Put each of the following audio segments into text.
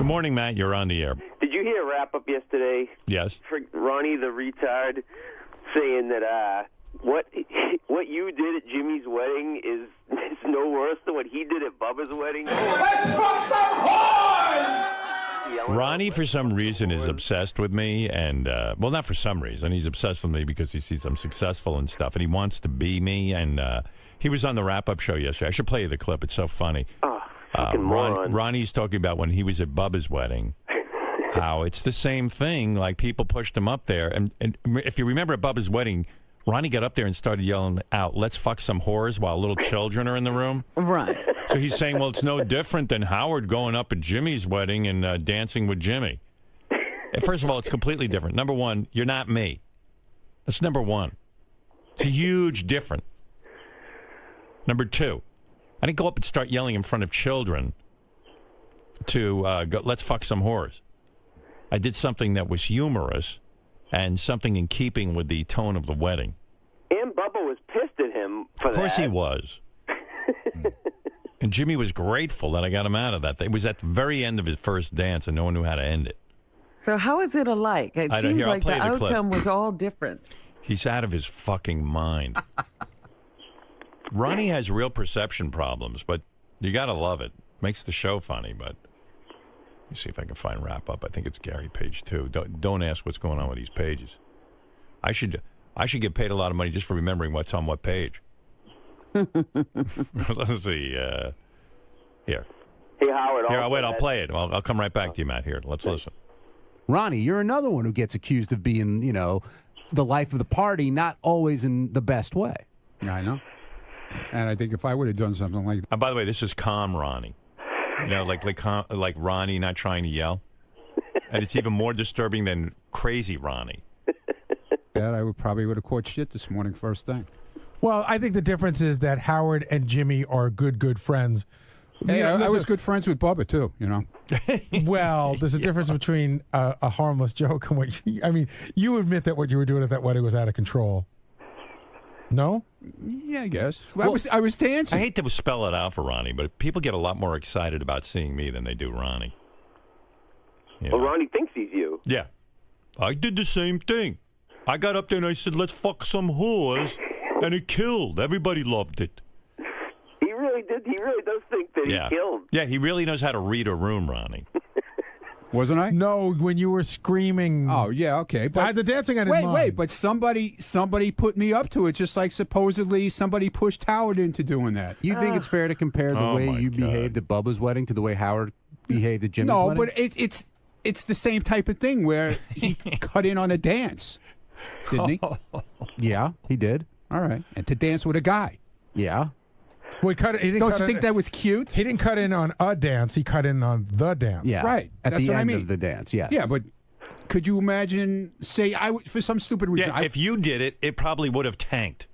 morning, Matt. You're on the air. Did you hear a wrap-up yesterday? Yes. For Ronnie the retard saying that what you did at Jimmy's wedding is no worse than what he did at Bubba's wedding. Let's fuck some whores! Ronnie, for some reason, is obsessed with me, and well, not for some reason. He's obsessed with me because he sees I'm successful and stuff, and he wants to be me. And he was on the wrap-up show yesterday. I should play you the clip. It's so funny. Oh, fucking moron. Ronnie's talking about when he was at Bubba's wedding, how it's the same thing. Like people pushed him up there, and if you remember at Bubba's wedding, Ronnie got up there and started yelling out, "Let's fuck some whores," while little children are in the room. Right. So he's saying, well, it's no different than Howard going up at Jimmy's wedding and dancing with Jimmy. First of all, it's completely different. Number one, you're not me. That's number one. It's a huge difference. Number two, I didn't go up and start yelling in front of children to go, let's fuck some whores. I did something that was humorous and something in keeping with the tone of the wedding. And Bubba was pissed at him for that. Of course he was. And Jimmy was grateful that I got him out of that. It was at the very end of his first dance, and no one knew how to end it. So how is it alike? It seems like the outcome was all different. He's out of his fucking mind. Ronnie has real perception problems, but you got to love it. Makes the show funny, but let me see if I can find wrap up. I think it's Gary page 2. Don't ask what's going on with these pages. I should get paid a lot of money just for remembering what's on what page. Let's see. Here. Hey, Howard. I'll play it. I'll come right back to you, Matt. Here, let's listen. Ronnie, you're another one who gets accused of being, the life of the party, not always in the best way. Yeah, I know. And I think if I would have done something like that. By the way, this is calm Ronnie. Like Ronnie not trying to yell. And it's even more disturbing than crazy Ronnie. That I probably would have caught shit this morning first thing. Well, I think the difference is that Howard and Jimmy are good friends. Hey, I was good friends with Bubba, too, Well, there's a difference between a harmless joke and what you admit that what you were doing at that wedding was out of control. No? Yeah, I guess. Well, I was dancing. I hate to spell it out for Ronnie, but people get a lot more excited about seeing me than they do Ronnie. Well, Ronnie thinks he's you. Yeah. I did the same thing. I got up there and I said, let's fuck some whores, and it killed. Everybody loved it. He really did. He really does think that he killed. Yeah, he really knows how to read a room, Ronnie. Wasn't I? No, when you were screaming. Oh, yeah, okay. But I had the dancing on his mind. Wait, but somebody put me up to it, just like supposedly somebody pushed Howard into doing that. You think it's fair to compare the way you behaved at Bubba's wedding to the way Howard behaved at Jimmy's wedding? No, but it's the same type of thing where he cut in on a dance, didn't he? Yeah, he did. All right. And to dance with a guy. Yeah. Well, he didn't Don't you think that was cute? He didn't cut in on a dance. He cut in on the dance. Yeah. Right. At That's the what end I mean. of the dance, yes. Yeah, but could you imagine, for some stupid reason. Yeah, if you did it, it probably would have tanked.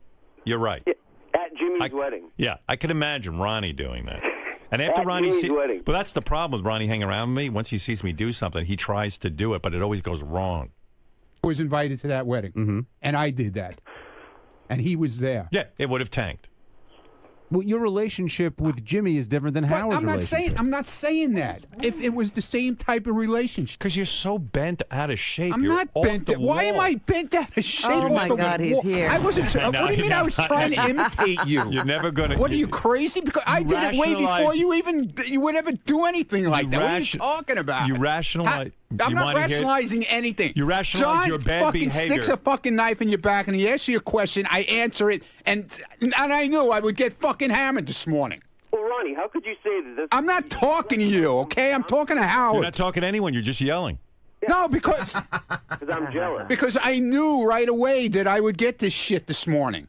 You're right. Yeah, at Jimmy's wedding. Yeah, I could imagine Ronnie doing that. And after Ronnie wedding. But that's the problem with Ronnie hanging around with me. Once he sees me do something, he tries to do it, but it always goes wrong. I was invited to that wedding, and I did that. And he was there. Yeah, it would have tanked. Well, your relationship with Jimmy is different than Howard's relationship. I'm not saying that. If it was the same type of relationship. Because you're so bent out of shape. I'm not bent. Why am I bent out of shape? Oh, my God, he's here. I wasn't. What do you mean I was trying to imitate you? You're never going to. What are you, crazy? Because I did it way before you would ever do anything like that. What are you talking about? You rationalize. I'm not rationalizing anything. You rationalize your bad behavior. John fucking sticks a fucking knife in your back and he asks you a question. I answer it, and I knew I would get fucking hammered this morning. Well, Ronnie, how could you say that this... I'm not talking to you, okay? I'm talking to Howard. You're not talking to anyone. You're just yelling. No, because I'm jealous. Because I knew right away that I would get this shit this morning.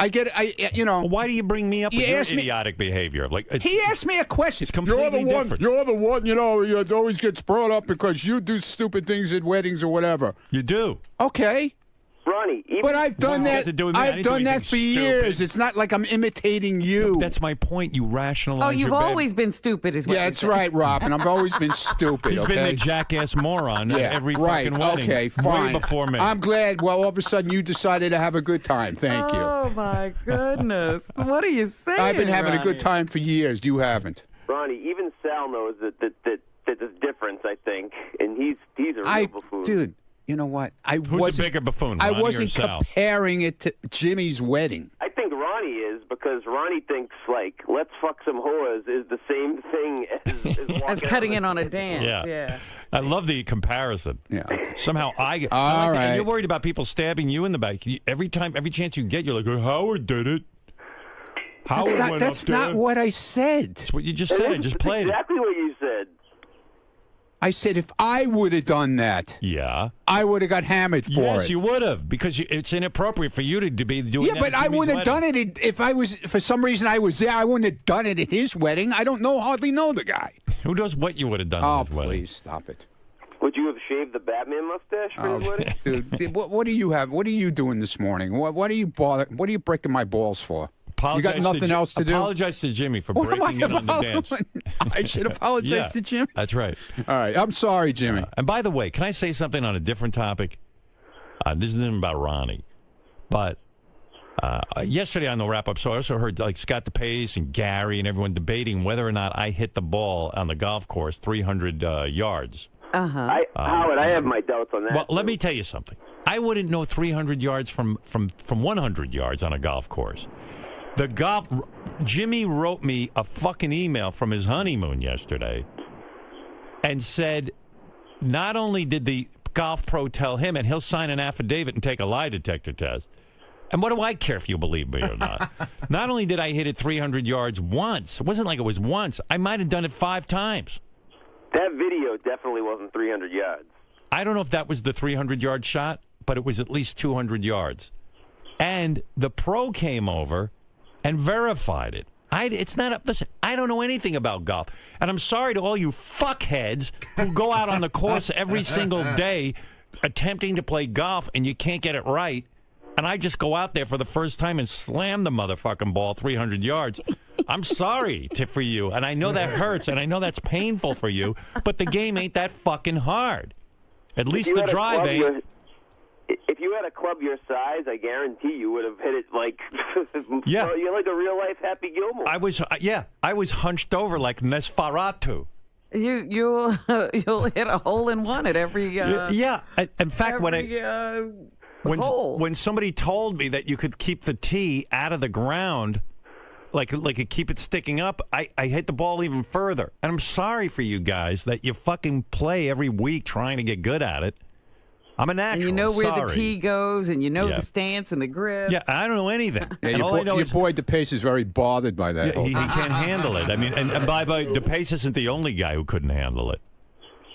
Well, why do you bring me up with your idiotic behavior? He asked me a question. It's completely different. You're the one, it always gets brought up because you do stupid things at weddings or whatever. You do. Okay. Ronnie, but I've done that. I've done that for years. It's not like I'm imitating you. That's my point. You rationalize. Oh, you've always been stupid, is what Yeah, that's right, Robin. I've always been stupid. He's been the jackass moron at every fucking wedding. Okay, fine. Way before me. I'm glad. Well, all of a sudden you decided to have a good time. Thank you. Oh my goodness! What are you saying? I've been having Ronnie? a good time for years. You haven't. Ronnie, even Sal knows that there's a difference, I think, and he's a real buffoon. Dude, you know what? Who's a bigger buffoon, Ronnie I wasn't or Sal? comparing it to Jimmy's wedding. I think Ronnie is, because Ronnie thinks, like, let's fuck some whores is the same thing as As cutting in on a dance. Yeah. I love the comparison. Yeah. Somehow I get. All right. And you're worried about people stabbing you in the back. Every chance you get, you're like, oh, Howard did it. Howard went That's up there. not what I said. That's what you just said. I just played exactly what you said. I said if I would have done that, Yeah. I would have got hammered for it. Yes, you would have, because it's inappropriate for you to be doing that. Yeah, but I wouldn't have done it if I was, for some reason I was there. I wouldn't have done it at his wedding. I don't hardly know the guy. Who knows what you would have done at his wedding? Please stop it. Would you have shaved the Batman mustache for his wedding? Dude, what do you have? What are you doing this morning? What are you What are you breaking my balls for? You got nothing else to do? Apologize to Jimmy for breaking in on the dance. I should apologize to Jimmy. That's right. All right. I'm sorry, Jimmy. And by the way, can I say something on a different topic? This isn't about Ronnie. But yesterday on the wrap-up, so I also heard like Scott DePace and Gary and everyone debating whether or not I hit the ball on the golf course 300 yards. Uh-huh. Howard, I have my doubts on that. Well, let me tell you something. I wouldn't know 300 yards from 100 yards on a golf course. Jimmy wrote me a fucking email from his honeymoon yesterday and said not only did the golf pro tell him, and he'll sign an affidavit and take a lie detector test, and what do I care if you believe me or not? Not only did I hit it 300 yards once, it wasn't like it was once. I might have done it 5 times. That video definitely wasn't 300 yards. I don't know if that was the 300-yard shot, but it was at least 200 yards. And the pro came over and verified it. Listen, I don't know anything about golf. And I'm sorry to all you fuckheads who go out on the course every single day attempting to play golf and you can't get it right. And I just go out there for the first time and slam the motherfucking ball 300 yards. I'm sorry for you. And I know that hurts and I know that's painful for you. But the game ain't that fucking hard. At least the drive ain't. If you had a club your size, I guarantee you would have hit it like yeah. You're like a real life Happy Gilmore. I was hunched over like Nosferatu. You'll hit a hole in one at every In fact, hole. when somebody told me that you could keep the tee out of the ground, like keep it sticking up, I hit the ball even further. And I'm sorry for you guys that you fucking play every week trying to get good at it. I'm a natural. And you know where sorry. the tee goes, and you know the stance and the grip. Yeah, I don't know anything. Yeah, and all I know your is boy DePace is very bothered by that. he can't handle it. I mean, and by DePace isn't the only guy who couldn't handle it.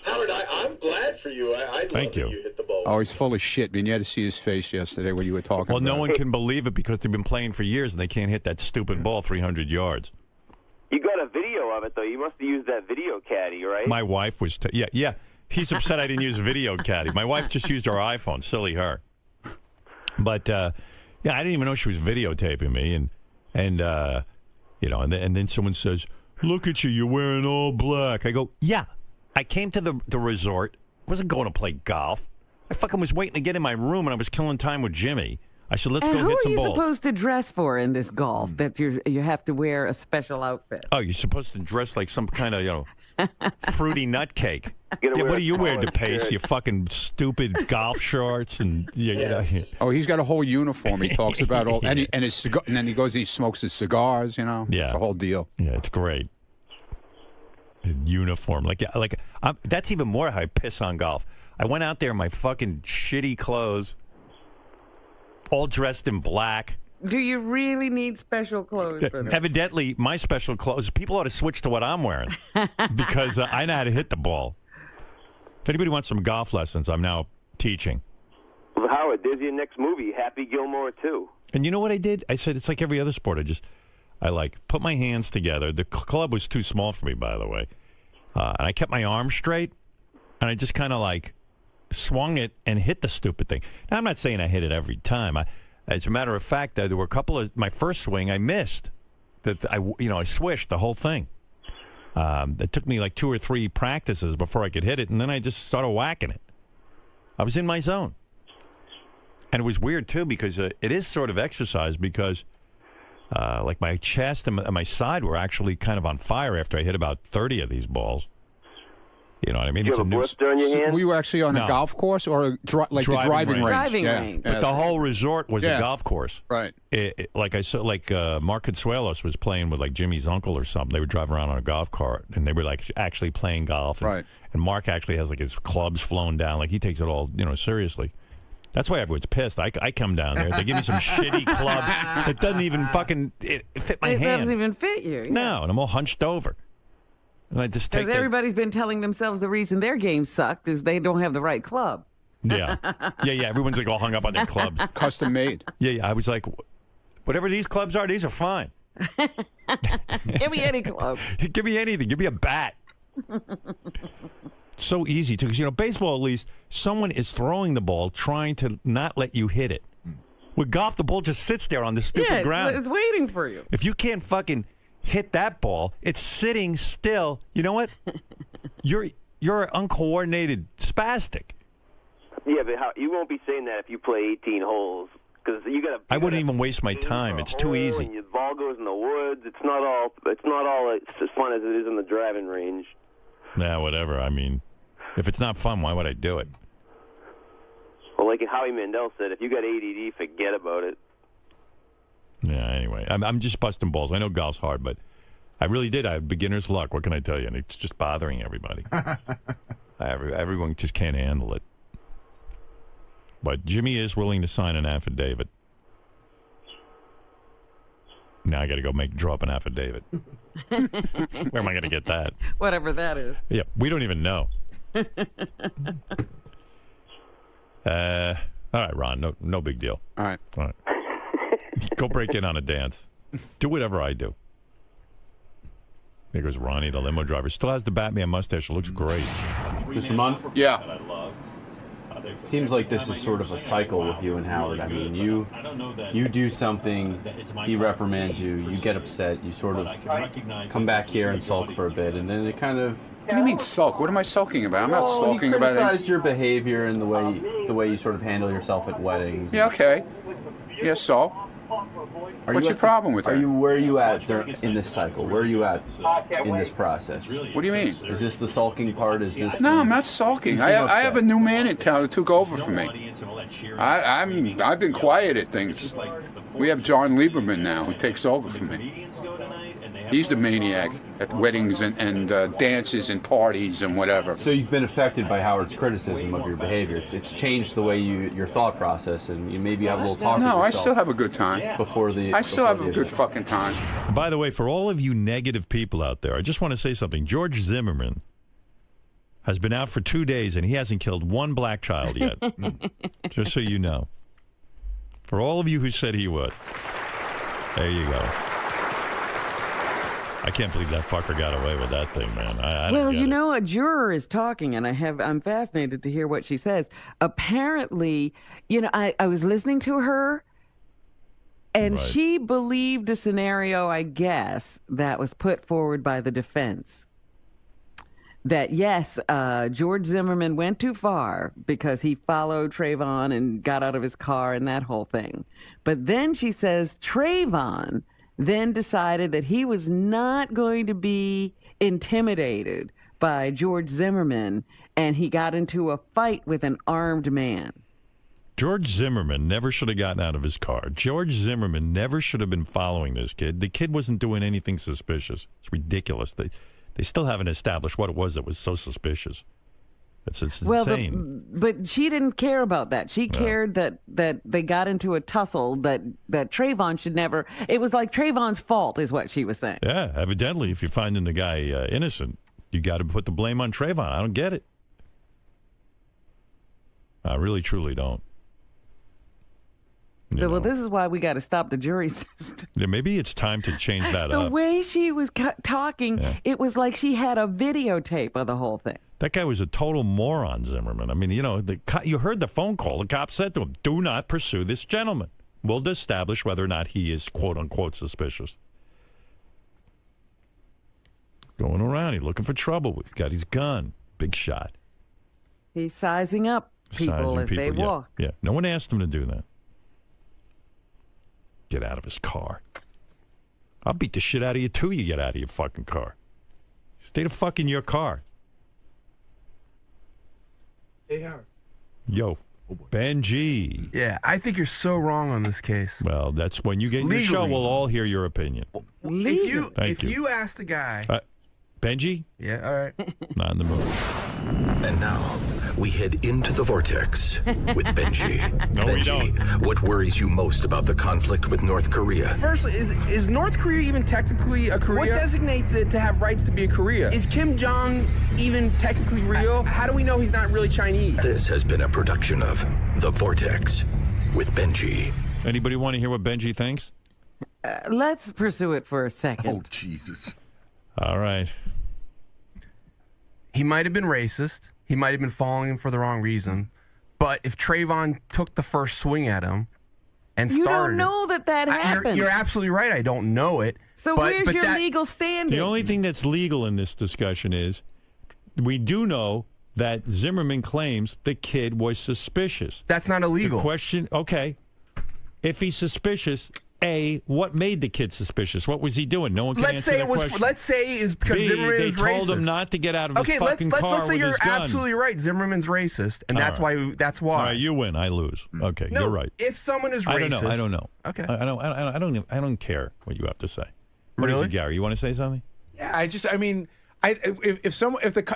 Howard, I'm glad for you. I love Thank you. That you hit the ball. Oh, he's full of shit. I mean, you had to see his face yesterday when you were talking Well, about no one can believe it because they've been playing for years and they can't hit that stupid ball 300 yards. You got a video of it, though. You must have used that video caddy, right? My wife was... Yeah. He's upset I didn't use video caddy. My wife just used her iPhone. Silly her. But, I didn't even know she was videotaping me. And then someone says, look at you, you're wearing all black. I go, yeah. I came to the resort. I wasn't going to play golf. I fucking was waiting to get in my room, and I was killing time with Jimmy. I said, let's go hit some balls. Who are you supposed to dress for in this golf, that you have to wear a special outfit? Oh, you're supposed to dress like some kind of, fruity nut cake. What do you wear, DePace? Your fucking stupid golf shorts and Oh, he's got a whole uniform. He talks about all and his cigar, and then he goes and he smokes his cigars. Yeah, it's a whole deal. Yeah, it's great. Uniform, that's even more how I piss on golf. I went out there in my fucking shitty clothes, all dressed in black. Do you really need special clothes for this? Evidently, my special clothes, people ought to switch to what I'm wearing because I know how to hit the ball. If anybody wants some golf lessons, I'm now teaching. Well, Howard, there's your next movie, Happy Gilmore 2. And you know what I did? I said, it's like every other sport. I put my hands together. The club was too small for me, by the way. And I kept my arms straight, and I just kind of swung it and hit the stupid thing. Now, I'm not saying I hit it every time. As a matter of fact, there were a couple of my first swing I missed. I swished the whole thing. It took me 2 or 3 practices before I could hit it, and then I just started whacking it. I was in my zone. And it was weird, too, because it is sort of exercise because, my chest and my side were actually kind of on fire after I hit about 30 of these balls. You know what I mean? Do you It's have a new. blister on your hand? Were you actually on No. a golf course or the driving range? Driving Yeah. range. But the whole resort was a golf course. Right. Like I said, Mark Consuelos was playing with like Jimmy's uncle or something. They would drive around on a golf cart, and they were like actually playing golf. And, Right. And Mark actually has like his clubs flown down. Like he takes it all, seriously. That's why everyone's pissed. I come down there. They give me some shitty club that doesn't even fucking fit my hand. It doesn't even fit you. Yeah. No, and I'm all hunched over. And I just take Because everybody's been telling themselves the reason their game sucked is they don't have the right club. Yeah. Everyone's like all hung up on their clubs. Custom made. Yeah. I was like, whatever these clubs are, these are fine. Give me any club. Give me anything. Give me a bat. So easy too, because baseball at least someone is throwing the ball, trying to not let you hit it. With golf, the ball just sits there on the stupid ground. It's waiting for you. If you can't fucking hit that ball, it's sitting still. You know what? You're an uncoordinated spastic. Yeah, but you won't be saying that if you play 18 holes. Because I wouldn't even waste my time. It's too easy. And your ball goes in the woods. It's not all as fun as it is in the driving range. Nah, whatever. I mean, if it's not fun, why would I do it? Well, like Howie Mandel said, if you got ADD, forget about it. Yeah, anyway. I'm just busting balls. I know golf's hard, but I really did. I have beginner's luck. What can I tell you? And it's just bothering everybody. Everyone just can't handle it. But Jimmy is willing to sign an affidavit. Now I got to go draw up an affidavit. Where am I going to get that? Whatever that is. Yeah, we don't even know. All right, Ron, no big deal. All right. Go break in on a dance. Do whatever I do. There goes Ronnie, the limo driver. Still has the Batman mustache. It looks great. Mr. Munn? Yeah. Seems like this is sort of a cycle with you and Howard. I mean, you do something, he reprimands you, you get upset, you sort of come back here and sulk for a bit, and then it kind of... What do you mean sulk? What am I sulking about? I'm not sulking about it. You criticized your behavior and the way you sort of handle yourself at weddings. Yeah, okay. Yeah, so? What's your problem with that? Where are you at in this cycle? Where are you at in this process? What do you mean? Is this the sulking part? Is this? No, I'm not sulking. I have a new man in town who took over for me. I've been quiet at things. We have John Lieberman now who takes over for me. He's the maniac at weddings and dances and parties and whatever. So you've been affected by Howard's criticism of your behavior. It's changed the way your thought process, and you maybe have a little talk. No, I still have a good time. I still have a good fucking time. By the way, for all of you negative people out there, I just want to say something. George Zimmerman has been out for 2 days, and he hasn't killed one black child yet. Just so you know. For all of you who said he would, there you go. I can't believe that fucker got away with that thing, man. I well, you know, a juror is talking, and I'm fascinated to hear what she says. Apparently, I was listening to her, and she believed a scenario, I guess, that was put forward by the defense. That, yes, George Zimmerman went too far because he followed Trayvon and got out of his car and that whole thing. But then she says Trayvon then decided that he was not going to be intimidated by George Zimmerman, and he got into a fight with an armed man. George Zimmerman never should have gotten out of his car. George Zimmerman never should have been following this kid. The kid wasn't doing anything suspicious. It's ridiculous. They still haven't established what it was that was so suspicious. It's insane. But she didn't care about that. She cared that they got into a tussle that Trayvon should never. It was like Trayvon's fault, is what she was saying. Yeah, evidently, if you're finding the guy innocent, you got to put the blame on Trayvon. I don't get it. I really, truly don't. Well, this is why we got to stop the jury system. Yeah, maybe it's time to change that up. The way she was talking, it was like she had a videotape of the whole thing. That guy was a total moron, Zimmerman. I mean, you heard the phone call. The cop said to him, do not pursue this gentleman. We'll establish whether or not he is, quote-unquote, suspicious. Going around, he's looking for trouble. He's got his gun. Big shot. He's sizing up people as they walk. Yeah, no one asked him to do that. Get out of his car. I'll beat the shit out of you, too, you get out of your fucking car. Stay the fuck in your car. Yo, Benji. Yeah, I think you're so wrong on this case. Well, that's when you get in the show, we'll all hear your opinion. If you ask the guy... Benji? Yeah, all right. Not in the movie. And now, we head into the vortex with Benji. No, Benji, we don't. What worries you most about the conflict with North Korea? First, is North Korea even technically a Korea? What designates it to have rights to be a Korea? Is Kim Jong even technically real? How do we know he's not really Chinese? This has been a production of The Vortex with Benji. Anybody want to hear what Benji thinks? Let's pursue it for a second. Oh, Jesus. All right. He might have been racist. He might have been following him for the wrong reason. But if Trayvon took the first swing at him and started... You don't know that happened. You're absolutely right. I don't know it. So where's your legal standing? The only thing that's legal in this discussion is we do know that Zimmerman claims the kid was suspicious. That's not illegal. The question, okay, if he's suspicious... A, what made the kid suspicious? What was he doing? No one can answer that question. Let's say it's because B, Zimmerman is racist. They told him not to get out of his fucking car let's say with you're his gun. absolutely right. Zimmerman's racist, and that's why. All right, you win. I lose. Okay, no, you're right. If someone is racist, I don't know. Okay, I don't care what you have to say. What is it, Gary? You want to say something? Yeah, if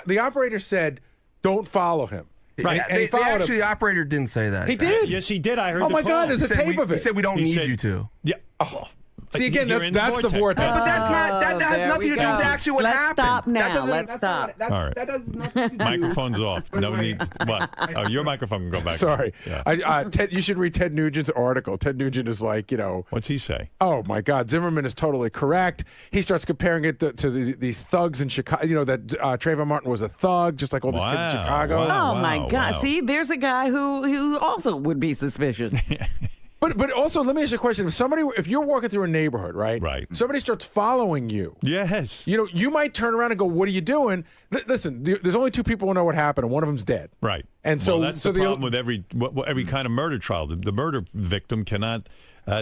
the operator said, "Don't follow him." Right. And the operator didn't say that. He did. Yes, he did. I heard. Oh my God! There's a tape of it. He said we don't need you to. Yeah. Oh. See, again, that's the vortex. But that has nothing to do with actually what happened. Stop now. Let's stop. All right. That does nothing. Microphone's off. No need. What? Oh, your microphone can go back. Sorry. Yeah. Ted, you should read Ted Nugent's article. Ted Nugent is like, What's he say? Oh, my God. Zimmerman is totally correct. He starts comparing it to these thugs in Chicago. That Trayvon Martin was a thug, just like all these kids in Chicago. Oh, my God. See, there's a guy who also would be suspicious. But also, let me ask you a question. If you're walking through a neighborhood, right? Right. Somebody starts following you. Yes. You might turn around and go, "What are you doing?" Listen, there's only two people who know what happened, and one of them's dead. Right. And so that's the problem with every kind of murder trial. The murder victim cannot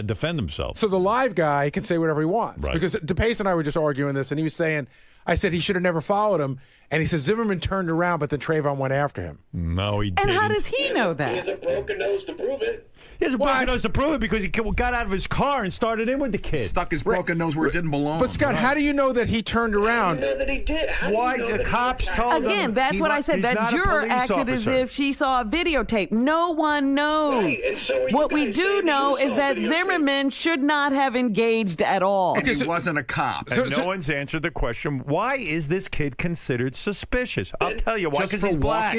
defend himself. So the live guy can say whatever he wants. Right. Because DePace and I were just arguing this, and he was saying, I said he should have never followed him. And he said Zimmerman turned around, but then Trayvon went after him. No, he didn't. And how does he know that? He has a broken nose to prove it. He has a broken nose to prove it because he got out of his car and started in with the kid. Stuck his broken nose where it didn't belong. But, Scott, how do you know that he turned around? How do you know that he did? Why? The cops told him. Again, that's what I said. That juror acted as if she saw a videotape. No one knows. Right, and so what we do know is that Zimmerman should not have engaged at all. And he wasn't a cop. And no one's answered the question, why is this kid considered suspicious? I'll tell you why, because he's black.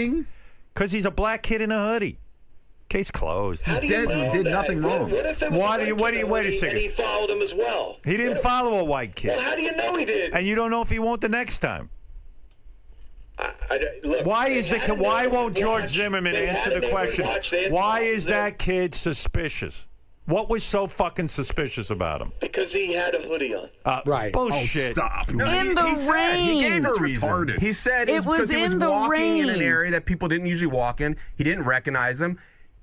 Because he's a black kid in a hoodie. Case closed. He's dead and did nothing wrong. What if it was Wait a second. And he followed him as well? He didn't follow a white kid. Well, how do you know he did? And you don't know if he won't the next time. Look, why won't George Zimmerman answer the question? Why is that kid suspicious? What was so fucking suspicious about him? Because he had a hoodie on. Right. Bullshit. Oh, stop. No, In the rain. He gave a reason. Retarded. He said it was because he was walking in an area that people didn't usually walk in. He didn't recognize him.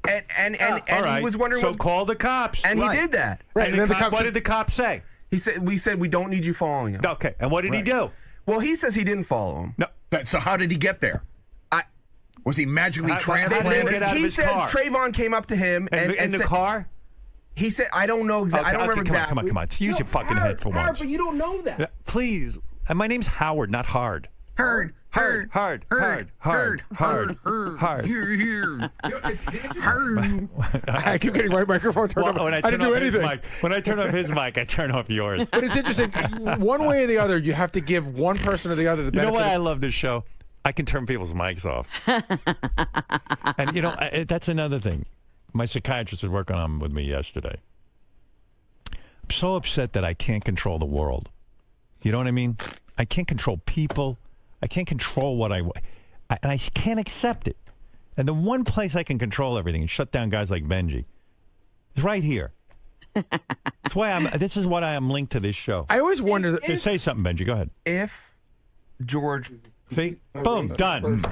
And he was wondering. So call the cops. And he did that. Right. And what did the cops say? We said we don't need you following him. Okay. And what did he do? Well, he says he didn't follow him. No. So how did he get there? Was he magically transplanted? He says Trayvon came up to him and in the car. He said, "I don't know exactly. I don't remember exactly." Come on. Use your fucking head for once. But you don't know that. Please. And my name's Howard, not Hard. Hard. Hard. I keep getting my microphone turned off. I didn't do anything. When I turn off his mic, I turn off yours. But it's interesting. One way or the other, you have to give one person or the other the benefit. You know why I love this show? I can turn people's mics off. And, that's another thing. My psychiatrist was working on with me yesterday. I'm so upset that I can't control the world. You know what I mean? I can't control people. I can't control what and I can't accept it. And the one place I can control everything and shut down guys like Benji is right here. That's why this is why I am linked to this show. I always wonder. Say something, Benji. Go ahead. If George... See? Boom. Done.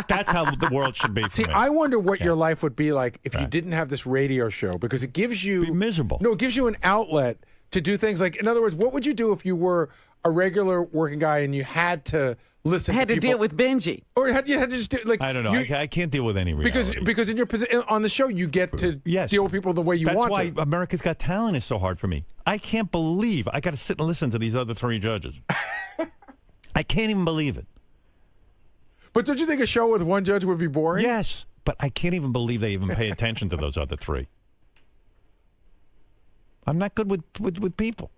That's how the world should be for me. I wonder what your life would be like if you didn't have this radio show, because it gives you... Be miserable. No, it gives you an outlet to do things like... In other words, what would you do if you were a regular working guy and you had to listen. Had to people, deal with Benji, or you had to just do, like I don't know. I can't deal with any reality. because in your position on the show, you get to deal with people the way you want. That's why America's Got Talent is so hard for me. I can't believe I got to sit and listen to these other 3 judges. I can't even believe it. But don't you think a show with one judge would be boring? Yes, but I can't even believe they even pay attention to those other 3. I'm not good with people.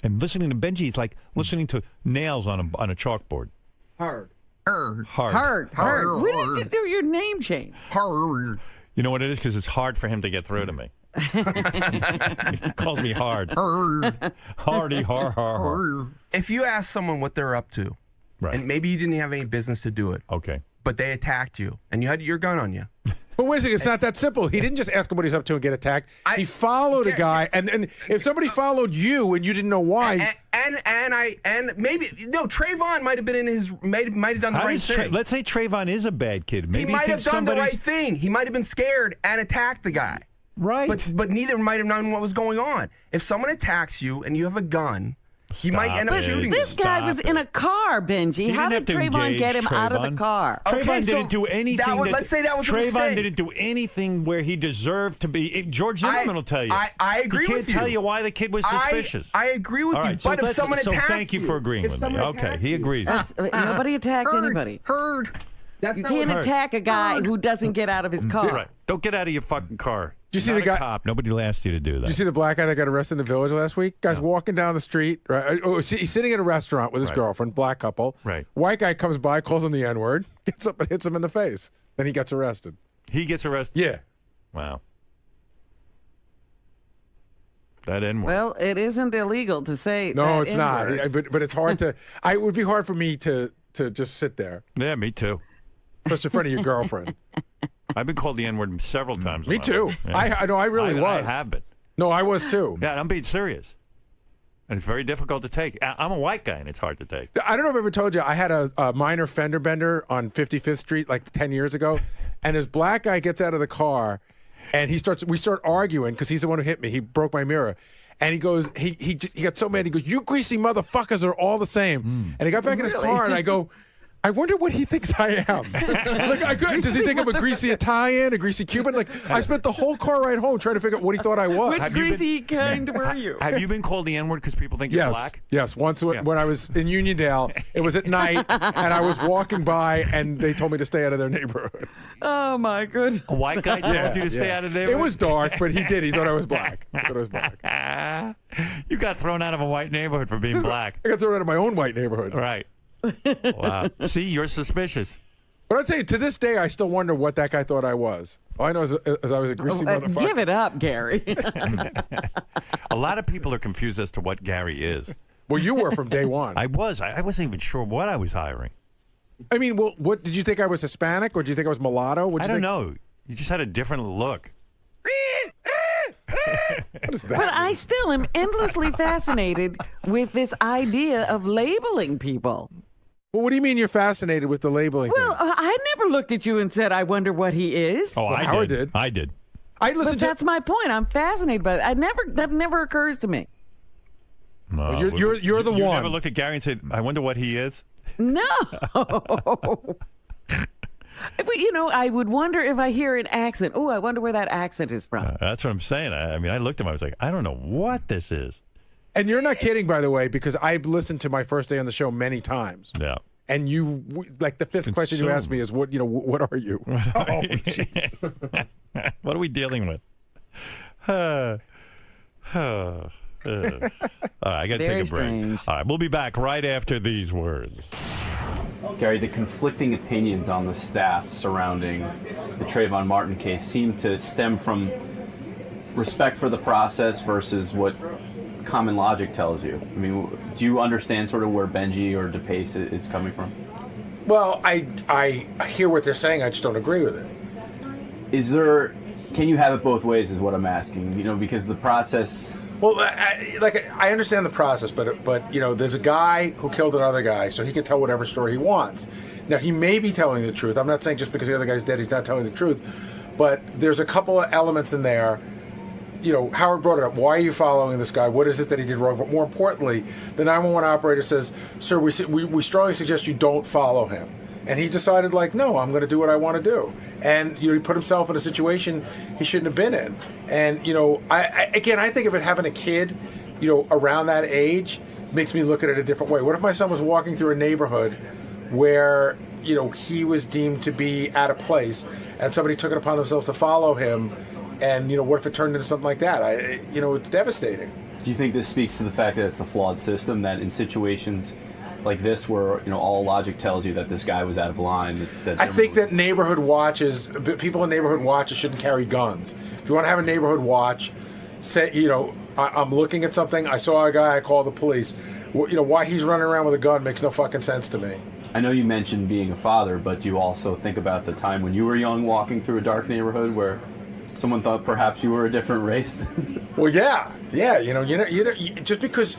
And listening to Benji is like listening to nails on a chalkboard. Hard. Hard. When did you do your name change? Hard. You know what it is? Because it's hard for him to get through to me. He calls me hard. Hardy, hard. If you ask someone what they're up to, and maybe you didn't have any business to do it, okay, but they attacked you, and you had your gun on you. But wait a second, it's not that simple. He didn't just ask him what he's up to and get attacked. He followed a guy, and if somebody followed you and you didn't know why, and maybe Trayvon might have been in his might have done the right thing. Let's say Trayvon is a bad kid. Maybe he might have done the right thing. He might have been scared and attacked the guy. Right. But neither might have known what was going on. If someone attacks you and you have a gun, you might end up shooting. This guy was in a car, Benji. How did Trayvon get him out of the car? Trayvon didn't do anything. Let's say that was a mistake. Trayvon didn't do anything where he deserved to be. George Zimmerman will tell you. I agree with you. He can't tell you why the kid was suspicious. I agree with you. But if someone attacked you. So thank you for agreeing with me. Okay, he agrees. Nobody attacked anybody. You can't attack a guy who doesn't get out of his car. Right. Don't get out of your fucking car. Do you see the guy? Cop. Nobody asked you to do that. Did you see the black guy that got arrested in the Village last week? Guy's walking down the street. Right? Oh, he's sitting in a restaurant with his girlfriend, black couple. Right. White guy comes by, calls him the N-word, gets up and hits him in the face. Then he gets arrested. He gets arrested? Yeah. Wow. That N-word. Well, it isn't illegal to say no, that it's N-word. not. But it's hard to. It would be hard for me to just sit there. Yeah, me too. Especially in front of your girlfriend. I've been called the N-word several times. Me too. Yeah. I know. I really was. I have been. No, I was too. Yeah, I'm being serious. And it's very difficult to take. I'm a white guy, and it's hard to take. I don't know if I ever told you, I had a minor fender bender on 55th Street like 10 years ago, and this black guy gets out of the car, and we start arguing because he's the one who hit me. He broke my mirror. And he goes, he got so mad. He goes, "You greasy motherfuckers are all the same." And he got back in his car, and I go, I wonder what he thinks I am. Does he think I'm a greasy Italian, a greasy Cuban? Like, I spent the whole car ride home trying to figure out what he thought I was. Which greasy kind were you? Have you been called the N-word because people think you're black? Yes. Once when I was in Uniondale, it was at night, and I was walking by, and they told me to stay out of their neighborhood. Oh, my goodness. A white guy told you to stay out of their neighborhood? It was dark, but he did. He thought I was black. You got thrown out of a white neighborhood for being black. I got thrown out of my own white neighborhood. Right. Wow. See, you're suspicious. But I'll tell you, to this day, I still wonder what that guy thought I was. All I know is I was a greasy motherfucker. Give it up, Gary. A lot of people are confused as to what Gary is. Well, you were from day one. I was. I wasn't even sure what I was hiring. I mean, well, what did you think I was Hispanic, or did you think I was mulatto? I don't know. You just had a different look. What is that? But I still am endlessly fascinated with this idea of labeling people. Well, what do you mean you're fascinated with the labeling? Well, I never looked at you and said, "I wonder what he is." Oh, Howard did. I did. But that's my point. I'm fascinated by it. That never occurs to me. No, you're the one. You never looked at Gary and said, "I wonder what he is." No. But, I would wonder if I hear an accent. Oh, I wonder where that accent is from. That's what I'm saying. I mean, I looked at him. I was like, I don't know what this is. And you're not kidding, by the way, because I've listened to my first day on the show many times. Yeah. And you, like the fifth question you asked me is, what are you? Oh, what are we dealing with? All right, I got to take a break. Strange. All right, we'll be back right after these words. Gary, the conflicting opinions on the staff surrounding the Trayvon Martin case seem to stem from respect for the process versus what common logic tells you. I mean, do you understand sort of where Benji or DePace is coming from? Well, I hear what they're saying. I just don't agree with it. Can you have it both ways is what I'm asking, because the process... Well, I understand the process, but there's a guy who killed another guy, so he can tell whatever story he wants. Now, he may be telling the truth. I'm not saying just because the other guy's dead, he's not telling the truth. But there's a couple of elements in there Howard brought it up. Why are you following this guy? What is it that he did wrong? But more importantly, the 911 operator says, "Sir, we strongly suggest you don't follow him." And he decided, no, I'm going to do what I want to do. And he put himself in a situation he shouldn't have been in. And I think of it having a kid, around that age makes me look at it a different way. What if my son was walking through a neighborhood where he was deemed to be out of place, and somebody took it upon themselves to follow him, and what if it turned into something like that? It's devastating. Do you think this speaks to the fact that it's a flawed system, that in situations like this where all logic tells you that this guy was out of line? I think that neighborhood watches, people in neighborhood watches shouldn't carry guns. If you want to have a neighborhood watch, say I'm looking at something, I saw a guy, I call the police. Why he's running around with a gun makes no fucking sense to me. I know you mentioned being a father, but do you also think about the time when you were young, walking through a dark neighborhood where someone thought perhaps you were a different race? Well, yeah. Just because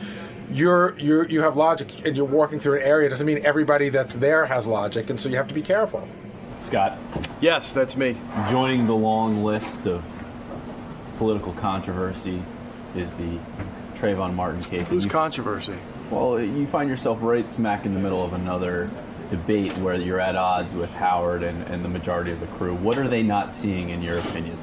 you have logic and you're walking through an area doesn't mean everybody that's there has logic, and so you have to be careful. Scott? Yes, that's me. Joining the long list of political controversy is the Trayvon Martin case. Whose controversy? Well, you find yourself right smack in the middle of another debate where you're at odds with Howard and the majority of the crew. What are they not seeing, in your opinion?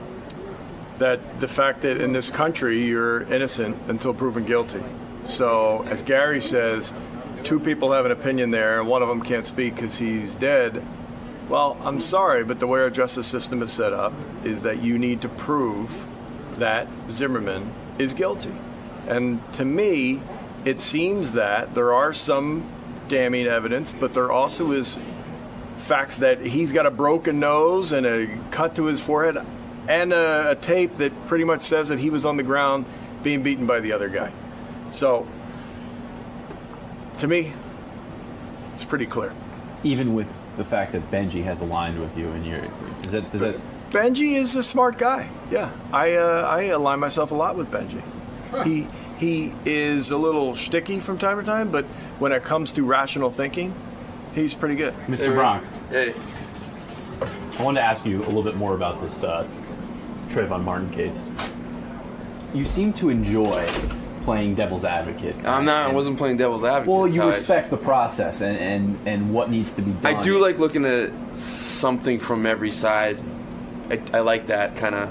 That the fact that in this country you're innocent until proven guilty. So, as Gary says, two people have an opinion there, and one of them can't speak because he's dead. Well, I'm sorry, but the way our justice system is set up is that you need to prove that Zimmerman is guilty. And to me, it seems that there are some damning evidence, but there also is facts that he's got a broken nose and a cut to his forehead and a tape that pretty much says that he was on the ground being beaten by the other guy. So, to me, it's pretty clear. Even with the fact that Benji has aligned with you, and does that? Benji is a smart guy. Yeah, I align myself a lot with Benji. He is a little shticky from time to time, but when it comes to rational thinking, he's pretty good. Mr. Bronk. Hey. I wanted to ask you a little bit more about this Trayvon Martin case. You seem to enjoy playing devil's advocate. I wasn't playing devil's advocate. Well, you respect the process and what needs to be done. I do like looking at something from every side. I like that kind of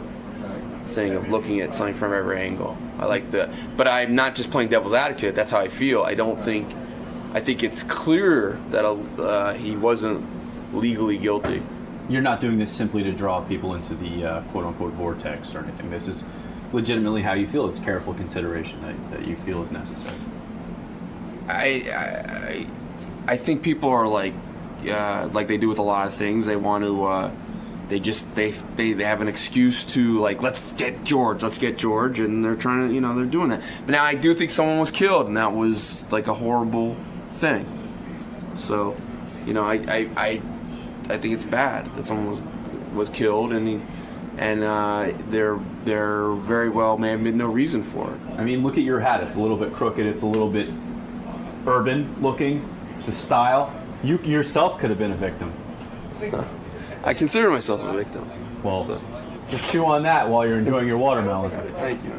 thing of looking at something from every angle. I like that. But I'm not just playing devil's advocate. That's how I feel. I think it's clear that he wasn't legally guilty. You're not doing this simply to draw people into the quote-unquote vortex or anything. This is legitimately how you feel. It's careful consideration that you feel is necessary. I think people are like they do with a lot of things. They want to. They have an excuse to let's get George, and they're trying to they're doing that. But now I do think someone was killed, and that was a horrible thing. So, I think it's bad that someone was killed, and they're very well may have been no reason for it. I mean, look at your hat. It's a little bit crooked. It's a little bit urban looking. The style. You yourself could have been a victim. I consider myself a victim. Well, just chew on that while you're enjoying your watermelon. Thank you.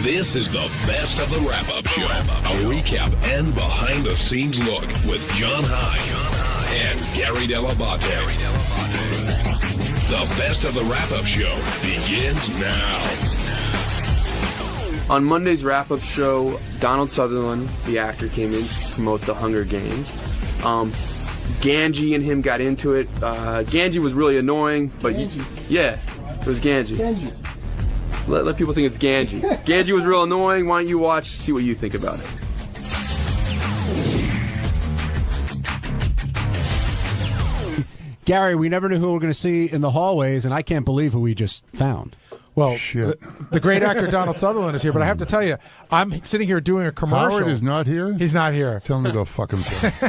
This is the best of the wrap-up show. A recap and behind-the-scenes look with John High and Gary Dell'Abate. The best of the wrap-up show begins now. On Monday's wrap-up show, Donald Sutherland, the actor, came in to promote the Hunger Games. Ganji and him got into it. Ganji was really annoying, but yeah, it was Ganji. Let people think it's Ganji. Ganji was real annoying. Why don't you watch, see what you think about it. Gary, we never knew who we were going to see in the hallways, and I can't believe who we just found. Well, the great actor Donald Sutherland is here, but I have to tell you, I'm sitting here doing a commercial. Howard is not here? He's not here. Tell him to go fuck himself.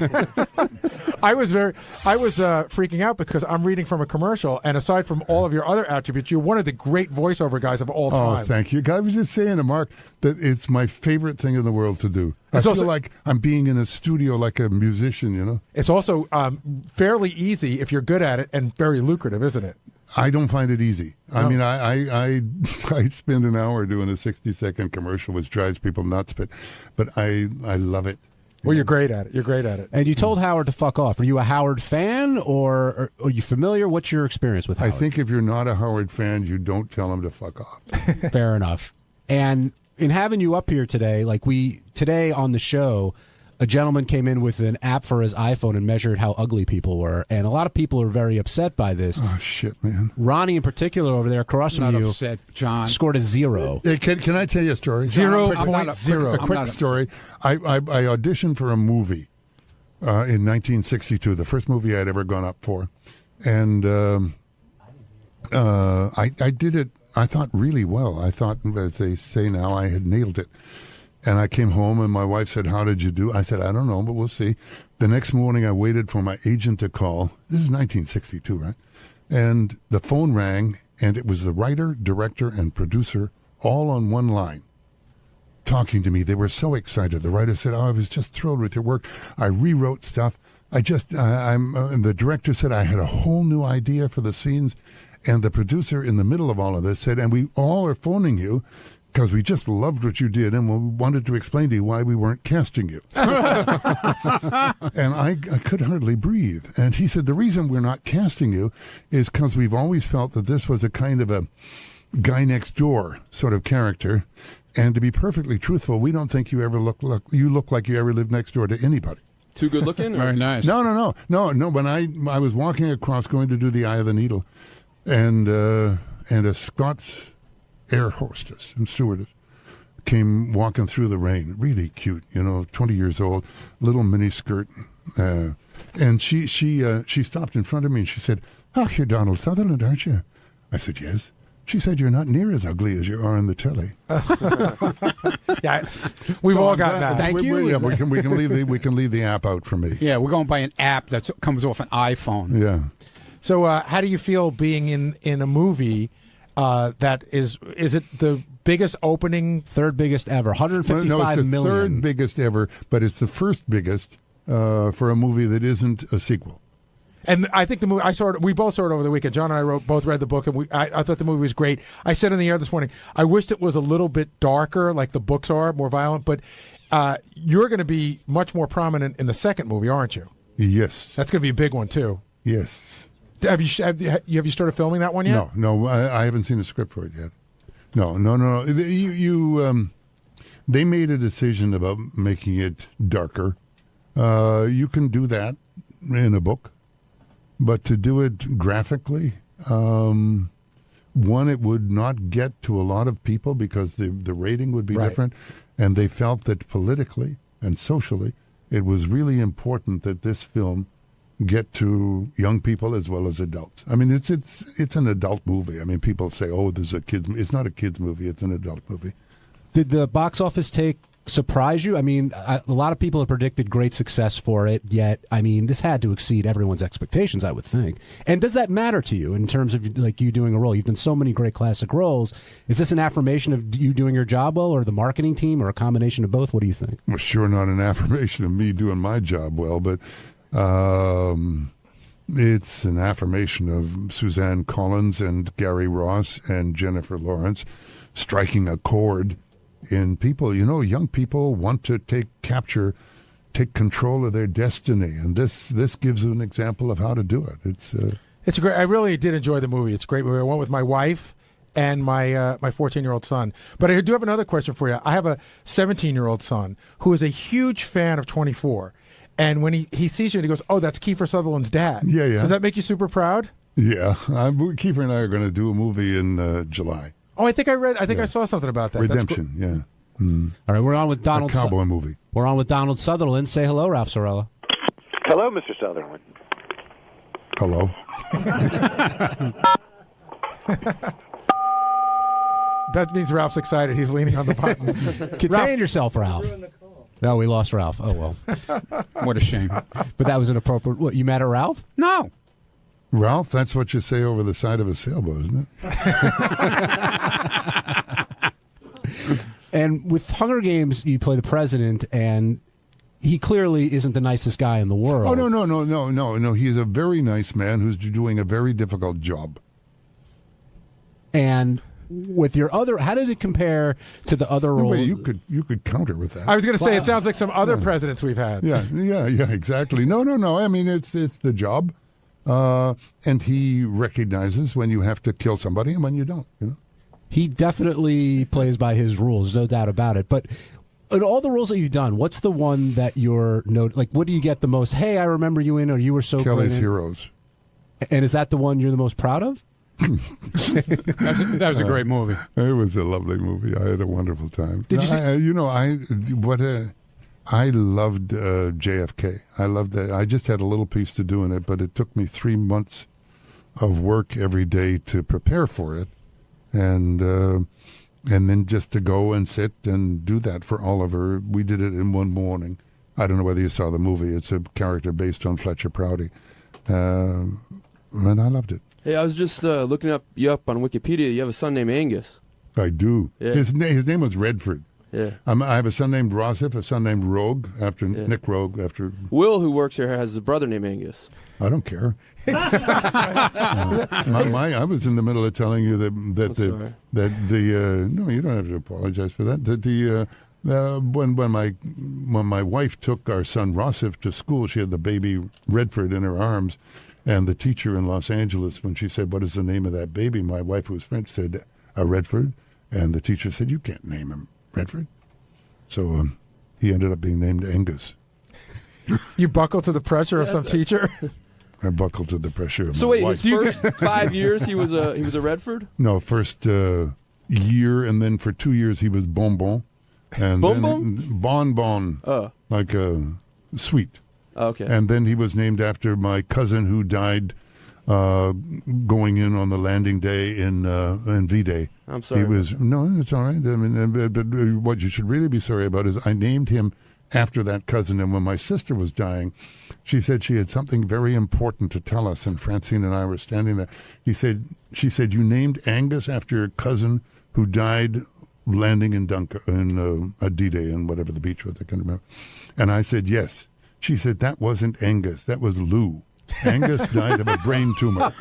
I was freaking out because I'm reading from a commercial, and aside from all of your other attributes, you're one of the great voiceover guys of all time. Oh, thank you. I was just saying to Mark that it's my favorite thing in the world to do. I feel like I'm being in a studio like a musician, you know? It's also fairly easy if you're good at it, and very lucrative, isn't it? I don't find it easy. No. I mean, I spend an hour doing a 60-second commercial, which drives people nuts, but I love it. Well, you're great at it. You're great at it. And you told Howard to fuck off. Are you a Howard fan, or are you familiar? What's your experience with Howard? I think if you're not a Howard fan, you don't tell him to fuck off. Fair enough. And in having you up here today, today on the show, a gentleman came in with an app for his iPhone and measured how ugly people were, and a lot of people are very upset by this. Oh, shit, man. Ronnie, in particular, over there across from you, upset, John. scored a 0. Hey, can I tell you a story? 0.0. A quick story. I auditioned for a movie in 1962, the first movie I'd ever gone up for, and I did it, I thought, really well. I thought, as they say now, I had nailed it. And I came home, and my wife said, "How did you do?" I said, "I don't know, but we'll see." The next morning, I waited for my agent to call. This is 1962, right? And the phone rang, and it was the writer, director, and producer all on one line talking to me. They were so excited. The writer said, "Oh, I was just thrilled with your work. I rewrote stuff. And the director said, I had a whole new idea for the scenes." And the producer, in the middle of all of this, said, "And we all are phoning you because we just loved what you did, and we wanted to explain to you why we weren't casting you." And I could hardly breathe. And he said, "The reason we're not casting you is because we've always felt that this was a kind of a guy next door sort of character. And to be perfectly truthful, we don't think you ever look like you ever lived next door to anybody." Too good looking? Very nice. No. When I was walking across going to do the Eye of the Needle, and a Scots air hostess and stewardess came walking through the rain, really cute, 20 years old, little mini skirt, and she stopped in front of me and she said, "Oh, you're Donald Sutherland, aren't you?" I said, "Yes." She said, "You're not near as ugly as you are on the telly." Yeah, we've all got that. Thank you. We can leave the app out for me. Yeah, we're going by an app that comes off an iPhone. Yeah. So, how do you feel being in a movie that is it the biggest opening? Third biggest ever, 155 no, it's the million. Third biggest ever, but it's the first biggest for a movie that isn't a sequel. And I think the movie we both saw it over the weekend. John and I both read the book, and I thought the movie was great. I said in the air this morning, I wished it was a little bit darker, like the books are, more violent. But you're going to be much more prominent in the second movie, aren't you? Yes, that's going to be a big one too. Yes. Have you started filming that one yet? No, I haven't seen the script for it yet. No. They made a decision about making it darker. You can do that in a book, but to do it graphically, one, it would not get to a lot of people because the rating would be different, and they felt that politically and socially, it was really important that this film get to young people as well as adults. I mean, it's an adult movie. I mean, people say, "Oh, this is a kids." It's not a kids movie. It's an adult movie. Did the box office take surprise you? I mean, a lot of people have predicted great success for it, yet, I mean, this had to exceed everyone's expectations, I would think. And does that matter to you in terms of you doing a role? You've done so many great classic roles. Is this an affirmation of you doing your job well, or the marketing team, or a combination of both? What do you think? Well, sure, not an affirmation of me doing my job well, but it's an affirmation of Suzanne Collins and Gary Ross and Jennifer Lawrence striking a chord in people. Young people want to take control of their destiny, and this gives an example of how to do it. It's great. I really did enjoy the movie. It's a great movie. I went with my wife, and my 14-year-old son. But I do have another question for you. I have a 17-year-old son who is a huge fan of 24. And when he sees you and he goes, "Oh, that's Kiefer Sutherland's dad." Yeah. Does that make you super proud? Yeah. Kiefer and I are going to do a movie in July. Oh, I think I saw something about that. Redemption, yeah. Mm. All right, we're on with Donald. A cowboy movie. We're on with Donald Sutherland. Say hello, Ralph Sorella. Hello, Mr. Sutherland. Hello. That means Ralph's excited. He's leaning on the buttons. Contain yourself, Ralph. No, we lost Ralph. Oh, well. What a shame. But that was inappropriate. What, you mad at Ralph? No. Ralph, that's what you say over the side of a sailboat, isn't it? And with Hunger Games, you play the president, and he clearly isn't the nicest guy in the world. Oh, no. He's a very nice man who's doing a very difficult job. And with your other, how does it compare to the other roles? Wait, you could counter with that. I was going to say, it sounds like some other presidents we've had. Yeah, exactly. No. I mean, it's the job. And he recognizes when you have to kill somebody and when you don't, you know? He definitely plays by his rules, no doubt about it. But in all the roles that you've done, what's the one that you're like? What do you get the most? Hey, I remember you in, or you were so Kelly's great in? Heroes. And is that the one you're the most proud of? That was a great movie. It was a lovely movie. I had a wonderful time. Did you see? I loved JFK. I loved that. I just had a little piece to do in it, but it took me 3 months of work every day to prepare for it, and then just to go and sit and do that for Oliver. We did it in one morning. I don't know whether you saw the movie. It's a character based on Fletcher Prouty, and I loved it. Hey, I was just looking you up on Wikipedia. You have a son named Angus. I do. Yeah. His name was Redford. Yeah. I have a son named Rossif, a son named Rogue, after Nick Rogue. After Will, who works here, has a brother named Angus. I don't care. I was in the middle of telling you that no, you don't have to apologize for that. When my wife took our son Rossif to school, she had the baby Redford in her arms, and the teacher in Los Angeles, when she said, "What is the name of that baby?" my wife, who was French, said, "Redford," and the teacher said, "You can't name him Redford." So he ended up being named Angus. You buckled to the pressure of some teacher? I buckled to the pressure of so my wait, wife. his first 5 years he was a Redford? No, first year, and then for 2 years he was Bonbon. And Bonbon, like a sweet. Okay. And then he was named after my cousin who died going in on the landing day in V-Day. I'm sorry. No, it's all right. I mean, but what you should really be sorry about is I named him after that cousin, and when my sister was dying, she said she had something very important to tell us, and Francine and I were standing there. She said, "You named Angus after your cousin who died landing in a D-Day in whatever the beach was, I can't remember." And I said, "Yes." She said, "That wasn't Angus, that was Lou. Angus died of a brain tumor."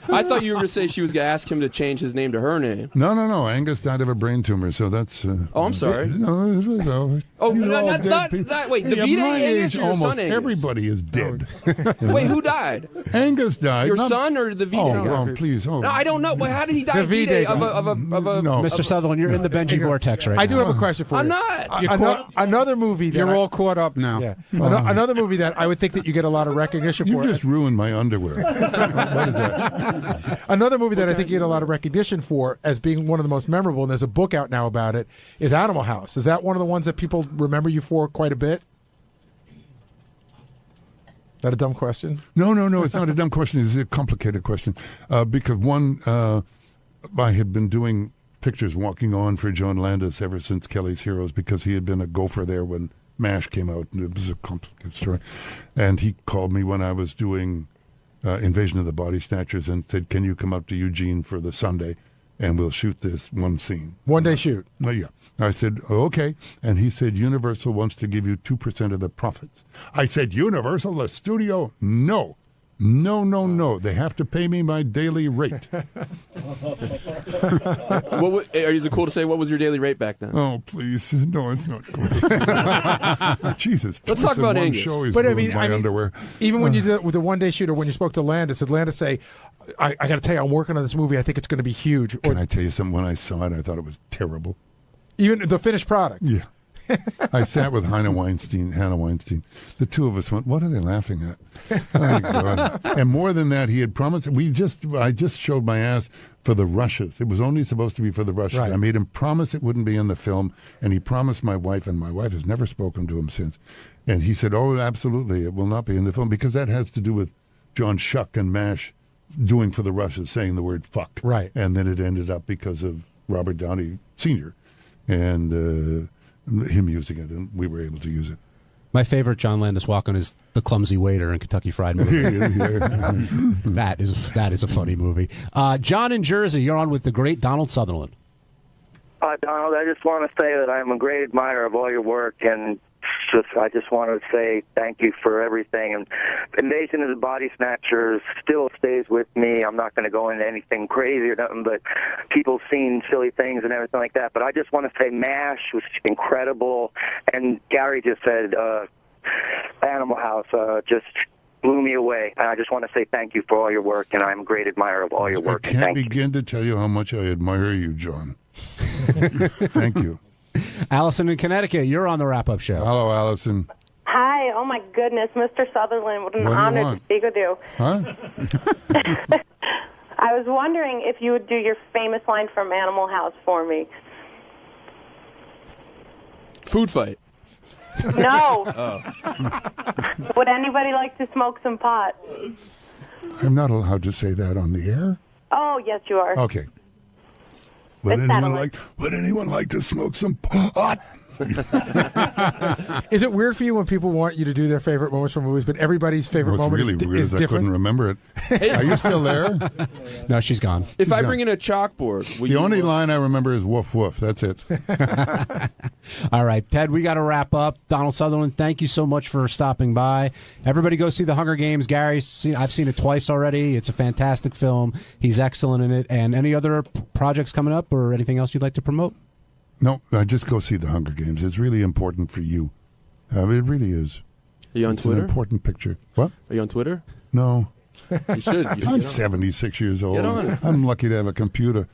I thought you were going to say she was going to ask him to change his name to her name. No. Angus died of a brain tumor, so that's... oh, I'm sorry. Wait, the V-Day Angus or your almost son Angus? Everybody is dead. Wait, who died? Angus died. Your son or the V-Day guy? Oh, please. Oh. No, I don't know. Well, how did he die? The V-Day of a No. Mr. Sutherland, you're in the Benji vortex right now. I do have a question for you. I'm not. Another movie that You're all caught up now. Yeah. Another movie that I would think that you get a lot of recognition for. You just ruined my underwear. What is that? Another movie that I think you get a lot of recognition for as being one of the most memorable, and there's a book out now about it, is Animal House. Is that one of the ones that people remember you for quite a bit? Is that a dumb question? No, it's not a dumb question. It's a complicated question. Because one, I had been doing pictures walking on for John Landis ever since Kelly's Heroes, because he had been a gopher there when MASH came out, and it was a complicated story. And he called me when I was doing Invasion of the Body Snatchers and said, "Can you come up to Eugene for the Sunday and we'll shoot this one scene?" One day shoot. Yeah. I said, "Okay." And he said, "Universal wants to give you 2% of the profits." I said, "Universal, the studio? No. No. They have to pay me my daily rate." Is it cool to say what was your daily rate back then? Oh, please. No, it's not cool. Jesus. Let's talk about Angus. Show but I mean, underwear. Even when you did with the one day shoot, or when you spoke to Landis, did Landis say, I got to tell you, I'm working on this movie. I think it's going to be huge. Can I tell you something? When I saw it, I thought it was terrible. Even the finished product. Yeah. I sat with Hannah Weinstein. The two of us went, what are they laughing at? My God. And more than that, he had promised. I just showed my ass for the rushes. It was only supposed to be for the rushes. Right. I made him promise it wouldn't be in the film, and he promised my wife, and my wife has never spoken to him since. And he said, oh, absolutely, it will not be in the film, because that has to do with John Schuck and MASH doing for the rushes, saying the word fuck. Right. And then it ended up because of Robert Downey Sr. and him using it, and we were able to use it. My favorite John Landis walk-on is The Clumsy Waiter in Kentucky Fried Movie. That is a funny movie. John in Jersey, you're on with the great Donald Sutherland. Donald, I just want to say that I'm a great admirer of all your work, and I just want to say thank you for everything. And Invasion of the Body Snatchers still stays with me. I'm not going to go into anything crazy or nothing, but people seen silly things and everything like that. But I just want to say MASH was incredible. And Gary just said Animal House just blew me away. And I just want to say thank you for all your work, and I'm a great admirer of all your work. I can't begin to tell you how much I admire you, John. Thank you. Allison in Connecticut, you're on the wrap-up show. Hello, Allison. Hi. Oh, my goodness. Mr. Sutherland, what an What do you honor to want? speak with you. Huh? I was wondering if you would do your famous line from Animal House for me. Food fight. No. Oh. Would anybody like to smoke some pot? I'm not allowed to say that on the air? Oh, yes, you are. Okay. Would anyone like to smoke some pot? Is it weird for you when people want you to do their favorite moments from movies, but everybody's favorite What's moment really is, weird is is I different? couldn't remember it. Are you still there? No, she's gone. If I bring in a chalkboard, will The you only line I remember is woof woof. That's it. All right, Ted, we got to wrap up. Donald Sutherland, thank you so much for stopping by. Everybody go see The Hunger Games. I've seen it twice already. It's a fantastic film. He's excellent in it. And any other projects coming up or anything else you'd like to promote? No, just go see The Hunger Games. It's really important for you. It really is. Are you on it's Twitter? An important picture. What? Are you on Twitter? No. You should. I'm 76 years old. Get on. I'm lucky to have a computer.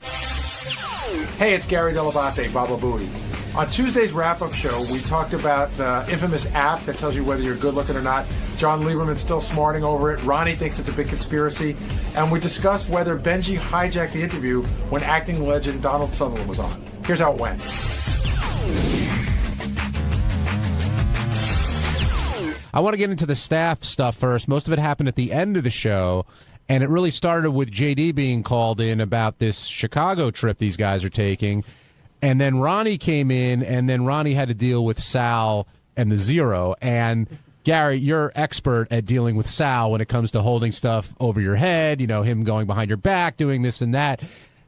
Hey, it's Gary Dell'Abate, Baba Booey. On Tuesday's wrap-up show, we talked about the infamous app that tells you whether you're good-looking or not. John Lieberman's still smarting over it. Ronnie thinks it's a big conspiracy. And we discussed whether Benji hijacked the interview when acting legend Donald Sutherland was on. Here's how it went. I want to get into the staff stuff first. Most of it happened at the end of the show, and it really started with JD being called in about this Chicago trip these guys are taking. And then Ronnie came in, and then Ronnie had to deal with Sal and the Zero. And Gary, you're expert at dealing with Sal when it comes to holding stuff over your head, him going behind your back, doing this and that.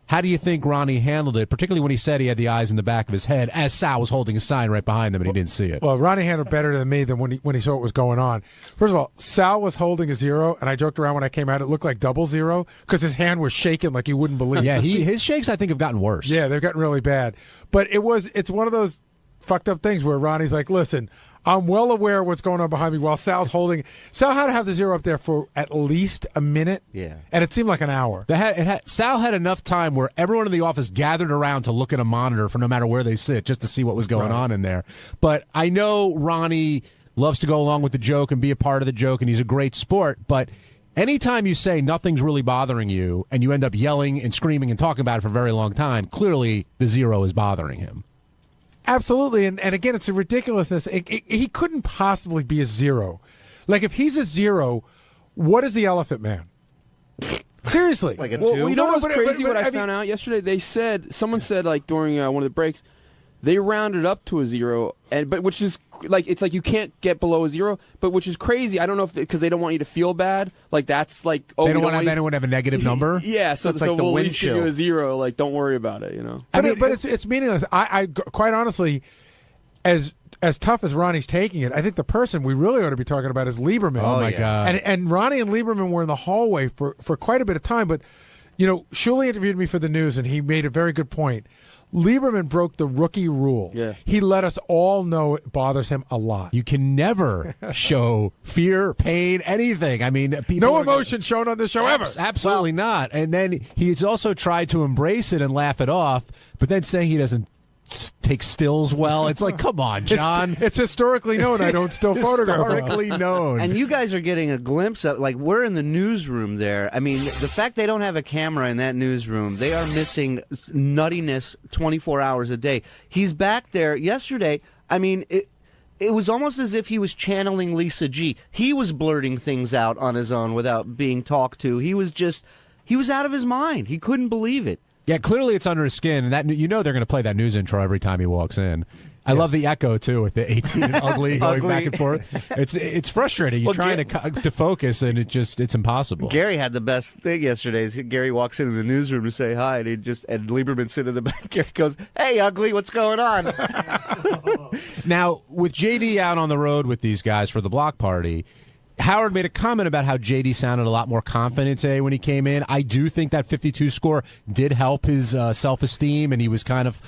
How do you think Ronnie handled it, particularly when he said he had the eyes in the back of his head as Sal was holding a sign right behind him and he didn't see it? Well, Ronnie handled it better than me than when he saw what was going on. First of all, Sal was holding a zero, and I joked around when I came out, it looked like 00 because his hand was shaking like you wouldn't believe. Yeah, his shakes, I think, have gotten worse. Yeah, they've gotten really bad. But it's one of those fucked up things where Ronnie's like, listen, I'm well aware of what's going on behind me while Sal had to have the zero up there for at least a minute. Yeah. And it seemed like an hour. Sal had enough time where everyone in the office gathered around to look at a monitor from no matter where they sit just to see what was going on in there. But I know Ronnie loves to go along with the joke and be a part of the joke, and he's a great sport. But anytime you say nothing's really bothering you and you end up yelling and screaming and talking about it for a very long time, clearly the zero is bothering him. Absolutely, and again, it's a ridiculousness. He couldn't possibly be a zero. Like, if he's a zero, what is the Elephant Man? Seriously. Like a two? Well, you know what's crazy? What I found out yesterday? Someone said, like, during one of the breaks, they rounded up to a zero, but which is like, it's like you can't get below a zero, but which is crazy. I don't know if because they don't want you to feel bad. Like, that's like, they don't want anyone to have a negative number. Yeah, so it's like the we'll wind at least give you a zero. Like, don't worry about it. But it's meaningless. I quite honestly, as tough as Ronnie's taking it, I think the person we really ought to be talking about is Lieberman. Oh my God! And Ronnie and Lieberman were in the hallway for quite a bit of time. But Shuley interviewed me for the news, and he made a very good point. Lieberman broke the rookie rule. Yeah. He let us all know it bothers him a lot. You can never show fear, pain, anything. I mean, people no emotion shown on the show ever. Absolutely not. And then he's also tried to embrace it and laugh it off, but then saying he doesn't take stills well. It's like, come on, John. It's historically known I don't still photograph well. Historically known. And you guys are getting a glimpse of, like, we're in the newsroom there. I mean, the fact they don't have a camera in that newsroom, they are missing nuttiness 24 hours a day. He's back there yesterday. I mean, it was almost as if he was channeling Lisa G. He was blurting things out on his own without being talked to. He was out of his mind. He couldn't believe it. Yeah, clearly it's under his skin, and that they're going to play that news intro every time he walks in. I love the echo too, with the 18 and ugly going back and forth. It's frustrating. You're trying to focus, and it's impossible. Gary had the best thing yesterday. Gary walks into the newsroom to say hi, and and Lieberman sitting in the back. Gary goes, "Hey, ugly, what's going on?" Now, with JD out on the road with these guys for the block party, Howard made a comment about how JD sounded a lot more confident today when he came in. I do think that 52 score did help his self-esteem, and he was kind of,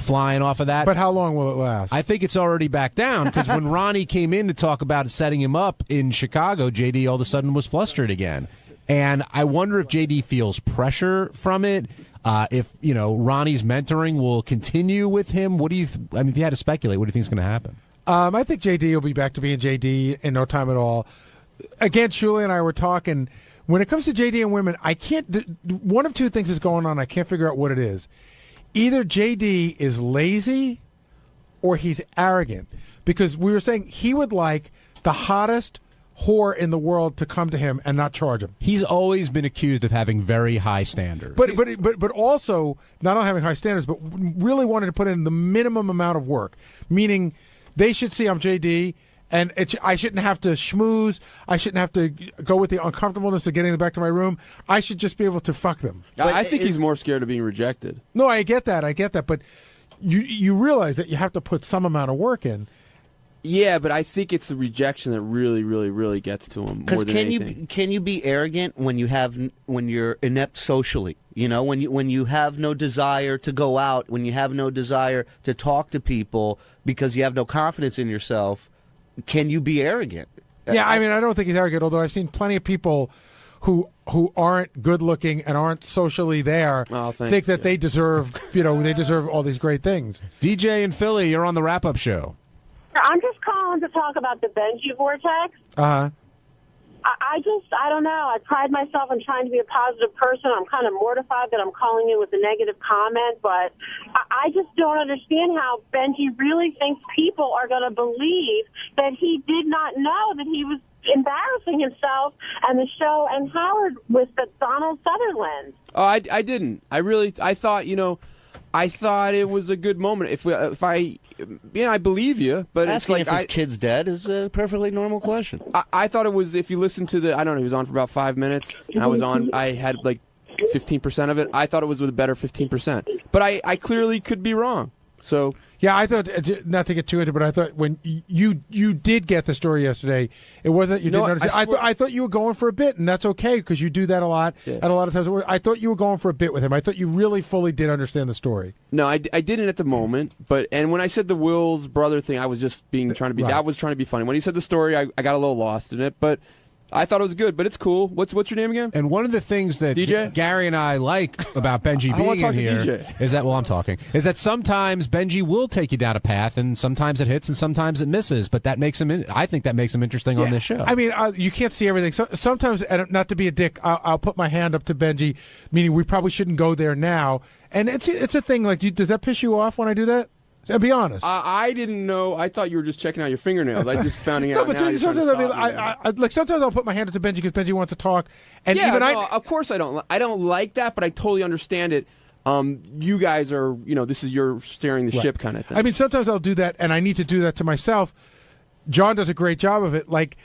flying off of that. But how long will it last? I think it's already back down, because when Ronnie came in to talk about setting him up in Chicago, JD all of a sudden was flustered again. And I wonder if JD feels pressure from it. If Ronnie's mentoring will continue with him. What do you? If you had to speculate, what do you think is going to happen? I think JD will be back to being JD in no time at all. Again, Shuli and I were talking. When it comes to JD and women, I can't. One of two things is going on. I can't figure out what it is. Either JD is lazy, or he's arrogant. Because we were saying he would like the hottest whore in the world to come to him and not charge him. He's always been accused of having very high standards. But also not only having high standards, but really wanting to put in the minimum amount of work. Meaning, they should see I'm JD, and I shouldn't have to schmooze. I shouldn't have to go with the uncomfortableness of getting them back to my room. I should just be able to fuck them. I think he's more scared of being rejected. No, I get that. But you realize that you have to put some amount of work in. Yeah, but I think it's the rejection that really, really, really gets to him more than anything. Can you be arrogant when you're inept socially? When you have no desire to go out, when you have no desire to talk to people because you have no confidence in yourself, can you be arrogant? Yeah, I don't think he's arrogant, although I've seen plenty of people who aren't good looking and aren't socially there think that they deserve, they deserve all these great things. DJ in Philly, you're on the wrap-up show. I'm just calling to talk about the Benji vortex. Uh-huh. I don't know. I pride myself in trying to be a positive person. I'm kind of mortified that I'm calling in with a negative comment, but I just don't understand how Benji really thinks people are going to believe that he did not know that he was embarrassing himself and the show and Howard with the Donald Sutherland. Oh, I didn't. I thought it was a good moment. I believe you, but asking it's like if his kid's dead is a perfectly normal question. I thought it was, if you listen to he was on for about 5 minutes. And I had like 15% of it. I thought it was with a better 15%, but I clearly could be wrong. So yeah, I thought, not to get too into it, but I thought when you did get the story yesterday, it wasn't you didn't understand. I thought you were going for a bit, and that's okay because you do that a lot. Yeah. And a lot of times, I thought you were going for a bit with him. I thought you really fully did understand the story. No, I didn't at the moment. And when I said the Will's brother thing, I was just trying to be. Right. I was trying to be funny. When he said the story, I got a little lost in it, but I thought it was good, but it's cool. What's your name again? And one of the things that DJ? Gary and I like about Benji being in here is that sometimes Benji will take you down a path, and sometimes it hits, and sometimes it misses. But that makes him. I think that makes him interesting on this show. I mean, you can't see everything. So, sometimes, and not to be a dick, I'll put my hand up to Benji, meaning we probably shouldn't go there now. And it's a thing. Like, does that piss you off when I do that? Be honest. I didn't know. I thought you were just checking out your fingernails. I just found out. No, but sometimes sometimes I'll put my hand up to Benji because Benji wants to talk. And of course I don't. I don't like that, but I totally understand it. You guys are, this is your steering the ship kind of thing. I mean, sometimes I'll do that, and I need to do that to myself. John does a great job of it. Like,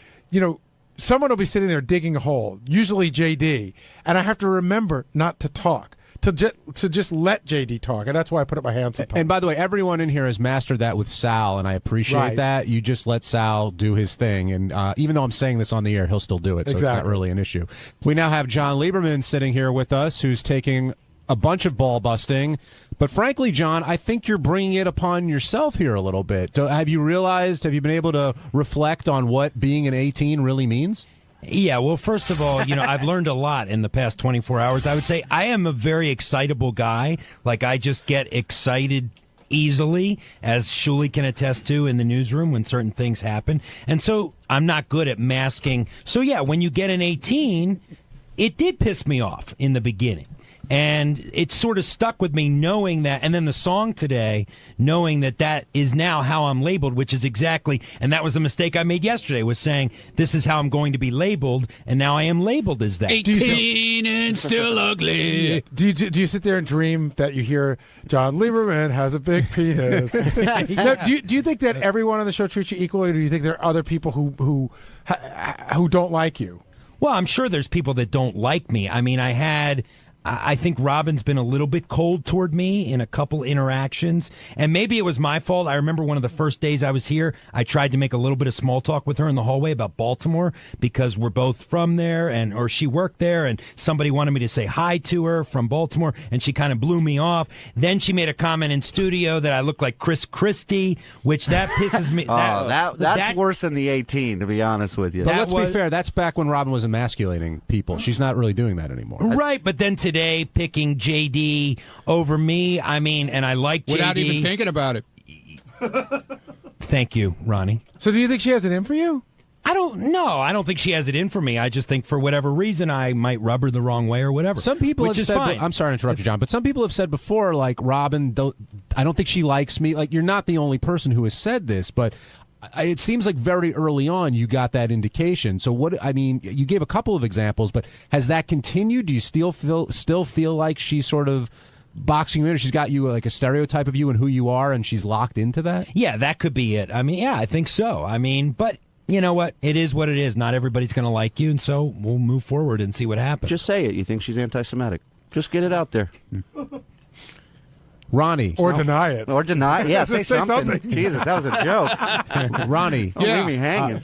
someone will be sitting there digging a hole, usually JD, and I have to remember not to talk. To just let JD talk, and that's why I put up my hands up. And by the way, everyone in here has mastered that with Sal, and I appreciate that. You just let Sal do his thing, and even though I'm saying this on the air, he'll still do it, so It's not really an issue. We now have John Lieberman sitting here with us, who's taking a bunch of ball busting. But frankly, John, I think you're bringing it upon yourself here a little bit. So have you been able to reflect on what being an 18 really means? Yeah, well, first of all, I've learned a lot in the past 24 hours. I would say I am a very excitable guy. Like, I just get excited easily, as Shuli can attest to in the newsroom when certain things happen. And so I'm not good at masking. So, yeah, when you get an 18, it did piss me off in the beginning. And it sort of stuck with me knowing that, and then the song today, knowing that is now how I'm labeled, which is exactly, and that was the mistake I made yesterday, was saying, this is how I'm going to be labeled, and now I am labeled as that. 18 and still ugly. Yeah. Do you sit there and dream that you hear, John Lieberman has a big penis? Now, do you think that everyone on the show treats you equally, or do you think there are other people who don't like you? Well, I'm sure there's people that don't like me. I mean, I think Robin's been a little bit cold toward me in a couple interactions, and maybe it was my fault. I remember one of the first days I was here, I tried to make a little bit of small talk with her in the hallway about Baltimore because we're both from there, or she worked there, and somebody wanted me to say hi to her from Baltimore, and she kind of blew me off. Then she made a comment in studio that I look like Chris Christie, which that pisses me. That's worse than the 18, to be honest with you. But let's be fair, that's back when Robin was emasculating people. She's not really doing that anymore. Right, but then today picking JD over me, I mean, and I like JD. Without even thinking about it. Thank you, Ronnie. So do you think she has it in for you? I don't know. I don't think she has it in for me. I just think for whatever reason I might rub her the wrong way or whatever. Some people which have is said, fine. I'm sorry to interrupt you, John, but some people have said before, like, Robin, I don't think she likes me. Like, you're not the only person who has said this, but it seems like very early on you got that indication. So you gave a couple of examples, but has that continued? Do you still feel like she's sort of boxing you in? She's got you like a stereotype of you and who you are, and she's locked into that? Yeah, that could be it. I mean, yeah, I think so. I mean, but you know what? It is what it is. Not everybody's going to like you, and so we'll move forward and see what happens. Just say it. You think she's anti-Semitic. Just get it out there. Ronnie. Or deny it. Or deny it. Yeah, say something. Jesus, that was a joke. Ronnie. Don't leave me hanging.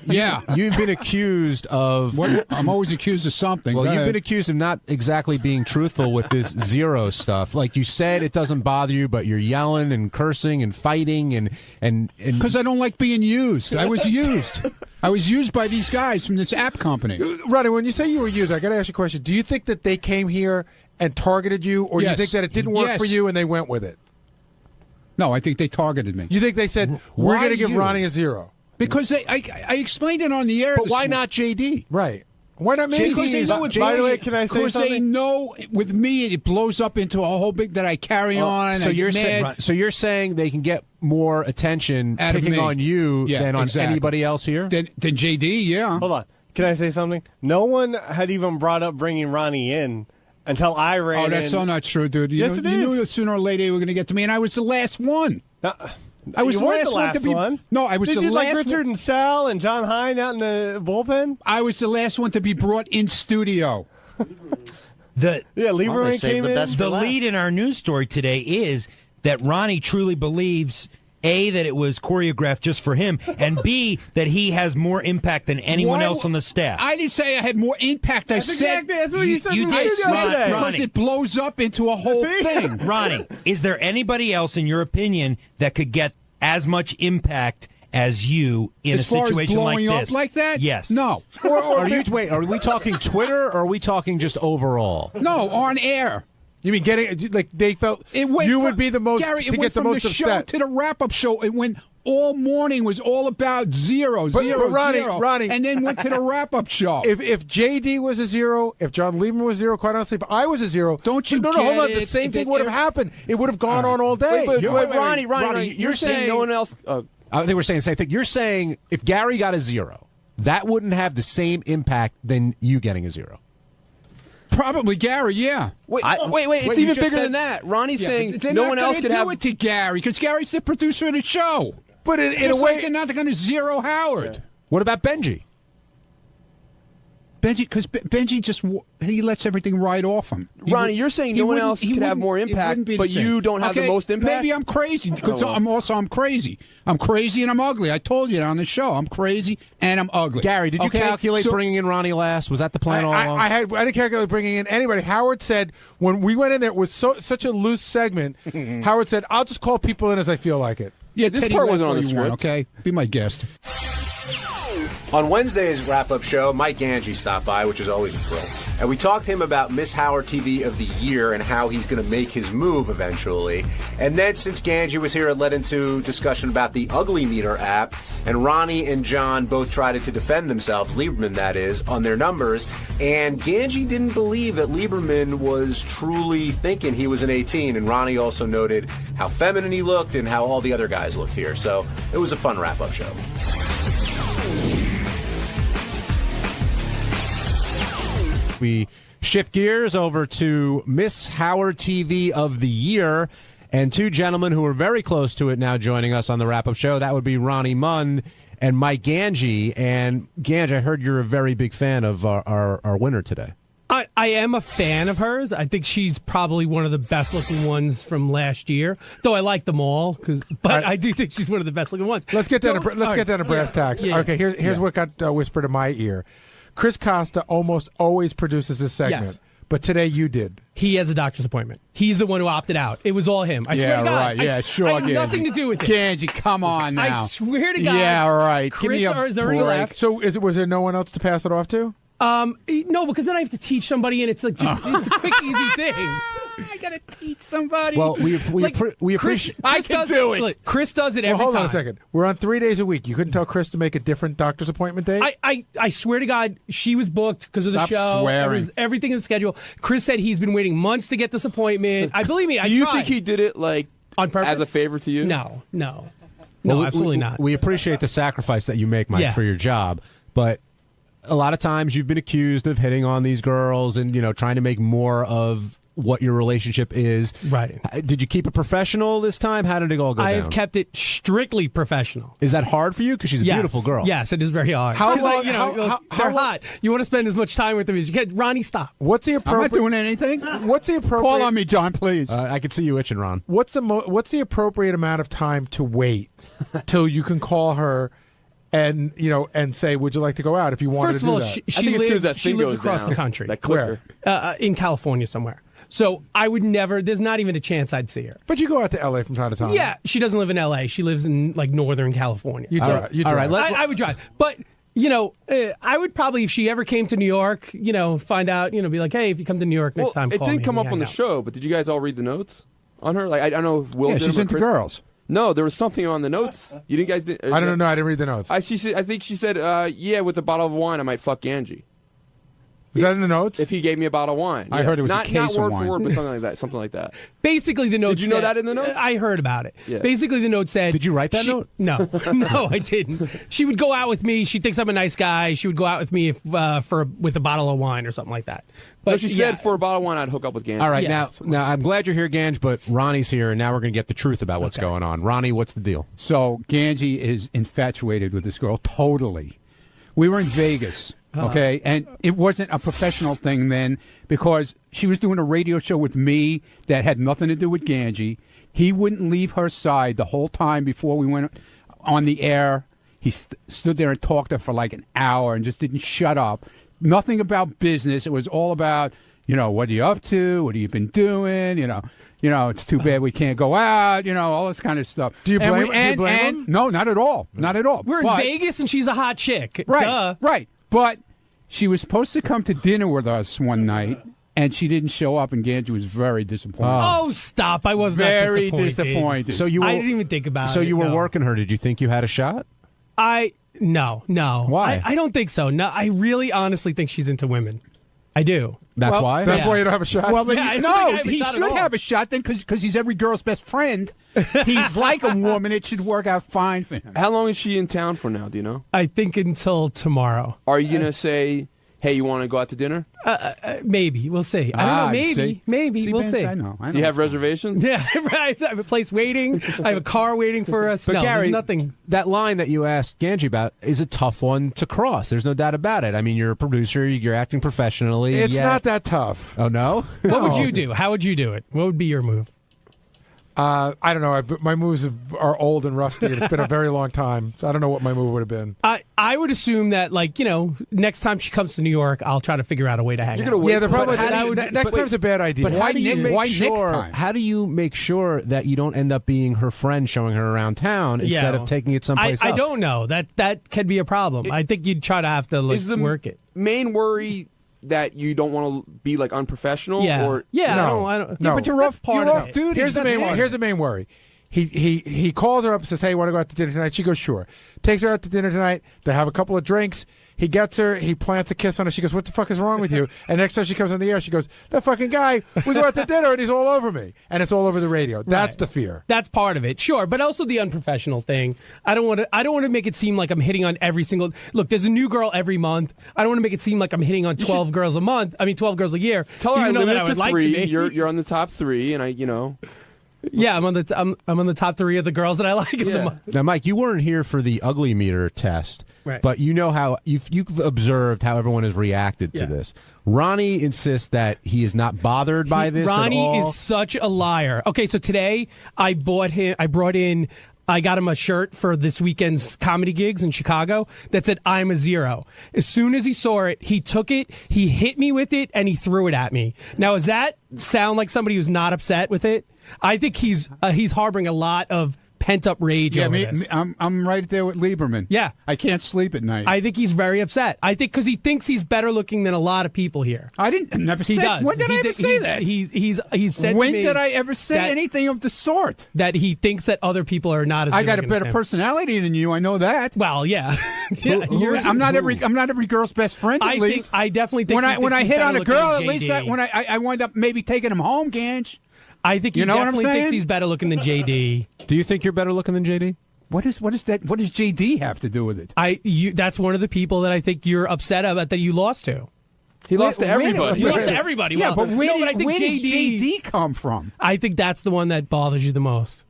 You've been accused of... I'm always accused of something. Well, you've been accused of not exactly being truthful with this zero stuff. Like you said, it doesn't bother you, but you're yelling and cursing and fighting and... Because I don't like being used. I was used. I was used by these guys from this app company. Ronnie, when you say you were used, I got to ask you a question. Do you think that they came here and targeted you, or do you think that it didn't work for you and they went with it? No, I think they targeted me. You think they said, we're going to give Ronnie a zero? Because I explained it on the air. But why not JD? Right. Why not me? Because they know by the way, can I say something? Because they know with me it blows up into a whole big that I carry on. So you're saying they can get more attention picking on you than on anybody else here? Than JD, yeah. Hold on. Can I say something? No one had even brought up bringing Ronnie in until I ran in. Oh, that's so not true, dude. Yes, it is. You knew that sooner or later they were going to get to me, and I was the last one. I was you weren't the last one. No, I was the last like Richard and Sal and John Hine out in the bullpen? I was the last one to be brought in studio. Lieberman came in. The lead in our news story today is that Ronnie truly believes A, that it was choreographed just for him, and B, that he has more impact than anyone else on the staff. I didn't say I had more impact. That's what you said. You did, Ronnie. Because it blows up into a whole thing. Ronnie, is there anybody else, in your opinion, that could get as much impact as you in as a situation far as like blowing this? up like that? Yes. No. Are we talking Twitter, or are we talking just overall? No, on air. You mean getting like they felt you would be the most Gary, to get the most show upset to the wrap-up show. It went all morning was all about zero, but Ronnie, and then went to the wrap-up show. If JD was a zero, if John Lieberman was a zero, quite honestly, if I was a zero, don't you? No, hold on. The same thing would have happened. It would have gone on all day. Wait, Ronnie, you're saying no one else. I think we're saying the same thing. You're saying if Gary got a zero, that wouldn't have the same impact than you getting a zero. Probably Gary, yeah. Wait, it's even bigger than that. Ronnie's saying no one else could have. Do it to Gary because Gary's the producer of the show. But in a way, they're not going to zero Howard. What about Benji? Because Benji he lets everything ride off him. Ronnie, you're saying no one else could have more impact, but you don't have the most impact? Maybe I'm crazy because I'm crazy. I'm crazy and I'm ugly. I told you that on the show. I'm crazy and I'm ugly. Gary, did you calculate bringing in Ronnie last? Was that the plan all along? I didn't calculate bringing in anybody. Howard said when we went in there, it was such a loose segment. Howard said, "I'll just call people in as I feel like it." Yeah, this part wasn't on the script. Okay, be my guest. On Wednesday's wrap-up show, Mike Angie stopped by, which is always a thrill. And we talked to him about Miss Howard TV of the Year and how he's going to make his move eventually. And then, since Ganji was here, it led into discussion about the Ugly Meter app. And Ronnie and John both tried to defend themselves, Lieberman that is, on their numbers. And Ganji didn't believe that Lieberman was truly thinking he was an 18. And Ronnie also noted how feminine he looked and how all the other guys looked here. So it was a fun wrap-up show. We shift gears over to Miss Howard TV of the Year, and two gentlemen who are very close to it now joining us on the wrap-up show. That would be Ronnie Munn and Mike Ganji. And Ganji, I heard you're a very big fan of our winner today. I am a fan of hers. I think she's probably one of the best-looking ones from last year, though I like them all. But I do think she's one of the best-looking ones. Let's get down to brass tacks. Yeah. Okay, here's what got whispered in my ear. Chris Costa almost always produces this segment, but today you did. He has a doctor's appointment. He's the one who opted out. It was all him. I swear to God. Right. Yeah, sure. I have nothing to do with it. Ganji, come on now. I swear to God. Yeah, right. Chris Give me a already left. So was there no one else to pass it off to? No, because then I have to teach somebody, and it's like it's a quick, easy thing. I gotta teach somebody. Well, we appreciate. Chris can do it. Look, Chris does it every hold time. on a second. We're on 3 days a week. You couldn't tell Chris to make a different doctor's appointment day? I swear to God, she was booked because of the Stop show. swearing. It was everything in the schedule. Chris said he's been waiting months to get this appointment. I believe me. Do you think he did it on purpose as a favor to you? No, Well, absolutely not. We appreciate the sacrifice that you make, Mike, Yeah. for your job, but a lot of times you've been accused of hitting on these girls and trying to make more of what your relationship is. Right. Did you keep it professional this time? How did it all go I down? have kept it strictly professional. Is that hard for you? Because she's a beautiful girl. Yes, it is very hard. How 'Cause long- they're hot. You want to spend as much time with them as you can. Ronnie, stop. What's the I'm appropriate? not doing anything. What's the appropriate? Call on me, John, please. I could see you itching, Ron. What's the appropriate amount of time to wait till you can call her? And and say, would you like to go out if you wanted First to do of all, that? she lives across the country. That clicker. In California somewhere. So I would never. There's not even a chance I'd see her. But you go out to L.A. from time to time. Yeah, she doesn't live in L.A. She lives in Northern California. You drive. All right. I would drive, but. I would probably, if she ever came to New York, find out, be like, hey, if you come to New York next time, it call me didn't come and up on the hang out. show, but did you guys all read the notes on her? I don't know if Will did. She's or into Chris. girls. No, there was something on the notes. You didn't guys? I don't know. I didn't read the notes. I think she said, yeah, with a bottle of wine, I might fuck Angie. Is that in the notes? If he gave me a bottle of wine. I heard it was not, a case not word of wine. for word, but something like that. Something like that. Basically, the note Did you know said- that in the notes? I heard about it. Yeah. Basically, the note said... Did you write that note? No. No, I didn't. She would go out with me. She thinks I'm a nice guy. She would go out with me with a bottle of wine or something like that. But she said for a bottle of wine, I'd hook up with Ganj. All right, now I'm glad you're here, Ganj, but Ronnie's here, and now we're going to get the truth about what's going on. Ronnie, what's the deal? So Ganji is infatuated with this girl, totally. We were in Vegas, okay, and it wasn't a professional thing then because she was doing a radio show with me that had nothing to do with Ganji. He wouldn't leave her side the whole time before we went on the air. He stood there and talked to her for like an hour and just didn't shut up. Nothing about business. It was all about, what are you up to? What have you been doing? It's too bad we can't go out, all this kind of stuff. Do you blame him? No, not at all. Not at all. We're in Vegas and she's a hot chick. Right, Duh. right. But she was supposed to come to dinner with us one night, and she didn't show up, and Ganji was very disappointed. Oh, stop. I was very not disappointed. So you were, I didn't even think about it. So you were no. working her. Did you think you had a shot? No. Why? I don't think so. No, I really honestly think she's into women. I do. That's why? That's why you don't have a shot? Well, Yeah, I don't think I no, have a he shot at should all. have a shot then because he's every girl's best friend. He's like a woman. It should work out fine for him. How long is she in town for now? Do you know? I think until tomorrow. Are you gonna say, hey, you want to go out to dinner? Maybe. We'll see. I don't know. Maybe. Maybe. We'll see. I know. Do you have reservations? Yeah, right. I have a place waiting. I have a car waiting for us. But no, Gary, there's nothing. That line that you asked Ganji about is a tough one to cross. There's no doubt about it. I mean, you're a producer. You're acting professionally. It's yet- not that tough. Oh, no? What would you do? How would you do it? What would be your move? I don't know. My moves are old and rusty. And it's been a very long time, so I don't know what my move would have been. I would assume that, like, next time she comes to New York, I'll try to figure out a way to hang out. You're gonna wait. Yeah, the problem for- next time's a bad idea. But how do you make why sure? next time? How do you make sure that you don't end up being her friend, showing her around town instead of taking it someplace else? I don't know. That could be a problem. I think you'd try to have to work it. Main worry that you don't want to be like unprofessional. Yeah. Or Yeah. No, I don't. no. but you're off duty. Here's the main worry. He calls her up and says, "Hey, want to go out to dinner tonight?" She goes, "Sure." Takes her out to dinner tonight. They have a couple of drinks. He gets her. He plants a kiss on her. She goes, "What the fuck is wrong with you?" And next time she comes on the air, she goes, "That fucking guy. We go out to dinner and he's all over me." And it's all over the radio. That's the fear. That's part of it, sure, but also the unprofessional thing. I don't want to make it seem like I'm hitting on every single. Look, there's a new girl every month. I don't want to make it seem like I'm hitting on 12 girls a month. I mean, 12 girls a year. Tell her I even though limit that I it to would like 3. to be. You're on the top 3, and Yeah, I'm on the top 3 of the girls that I like. Yeah. Now, Mike, you weren't here for the ugly meter test, Right. but you know how you've observed how everyone has reacted to this. Ronnie insists that he is not bothered by this. Ronnie at all. is such a liar. Okay, so today I got him a shirt for this weekend's comedy gigs in Chicago that said, "I'm a 0." As soon as he saw it, he took it, he hit me with it, and he threw it at me. Now, does that sound like somebody who's not upset with it? I think he's harboring a lot of pent-up rage over this. I'm right there with Lieberman. Yeah. I can't sleep at night. I think he's very upset. I think because he thinks he's better looking than a lot of people here. I never He said. does. When did I ever say that? He's said When to me did I ever say that- anything of the sort? That he thinks that other people are not as. I got a good-looking better as him. personality than you. I know that. Well, yeah. Yeah, I'm not every girl's best friend. At least I definitely think when I hit on a girl, at least JD. I wind up maybe taking him home, Ganj. I think he You know what I'm definitely thinks saying? he's better looking than JD. Do you think you're better looking than JD? What is that? What does JD have to do with it? That's one of the people that I think you're upset about that you lost to. He lost to everybody. He lost to everybody. Yeah, Well, but where I think does JD come from? I think that's the one that bothers you the most.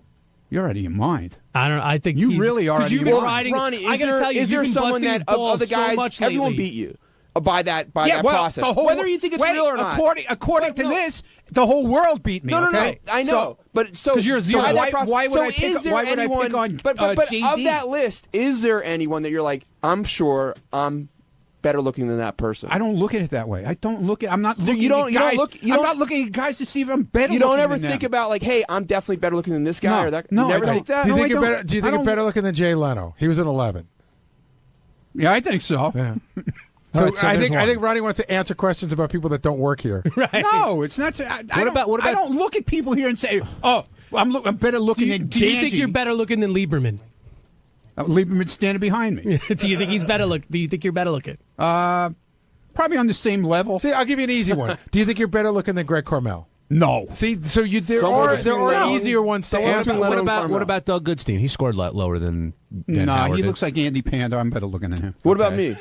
You're out of your mind. I think you really are. Because you've been riding. Ronnie, I got to tell you, is there you've been someone busting his that of balls the guys so much everyone lately. beat you by that process? Whether you think it's real or not. According to this, the whole world beat me. No, okay? I know, but so 'Cause you're a zero. by that Why process- would so I pick? is there Why would anyone, I pick on? But JD? of that list, is there anyone that you're like, I'm sure I'm better looking than that person? I don't look at it that way. I don't look at. I'm not looking. You don't at guys. look. I'm not looking at guys to see if I'm better. You don't looking ever than think them. about like, hey, I'm definitely better looking than this guy No, or that. no, you never I don't. think that. Do you No, think I you're don't. better? Do you I think you're don't- better looking than Jay Leno? He was an 11. Yeah, I think so. Yeah. All So, right, so I there's think one. Ronnie wants to answer questions about people that don't work here. Right. No, it's not. I don't look at people here and say, "Oh, I'm better looking than Do you think Ganji." you're better looking than Lieberman? Lieberman standing behind me. Do you think he's better look? Do you think you're better looking? Probably on the same level. See, I'll give you an easy one. Do you think you're better looking than Greg Carmel? No. See, so there Somewhere are between easier ones to answer. What about Doug Goodstein? He scored lower than No, Howard he did. looks like Andy Panda. I'm better looking than him. What about me?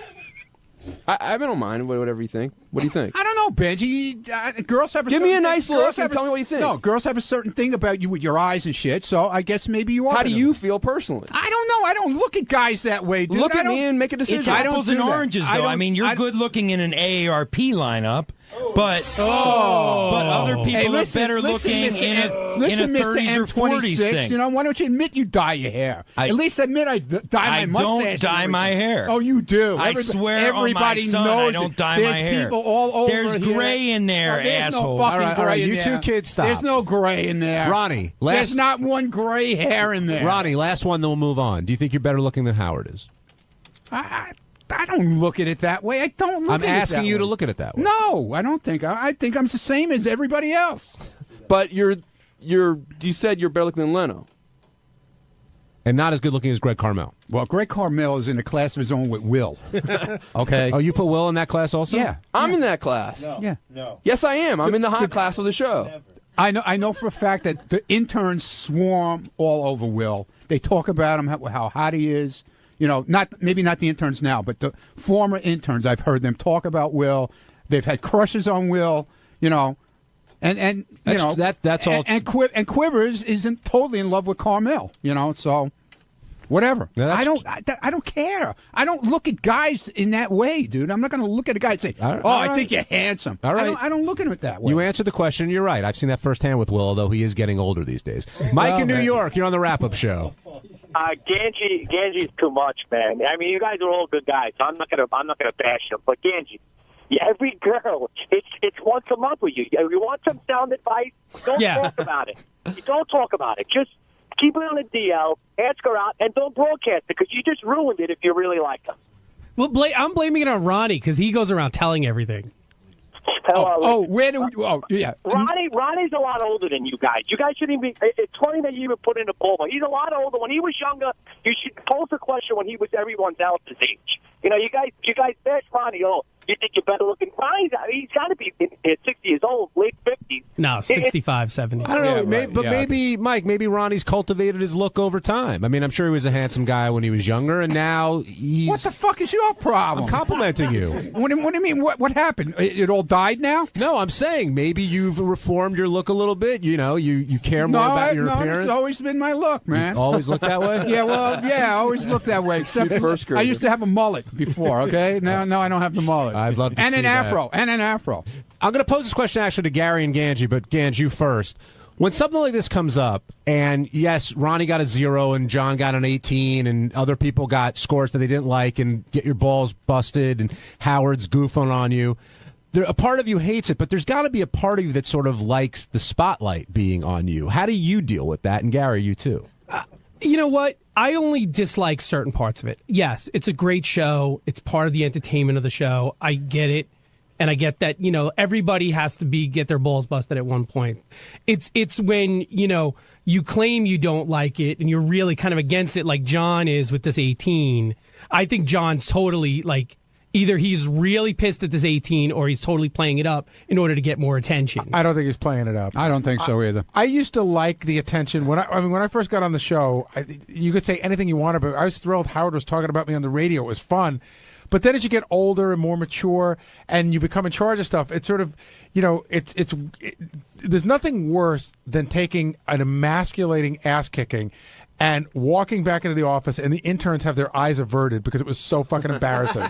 I don't mind whatever you think. What do you think? I don't know, Benji. Girls have a Give me certain a nice thing- look girls and have tell me what you think. No, girls have a certain thing about you with your eyes and shit. So I guess maybe you are. How do better you looking. feel personally? I don't know. I don't look at guys that way, dude. Look I at me don't- and make a decision. It's I don't apples do and that. oranges, though. I mean, you're good looking in an AARP lineup, but other people Hey, listen, are better listen, looking Mr. in a Listen, Mr. 30s or 40s M26, thing. You know, why don't you admit you dye your hair? At least admit I dye my I mustache. don't dye my hair. Oh, you do. I swear on my everybody son, knows I don't it. dye There's my hair. people all over There's here. gray in there, Oh, there's asshole. No fucking All right, gray in you there. two kids, stop. There's no gray in there. Ronnie, There's not one gray hair in there. Ronnie, last one, then we'll move on. Do you think you're better looking than Howard is? I don't look at it that way. I don't look I'm at it asking that you way. to look at it that way. No, I don't think. I think I'm the same as everybody else. But you said you're better looking than Leno. And not as good looking as Greg Carmel. Well, Greg Carmel is in a class of his own with Will. Okay. Oh, you put Will in that class also? Yeah. I'm in that class. Yeah. Yes, I am. I'm in the hot class of the show. I know for a fact that the interns swarm all over Will. They talk about him, how hot he is. maybe not the interns now, but the former interns. I've heard them talk about Will. They've had crushes on Will. And that's all. And Quivers isn't totally in love with Carmel. So. Whatever. Yeah, I don't care. I don't look at guys in that way, dude. I'm not going to look at a guy and say, I think you're handsome. All right. I don't look at it that way. You answered the question. You're right. I've seen that firsthand with Will, although he is getting older these days. Mike in New York, you're on the wrap-up show. Ganji's too much, man. I mean, you guys are all good guys, so I'm not gonna bash him. But Ganji, every girl, it's once a month with you. You want some sound advice? Don't talk about it. You don't talk about it. Just keep it on the DL, ask her out, and don't broadcast it because you just ruined it if you really like her. Well, I'm blaming it on Ronnie because he goes around telling everything. Ronnie's a lot older than you guys. You guys shouldn't be. It's funny that you even put in a poll. He's a lot older. When he was younger, you should pose a question when he was everyone else's age. You guys bash Ronnie. Oh, you think you're better looking? Ronnie's he's got to be 60 years old, late 50s. No, 65, 70. I don't know. Maybe Mike. Maybe Ronnie's cultivated his look over time. I mean, I'm sure he was a handsome guy when he was younger, and now he's. What the fuck is your problem? I'm complimenting you. What do you mean? What happened? It all died now? No, I'm saying maybe you've reformed your look a little bit. You care more about your appearance. It's always been my look, man. You always look that way? I always look that way. Except first grade. I used to have a mullet before. Okay, now I don't have the mullet. I'd love to see an afro. And an afro. I'm going to pose this question actually to Gary and Ganji, but Ganji, you first. When something like this comes up, and yes, Ronnie got a 0 and John got an 18 and other people got scores that they didn't like and get your balls busted and Howard's goofing on you, a part of you hates it, but there's got to be a part of you that sort of likes the spotlight being on you. How do you deal with that? And Gary, you too. You know what? I only dislike certain parts of it. Yes, it's a great show. It's part of the entertainment of the show. I get it. And I get that, everybody has to get their balls busted at one point. It's when, you claim you don't like it and you're really kind of against it like John is with this 18. I think John's totally either he's really pissed at this 18 or he's totally playing it up in order to get more attention. I don't think he's playing it up. I don't think so either. I used to like the attention when I first got on the show. You could say anything you wanted, but I was thrilled Howard was talking about me on the radio. It was fun. But then as you get older and more mature and you become in charge of stuff, it's sort of, there's nothing worse than taking an emasculating ass kicking and walking back into the office and the interns have their eyes averted because it was so fucking embarrassing.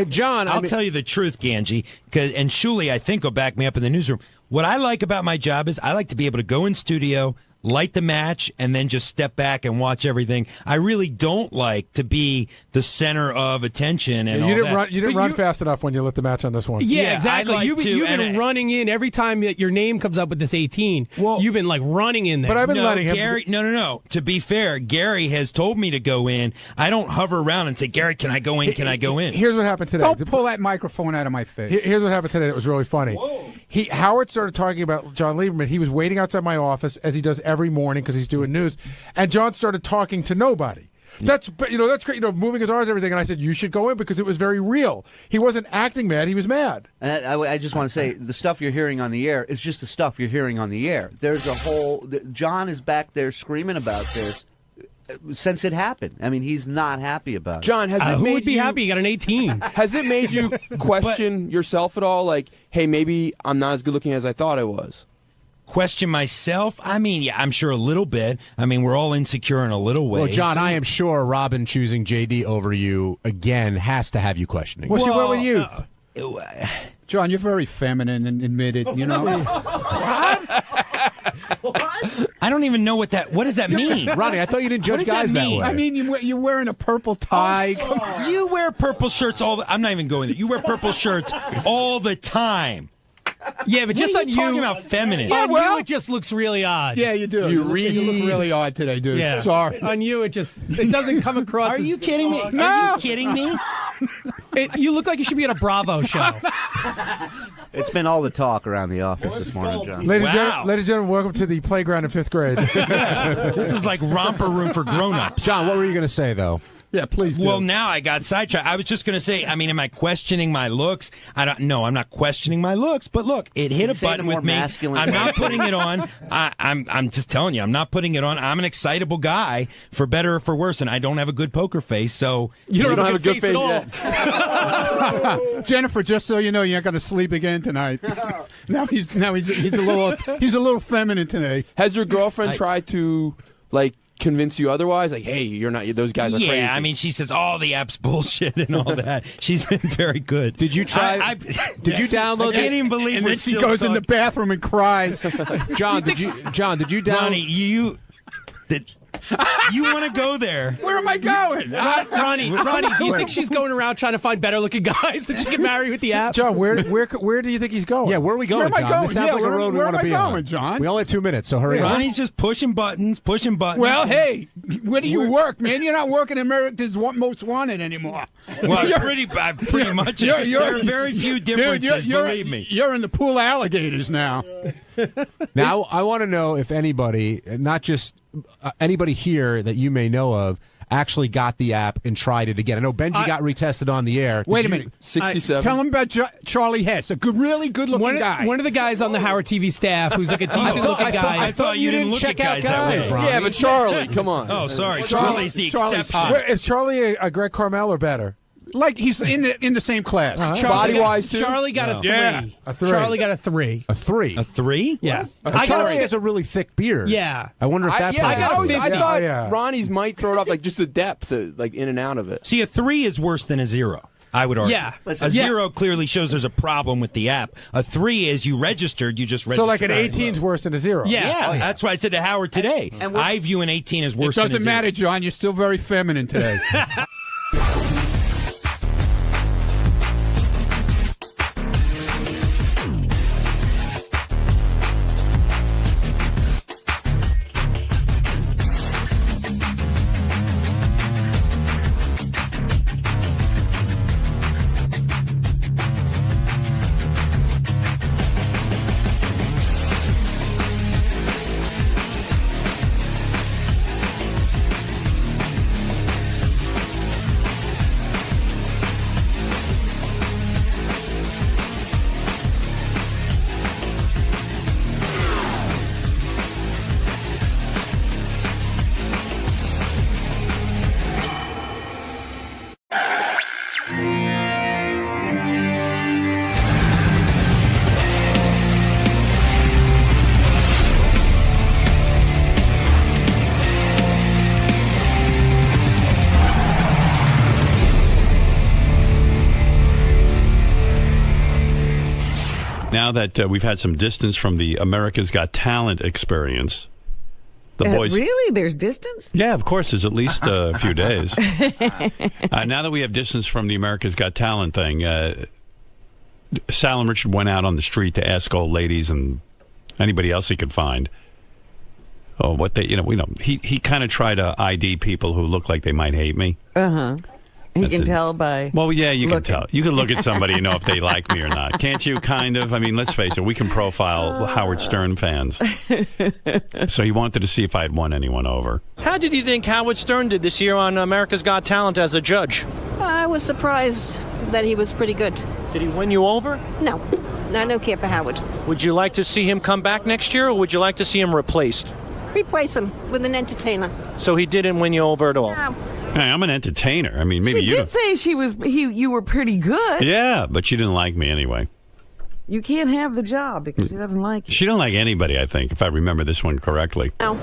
John, I'll tell you the truth, Ganji, and Shuli, I think, will back me up in the newsroom. What I like about my job is I like to be able to go in studio, light the match, and then just step back and watch everything. I really don't like to be the center of attention and you all didn't that. You didn't run fast enough when you lit the match on this one. Yeah, exactly. I'd like You've been running in every time that your name comes up with this 18. Well, you've been running in there. But I've been letting him. Gary, no. To be fair, Gary has told me to go in. I don't hover around and say, Gary, can I go in? Can I go in? Here's what happened today. Don't pull that microphone out of my face. Here's what happened today. It was really funny. Howard started talking about John Lieberman. He was waiting outside my office as he does every morning because he's doing news, and John started talking to nobody. That's great. Moving his arms and everything. And I said you should go in because it was very real. He wasn't acting mad. He was mad. And I just want to say the stuff you're hearing on the air is just the stuff you're hearing on the air. There's a whole. John is back there screaming about this since it happened. I mean, he's not happy about it. John, has it who made would be happy? You got an 18. Has it made you question yourself at all? Like, hey, maybe I'm not as good looking as I thought I was. Question myself? I mean, yeah, I'm sure a little bit. I mean, we're all insecure in a little way. Well, John, I am sure Robin choosing JD over you again has to have you questioning. Well, she went with you. John, you're very feminine and admit it, I don't even know what does that mean? Ronnie, I thought you didn't judge guys that way. I mean, you're wearing a purple tie. You wear purple shirts I'm not even going there. You wear purple shirts all the time. Yeah, but just what are on you talking about feminine? On you, it just looks really odd. Yeah, you do. You look really odd today, dude. Yeah. Sorry. On you, it doesn't come across. Are you kidding me? No. Are you kidding me? You look like you should be at a Bravo show. It's been all the talk around the office this morning, John. Ladies and gentlemen, welcome to the playground in 5th grade. This is like romper room for grown-ups. John, what were you going to say, though? Yeah, please do. Well, now I got sidetracked. I was just going to say, I mean, am I questioning my looks? I'm not questioning my looks. But look, it hit a button with me. I'm not putting it on. I'm just telling you, I'm not putting it on. I'm an excitable guy, for better or for worse, and I don't have a good poker face. So you don't have a good face yet. Jennifer, just so you know, you're not going to sleep again tonight. Now he's a little feminine today. Has your girlfriend tried to convince you otherwise? Like, hey, you're not. Those guys are crazy. Yeah, I mean, she says all the app's bullshit and all that. She's been very good. Did you try? Did you download? I can't even believe. And then she goes in the bathroom and cries. John, did you download? Ronnie, you want to go there? Where am I going? Ronnie, do you think she's going around trying to find better-looking guys that she can marry with the app? John, where do you think he's going? Yeah, where are we going, Where am I John? going? This sounds Yeah, like a road we where want to am I be going, on. John? We only have 2 minutes, so hurry up. Ronnie's just pushing buttons. Well, hey, where do you work, man? You're not working America's Most Wanted anymore. Well, pretty much. There are very few differences, believe me. You're in the pool of alligators now. Now, I want to know if anybody, not just anybody here that you may know of, actually got the app and tried it again. I know Benji got retested on the air. Wait a minute. 67. Tell him about Charlie Hess, really good-looking guy. One of the guys on the Howard TV staff who's like a decent-looking guy. I thought you didn't look at guys that way, Ronnie. Yeah, but Charlie, come on. Oh, sorry. Charlie's the exception. Is Charlie a Greg Carmel or better? Like he's in the same class. Body-wise, too? Charlie got a 3. Yeah, a 3. Charlie got a 3. A 3? A 3? Yeah. Charlie has a really thick beard. Yeah. I wonder if that plays. I thought Ronnie's might throw it off, just the depth, in and out of it. See, a 3 is worse than a 0. I would argue. Yeah. A 0 clearly shows there's a problem with the app. A 3 is you registered, you just registered. So like an 18 is worse than a 0. Yeah. That's why I said to Howard today. I view an 18 as worse than a 0. It doesn't matter, John. You're still very feminine today. Now that we've had some distance from the America's Got Talent experience, the boys... Really? There's distance? Yeah, of course. There's at least a few days. Now that we have distance from the America's Got Talent thing, Sal and Richard went out on the street to ask old ladies and anybody else he could find. Oh, what they, he kind of tried to ID people who look like they might hate me. Uh-huh. He can tell by Well, yeah, you looking. can tell. You can look at somebody and know if they like me or not. Can't you, kind of? I mean, let's face it. We can profile Howard Stern fans. So he wanted to see if I had won anyone over. How did you think Howard Stern did this year on America's Got Talent as a judge? I was surprised that he was pretty good. Did he win you over? No. I don't care for Howard. Would you like to see him come back next year, or would you like to see him replaced? Replace him with an entertainer. So he didn't win you over at all? No. Hey, I'm an entertainer. I mean, maybe she you did say you were pretty good. Yeah, but she didn't like me anyway. You can't have the job because she doesn't like you. She didn't like anybody, I think, if I remember this one correctly. No.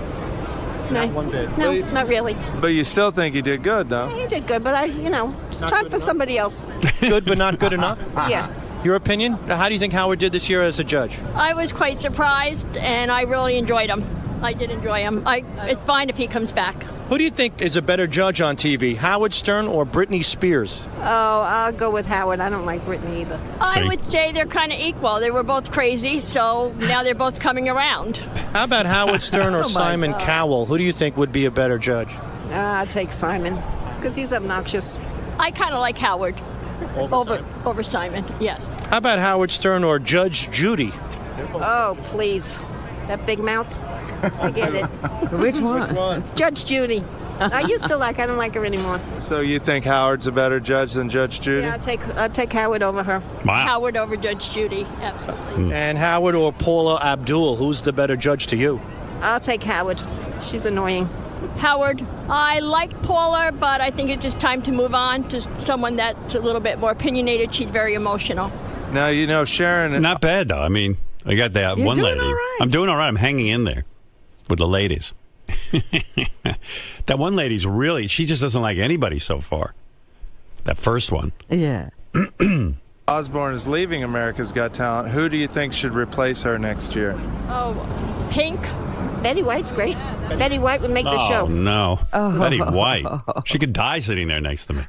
No. One bit. No, not really. But you still think he did good, though? He did good, but it's time for somebody else. Good, but not good enough? Yeah. Your opinion? How do you think Howard did this year as a judge? I was quite surprised, and I really enjoyed him. I did enjoy him. It's fine if he comes back. Who do you think is a better judge on TV, Howard Stern or Britney Spears? Oh, I'll go with Howard. I don't like Britney either. I would say they're kind of equal. They were both crazy, so now they're both coming around. How about Howard Stern or Simon Cowell? Who do you think would be a better judge? I'll take Simon, because he's obnoxious. I kind of like Howard over Simon, yes. How about Howard Stern or Judge Judy? Oh, please. That big mouth. I get it. Which one? Judge Judy. I used to like. I don't like her anymore. So you think Howard's a better judge than Judge Judy? Yeah, I'll take Howard over her. Howard over Judge Judy. Absolutely. And Howard or Paula Abdul, who's the better judge to you? I'll take Howard. She's annoying. Howard, I like Paula, but I think it's just time to move on to someone that's a little bit more opinionated. She's very emotional. Now, you know, Sharon... Not bad, though. I mean, I got that You're one doing lady. all right. I'm doing all right. I'm hanging in there with the ladies. That one lady's really... She just doesn't like anybody so far. That first one. Yeah. Osborne is leaving America's Got Talent. Who do you think should replace her next year? Oh, Pink? Betty White's great. Betty White would make the Oh, show. no. Betty White. She could die sitting there next to me.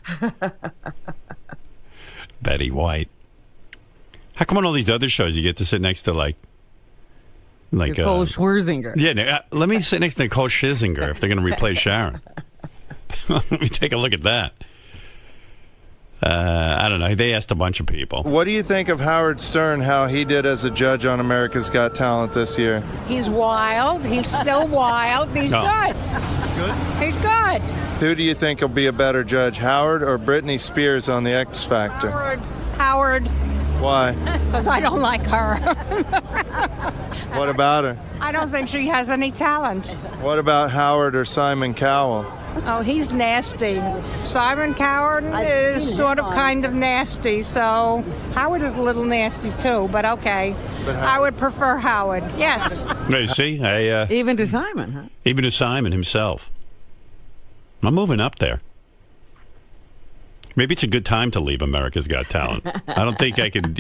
Betty White. How come on all these other shows you get to sit next to, like Nicole Scherzinger. Yeah, let me sit next to Nicole Scherzinger if they're going to replace Sharon. Let me take a look at that. I don't know. They asked a bunch of people. What do you think of Howard Stern, how he did as a judge on America's Got Talent this year? He's wild. He's still wild. He's good. He's good. Who do you think will be a better judge, Howard or Britney Spears on The X Factor? Howard, Why? because I don't like her. What about her? I don't think she has any talent. What about Howard or Simon Cowell? Oh, he's nasty. Simon Coward is sort of kind of nasty, so Howard is a little nasty too, but okay. I would prefer Howard. Yes. You see? Even to Simon, huh? Even to Simon himself. I'm moving up there. Maybe it's a good time to leave America's Got Talent. I don't think I could,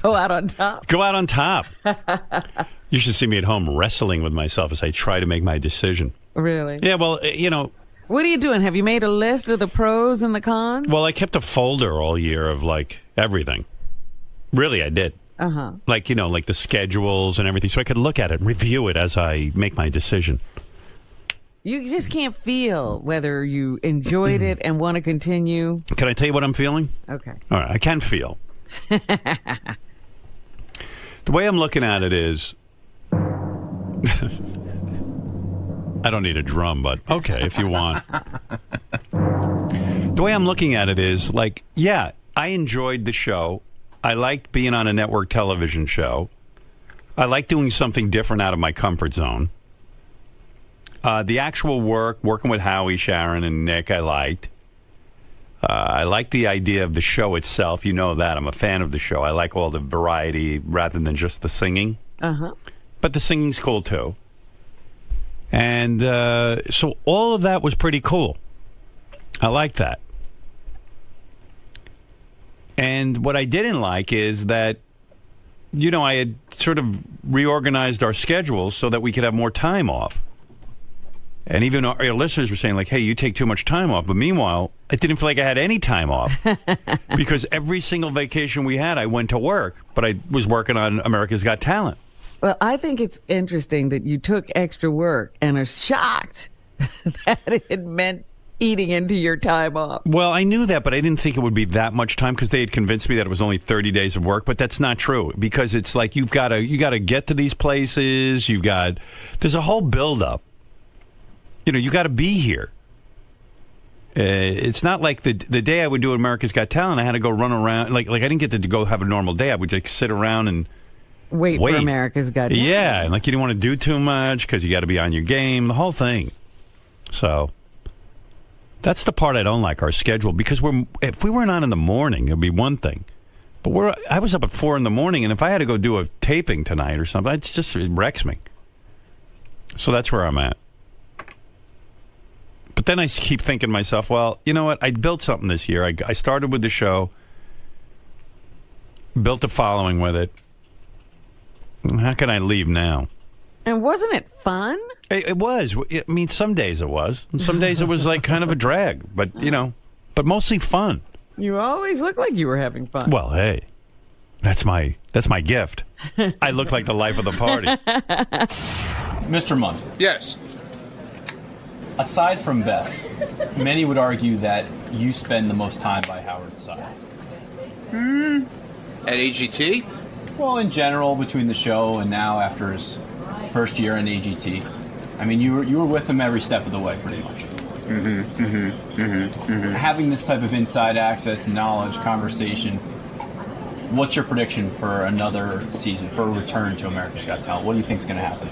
Go out on top. Go out on top. You should see me at home wrestling with myself as I try to make my decision. Really? Yeah, well, What are you doing? Have you made a list of the pros and the cons? Well, I kept a folder all year of, everything. Really, I did. Uh-huh. Like the schedules and everything, so I could look at it and review it as I make my decision. You just can't feel whether you enjoyed it and want to continue. Can I tell you what I'm feeling? Okay. All right, I can feel. The way I'm looking at it is... I don't need a drum, but okay, if you want. The way I'm looking at it is, I enjoyed the show. I liked being on a network television show. I like doing something different out of my comfort zone. The actual working with Howie, Sharon, and Nick, I liked. I like the idea of the show itself. You know that. I'm a fan of the show. I like all the variety rather than just the singing. Uh-huh. But the singing's cool, too. And so all of that was pretty cool. I like that. And what I didn't like is that, I had sort of reorganized our schedules so that we could have more time off. And even our listeners were saying, hey, you take too much time off. But meanwhile, I didn't feel like I had any time off. Because every single vacation we had, I went to work. But I was working on America's Got Talent. Well, I think it's interesting that you took extra work and are shocked that it meant eating into your time off. Well, I knew that, but I didn't think it would be that much time because they had convinced me that it was only 30 days of work. But that's not true because it's like you got to get to these places. There's a whole buildup. You got to be here. It's not like the day I would do America's Got Talent, I had to go run around. Like I didn't get to go have a normal day. I would just sit around and wait. For America's Got Talent. Yeah, and you didn't want to do too much because you got to be on your game, the whole thing. So that's the part I don't like, our schedule, because if we weren't on in the morning, it'd be one thing. But I was up at 4 a.m, and if I had to go do a taping tonight or something, it wrecks me. So that's where I'm at. But then I keep thinking to myself, well, you know what? I built something this year. I started with the show, built a following with it. How can I leave now? And wasn't it fun? It was. I mean, some days it was. And some days it was kind of a drag. But, but mostly fun. You always look like you were having fun. Well, hey, that's my gift. I look like the life of the party. Mr. Mundt. Yes. Aside from Beth, many would argue that you spend the most time by Howard's side. At AGT? Well, in general, between the show and now after his first year in AGT. I mean, you were with him every step of the way, pretty much. Having this type of inside access, knowledge, conversation, what's your prediction for another season, for a return to America's Got Talent? What do you think is going to happen?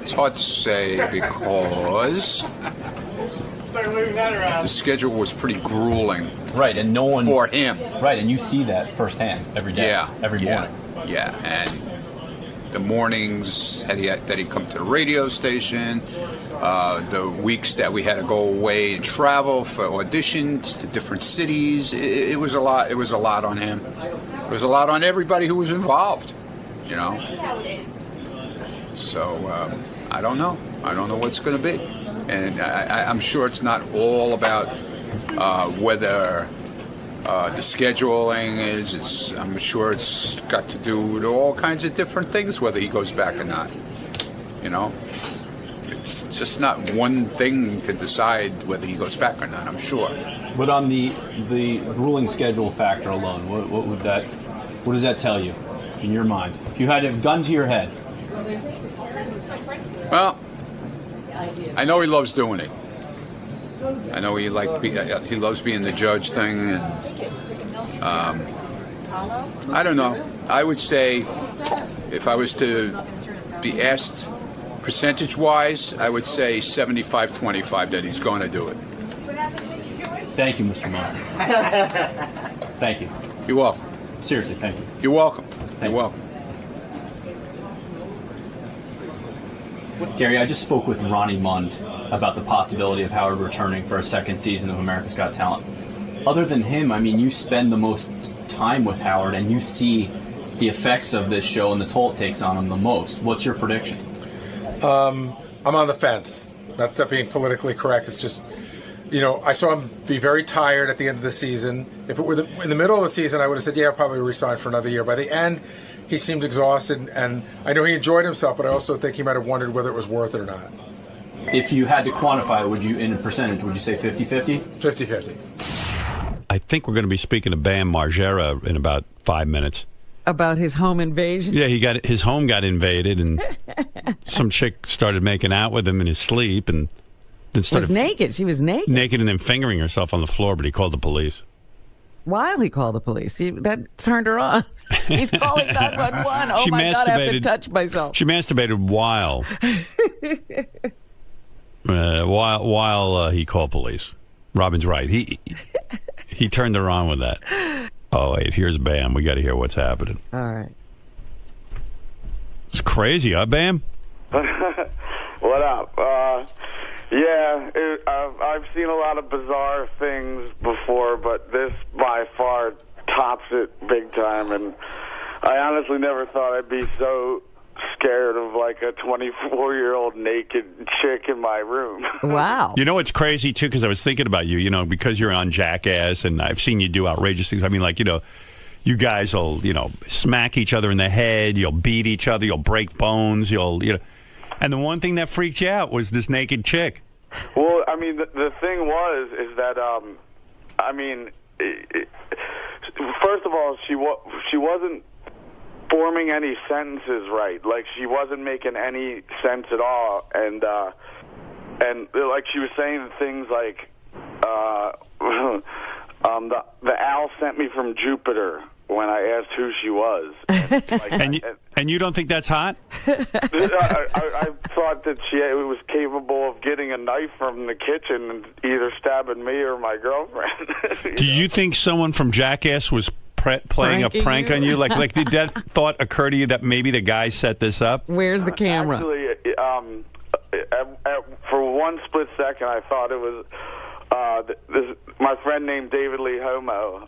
It's hard to say because the schedule was pretty grueling. Right, and no one for him. Right, and you see that firsthand every day. Yeah, every morning. Yeah, and the mornings that he'd come to the radio station, the weeks that we had to go away and travel for auditions to different cities. It was a lot. It was a lot on him. It was a lot on everybody who was involved. You know. So I don't know. I don't know what's going to be, and I'm sure it's not all about whether the scheduling is. I'm sure it's got to do with all kinds of different things, whether he goes back or not. You know, it's just not one thing to decide whether he goes back or not. I'm sure. But on the grueling schedule factor alone, what does that tell you in your mind? If you had a gun to your head. Well, I know he loves doing it. I know he loves being the judge thing. And, I don't know. I would say if I was to be asked percentage-wise, I would say 75-25 that he's going to do it. Thank you, Mr. Martin. Thank you. You're welcome. Seriously, thank you. You're welcome. You're welcome. Gary, I just spoke with Ronnie Mund about the possibility of Howard returning for a second season of America's Got Talent. Other than him, I mean, you spend the most time with Howard and you see the effects of this show and the toll it takes on him the most. What's your prediction? I'm on the fence. Not that being politically correct. It's just, you know, I saw him be very tired at the end of the season. If it were in the middle of the season, I would have said, yeah, I'll probably resign for another year. By the end, he seemed exhausted, and I know he enjoyed himself, but I also think he might have wondered whether it was worth it or not. If you had to quantify it, in a percentage, would you say 50-50? 50-50. I think we're going to be speaking to Bam Margera in about 5 minutes. About his home invasion? Yeah, his home got invaded, and some chick started making out with him in his sleep, and then started... Was naked. She was naked. Naked and then fingering herself on the floor, but he called the police. While he called the police. That turned her on. He's calling 911. Oh, my God, I have to touch myself. She masturbated while he called police. Robin's right. He turned her on with that. Oh, wait, here's Bam. We got to hear what's happening. All right. It's crazy, huh, Bam? What up? I've seen a lot of bizarre things before, but this by far tops it big time, and I honestly never thought I'd be so scared of like a 24-year-old naked chick in my room. Wow. You know, it's crazy, too, because I was thinking about you, because you're on Jackass, and I've seen you do outrageous things. I mean, like, you guys will, smack each other in the head, you'll beat each other, you'll break bones, and the one thing that freaked you out was this naked chick. Well, I mean, the thing is that, first of all, she wasn't forming any sentences right. Like, she wasn't making any sense at all. And like, she was saying things like, the owl sent me from Jupiter when I asked who she was. And you don't think that's hot? I thought that she was capable of getting a knife from the kitchen and either stabbing me or my girlfriend. Do you think someone from Jackass was playing a prank on you? Like, did that thought occur to you that maybe the guy set this up? Where's the camera? Actually, for one split second, I thought it was my friend named David Lee Homo.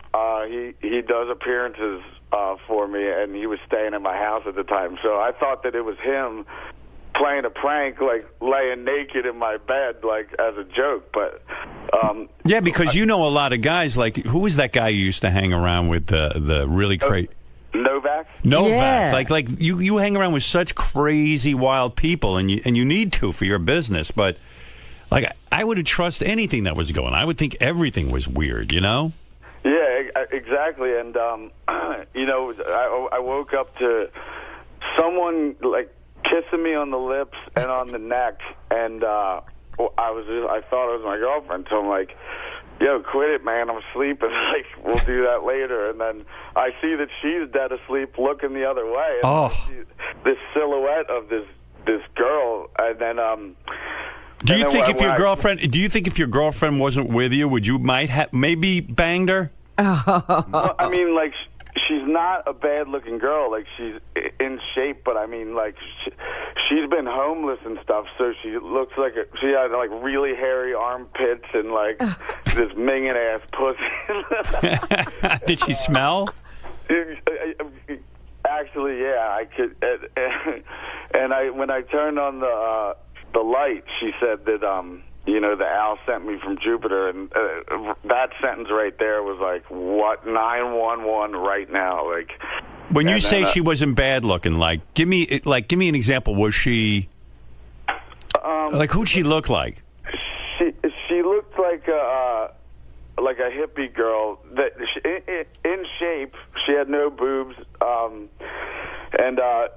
He does appearances for me, and he was staying at my house at the time. So I thought that it was him playing a prank, like laying naked in my bed, like as a joke. But yeah, because a lot of guys. Like, who was that guy you used to hang around with? The really crazy Novak. Yeah. Like you hang around with such crazy, wild people, and you need to for your business, but. Like, I wouldn't trust anything that was going on. I would think everything was weird, Yeah, exactly. And, I woke up to someone, like, kissing me on the lips and on the neck, and I thought it was my girlfriend. So I'm like, yo, quit it, man. I'm sleeping. Like, we'll do that later. And then I see that she's dead asleep, looking the other way. And I see this silhouette of this girl, and then Do you think if your girlfriend wasn't with you, would you maybe banged her? Well, I mean, like, she's not a bad-looking girl. Like, she's in shape, but I mean, like, she's been homeless and stuff, so she looks like she had like really hairy armpits and like this minging ass pussy. Did she smell? Actually, yeah, I could. And when I turned on the light, she said that the owl sent me from Jupiter, and that sentence right there was like, what, 911 right now, like. When you say she wasn't bad looking, like give me an example. Was she like, who'd she look like? She looked like a hippie girl that in shape. She had no boobs, and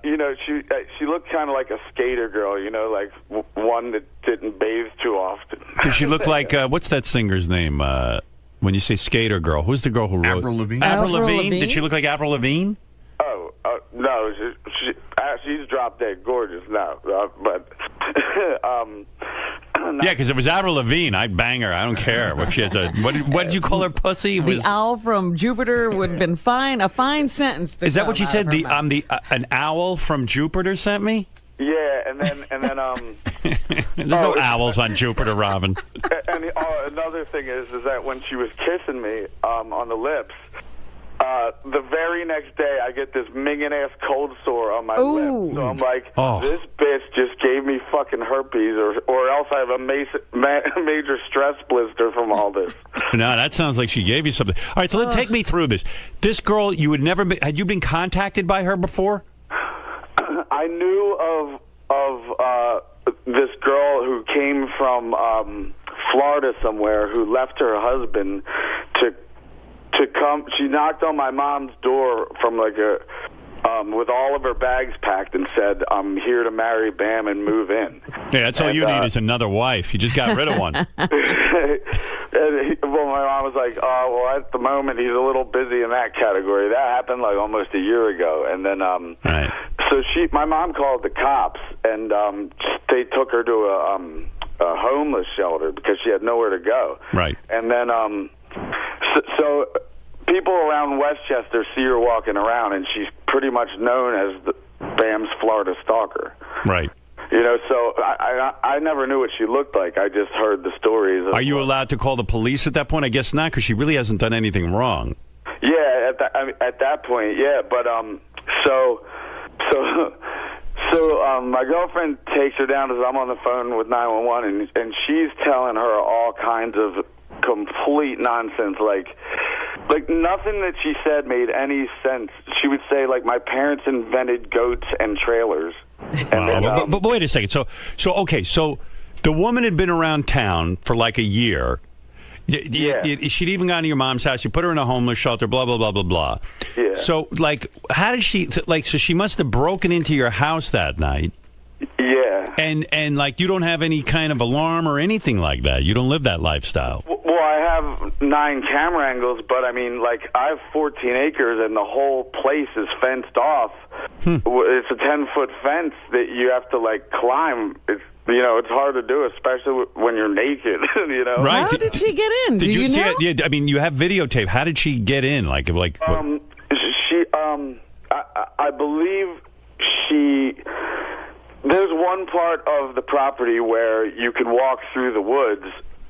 she looked kind of like a skater girl, like one that didn't bathe too often. Did she look like what's that singer's name? When you say skater girl, who's the girl who wrote Avril Lavigne? Avril Lavigne? Did she look like Avril Lavigne? No, she's drop dead gorgeous now, but yeah, because if it was Avril Lavigne, I'd bang her. I don't care if she has a what did you call her, pussy? The owl from Jupiter would have been fine. A fine sentence. Is that what she said? An owl from Jupiter sent me. Yeah, and then There's no owls on Jupiter, Robin. And another thing is that when she was kissing me on the lips. The very next day, I get this minging-ass cold sore on my lip. So I'm like, this bitch just gave me fucking herpes, or else I have a major stress blister from all this. No, that sounds like she gave you something. All right, so let's take me through this. This girl, had you been contacted by her before? I knew of this girl who came from Florida somewhere, who left her husband to come. She knocked on my mom's door from like with all of her bags packed and said, "I'm here to marry Bam and move in." Yeah, that's all you need is another wife. You just got rid of one. Well, my mom was like, "Oh, well, at the moment he's a little busy in that category." That happened like almost a year ago, and then so my mom called the cops, and they took her to a homeless shelter because she had nowhere to go. Right, and then So people around Westchester see her walking around, and she's pretty much known as Bam's Florida stalker. Right. So I never knew what she looked like. I just heard the stories. Are you allowed to call the police at that point? I guess not, because she really hasn't done anything wrong. Yeah, at that point, yeah. But so my girlfriend takes her down as I'm on the phone with 911, and she's telling her all kinds of complete nonsense, like nothing that she said made any sense. She would say, like, my parents invented goats and trailers. And then, but wait a second. So the woman had been around town for like a year. She'd even gone to your mom's house. You put her in a homeless shelter, blah, blah, blah, blah, blah. Yeah. So, like, how did she, like, so she must have broken into your house that night. Yeah. And like, you don't have any kind of alarm or anything like that. You don't live that lifestyle. Well, I have 9 camera angles, but I mean, like, I have 14 acres and the whole place is fenced off. It's a 10-foot fence that you have to, like, climb. It's hard to do, especially when you're naked, Right. How did she get in? Do you know? Yeah, I mean, you have videotape. How did she get in? I believe there's one part of the property where you can walk through the woods,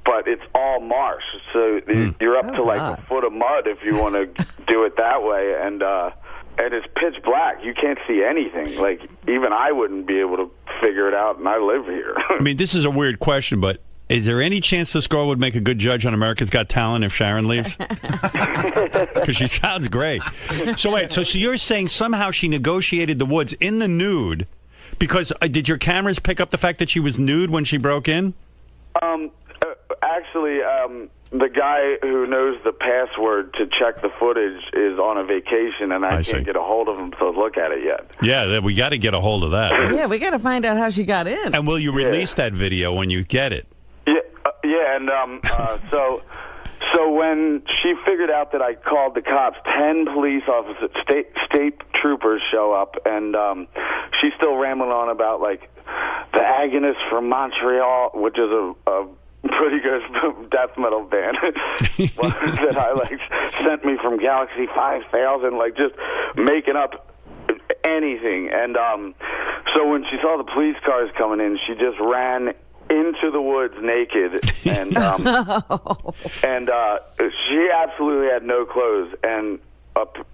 but it's all marsh, so you're up to like a foot of mud if you want to do it that way, and it's pitch black. You can't see anything. Like, even I wouldn't be able to figure it out, and I live here. I mean, this is a weird question, but is there any chance this girl would make a good judge on America's Got Talent if Sharon leaves? Because she sounds great. So wait, so you're saying somehow she negotiated the woods in the nude, because did your cameras pick up the fact that she was nude when she broke in? Actually, the guy who knows the password to check the footage is on a vacation, and I can't get a hold of him to look at it yet. Yeah, we got to get a hold of that. Yeah, we got to find out how she got in. And will you release that video when you get it? Yeah, and so when she figured out that I called the cops, 10 police officers, state troopers show up, and she's still rambling on about like the Agonists from Montreal, which is a pretty good death metal band that I like sent me from Galaxy 5000, like just making up anything. And so when she saw the police cars coming in, she just ran into the woods naked, and and she absolutely had no clothes. And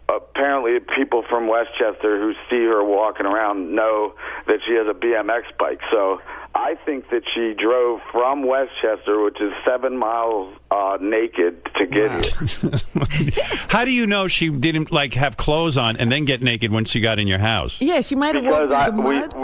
apparently people from Westchester who see her walking around know that she has a BMX bike. So I think that she drove from Westchester, which is 7 miles, naked to get here. How do you know she didn't like have clothes on and then get naked when she got in your house? Yeah, she might have walked through the mud.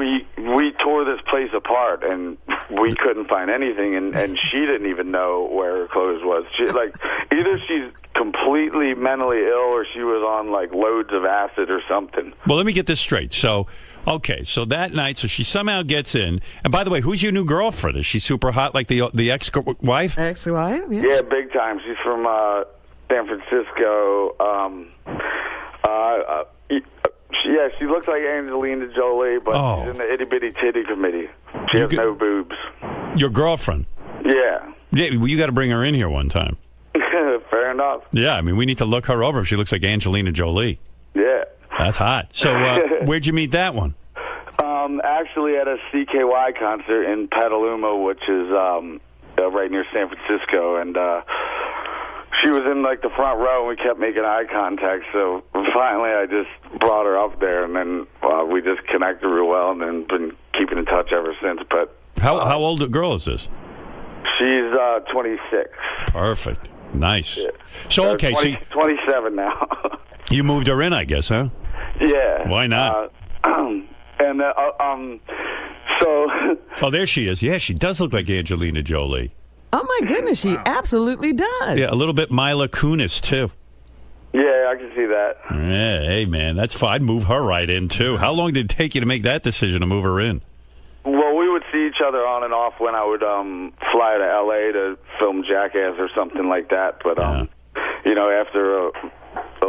We tore this place apart, and we couldn't find anything, and she didn't even know where her clothes was. She, like, either she's completely mentally ill or she was on like loads of acid or something. Well, let me get this straight. So, okay, so that night, so she somehow gets in. And by the way, who's your new girlfriend? Is she super hot like the ex-wife? Ex-wife, yeah. Yeah, big time. She's from San Francisco. Yeah, she looks like Angelina Jolie, but she's in the itty-bitty titty committee. She has no boobs. Your girlfriend? Yeah. Yeah, well, you got to bring her in here one time. Fair enough. Yeah, I mean, we need to look her over if she looks like Angelina Jolie. Yeah. That's hot. So where'd you meet that one? Actually at a CKY concert in Petaluma, which is right near San Francisco, and she was in like the front row, and we kept making eye contact. So finally, I just brought her up there, and then we just connected real well, and then been keeping in touch ever since. But how old a girl is this? She's 26. Perfect. Nice. Yeah. So okay, 27 now. You moved her in, I guess, huh? Yeah. Why not? And so. Oh, there she is. Yeah, she does look like Angelina Jolie. Oh my goodness, she absolutely does. Yeah, a little bit Mila Kunis too. Yeah, I can see that. Yeah, hey man, that's fine. Move her right in too. How long did it take you to make that decision to move her in? Well, we would see each other on and off when I would fly to L.A. to film Jackass or something like that. But you know, after a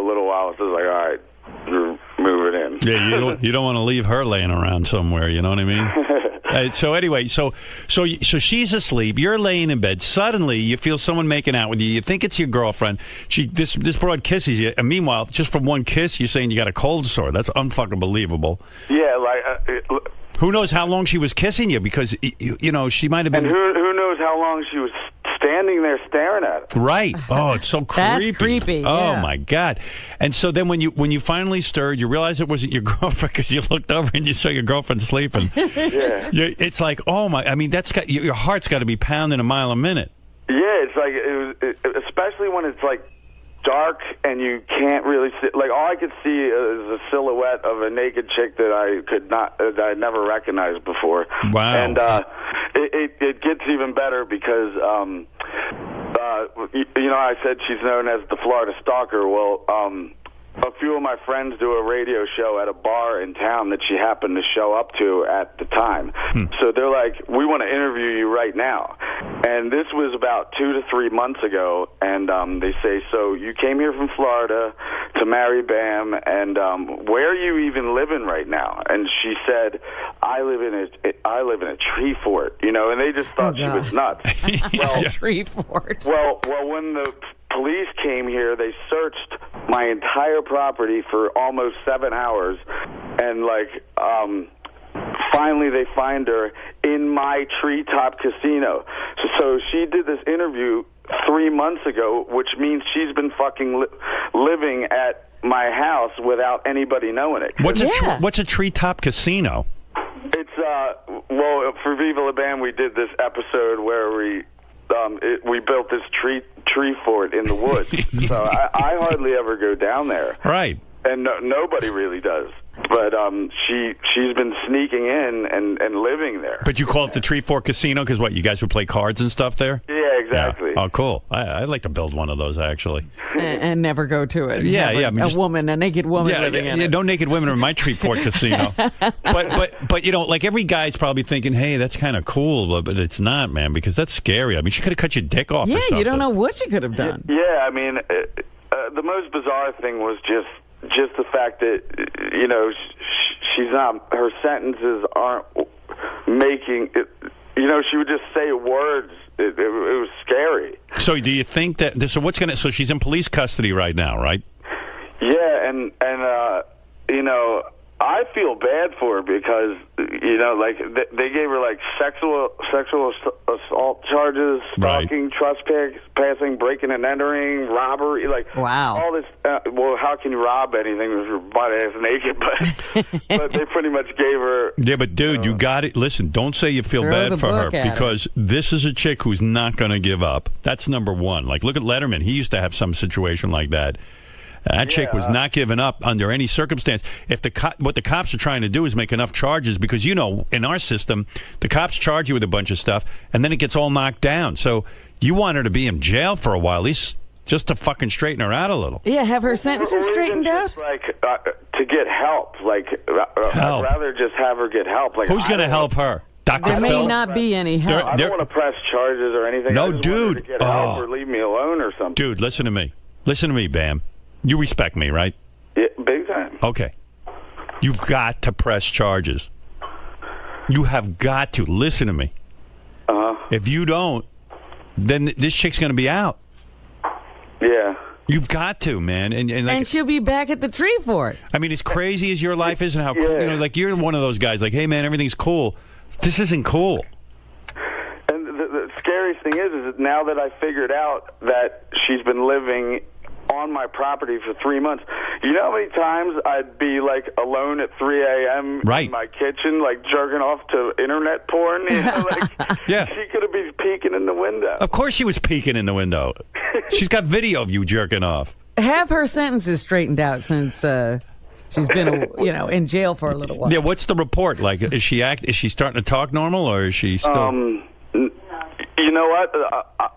little while, it's just like, all right, move it in. Yeah, you don't want to leave her laying around somewhere. You know what I mean? So anyway, so she's asleep. You're laying in bed. Suddenly, you feel someone making out with you. You think it's your girlfriend. This broad kisses you, and meanwhile, just from one kiss, you're saying you got a cold sore. That's unfucking believable. Yeah, like. Who knows how long she was kissing you? Because you know she might have been. And who knows how long she was standing there staring at him. Right. Oh, it's so creepy. That's creepy. Oh yeah. my God. And so then when you finally stirred, you realized it wasn't your girlfriend because you looked over and you saw your girlfriend sleeping. Yeah. It's like, oh my. I mean, that's got your heart's got to be pounding a mile a minute. Yeah, it's like especially when it's like dark and you can't really see. Like all I could see is a silhouette of a naked chick that I never recognized before. Wow. And it gets even better because you know, I said she's known as the Florida Stalker. Well, a few of my friends do a radio show at a bar in town that she happened to show up to at the time. So they're like, we want to interview you right now. And this was about 2 to 3 months ago. And they say, so you came here from Florida to marry Bam, and where are you even living right now? And she said, I live in a tree fort, you know, and they just thought she was nuts. Well, tree fort. Well, when the police came here, they searched my entire property for almost 7 hours, and like finally they find her in my treetop casino. So she did this interview 3 months ago, which means she's been fucking living at my house without anybody knowing it. What's a treetop casino? It's well, for Viva La Bam, we did this episode where we built this tree fort in the woods. So I hardly ever go down there. Right. And nobody really does. But she's been sneaking in and living there. But you call it the Tree Fort Casino because what, you guys would play cards and stuff there? Yeah, exactly. exactly. Yeah. Oh, cool. I'd like to build one of those, actually. And never go to it. Yeah, Have yeah. I mean, a naked woman living in it. No naked women in my Treefort casino. But you know, like every guy's probably thinking, hey, that's kind of cool, but it's not, man, because that's scary. I mean, she could have cut your dick off. Yeah, or something. you don't know what she could have done. Yeah, I mean, the most bizarre thing was just the fact that, you know, she's not, her sentences aren't making it, you know, she would just say words. It was scary. So do you think that, so she's in police custody right now, right? Yeah, and you know, I feel bad for her because, you know, like they gave her like sexual assault charges, stalking, trespassing, breaking and entering, robbery, like all this. Well, how can you rob anything with your butt ass naked? But they pretty much gave her. Yeah, but dude, you got it. Listen, don't say you feel bad for her because this is a chick who's not going to give up. That's number one. Like, look at Letterman. He used to have some situation like that. That chick was not giving up under any circumstance. If what the cops are trying to do is make enough charges, because, you know, in our system, the cops charge you with a bunch of stuff, and then it gets all knocked down. So you want her to be in jail for a while, at least just to fucking straighten her out a little. Yeah, have her sentences straightened out? Like, to get help. Like, I'd rather just have her get help. Like, who's going to help her? Dr. There Phil? may not be any help. I don't want to press charges or anything. No, I just dude. Want her to get help or leave me alone or something. Dude, listen to me. Listen to me, Bam. You respect me, right? Yeah, big time. Okay. You've got to press charges. You have got to. Listen to me. If you don't, then this chick's going to be out. Yeah. You've got to, man. And she'll be back at the Treefort. I mean, as crazy as your life is and how, you know, like you're one of those guys, like, hey, man, everything's cool. This isn't cool. And the scariest thing is that now that I figured out that she's been living on my property for 3 months. You know how many times I'd be like alone at 3 a.m. in my kitchen, like jerking off to internet porn? You know, like, she could have been peeking in the window. Of course she was peeking in the window. She's got video of you jerking off. Have her sentences straightened out since she's been, you know, in jail for a little while. Yeah, what's the report? Like, is she starting to talk normal, or is she still? You know what?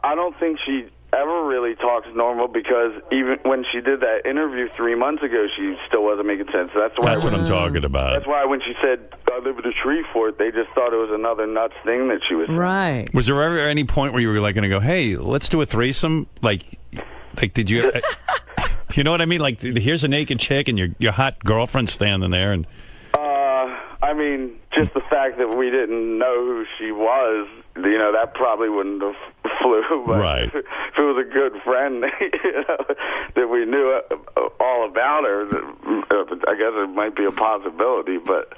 I don't think she ever really talks normal, because even when she did that interview 3 months ago, she still wasn't making sense. That's what I'm talking about. That's why when she said, I live at a Treefort, they just thought it was another nuts thing that she was saying. Right. Was there ever any point where you were like going to go, hey, let's do a threesome? Like did you... you know what I mean? Like, here's a naked chick and your hot girlfriend standing there and... I mean, just the fact that we didn't know who she was, you know, that probably wouldn't have flew. But right. If it was a good friend, you know, that we knew all about her, I guess it might be a possibility. But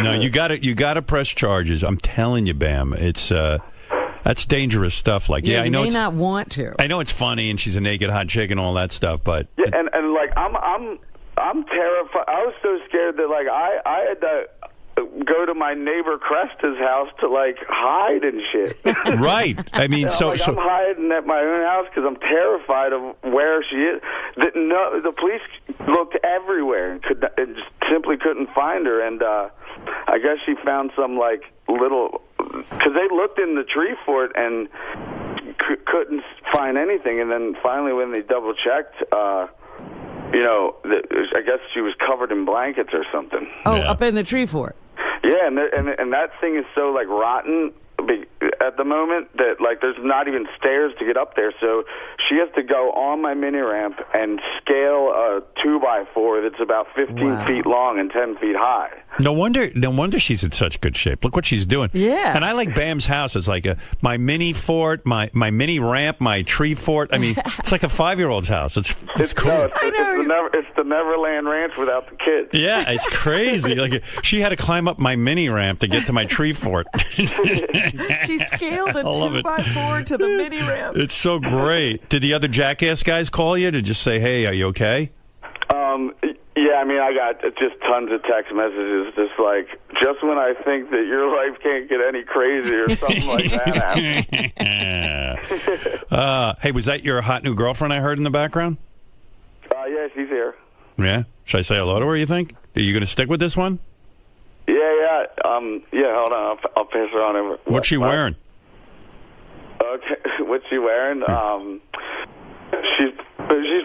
no, you got to press charges. I'm telling you, Bam, it's that's dangerous stuff. Like, I know you may not want to. I know it's funny, and she's a naked hot chick and all that stuff, but and like I'm terrified. I was so scared that like I had to go to my neighbor Cresta's house to like hide and shit. Right. I mean, I'm hiding at my own house because I'm terrified of where she is. The police looked everywhere and just simply couldn't find her. And I guess she found some like little, because they looked in the Treefort and couldn't find anything. And then finally, when they double checked, you know, I guess she was covered in blankets or something. Oh, up in the Treefort. Yeah, and that thing is so like rotten at the moment that like there's not even stairs to get up there. So she has to go on my mini ramp and scale a 2x4 that's about 15 feet long and 10 feet high. No wonder she's in such good shape. Look what she's doing. Yeah. And I like Bam's house. It's like my mini fort, my mini ramp, my tree fort. I mean, it's like a 5-year-old's house. It's cool. No, it's the Neverland Ranch without the kids. Yeah, it's crazy. Like she had to climb up my mini ramp to get to my tree fort. She scaled a 2x4 to the mini ramp. It's so great. Did the other jackass guys call you to just say, hey, are you okay? Yeah, I mean, I got just tons of text messages, just like, just when I think that your life can't get any crazier, something like that happened. Hey, was that your hot new girlfriend I heard in the background? Yeah, she's here. Yeah? Should I say hello to her, you think? Are you going to stick with this one? Yeah, hold on, I'll pass her on over. What's she wearing? okay, what's she wearing? She's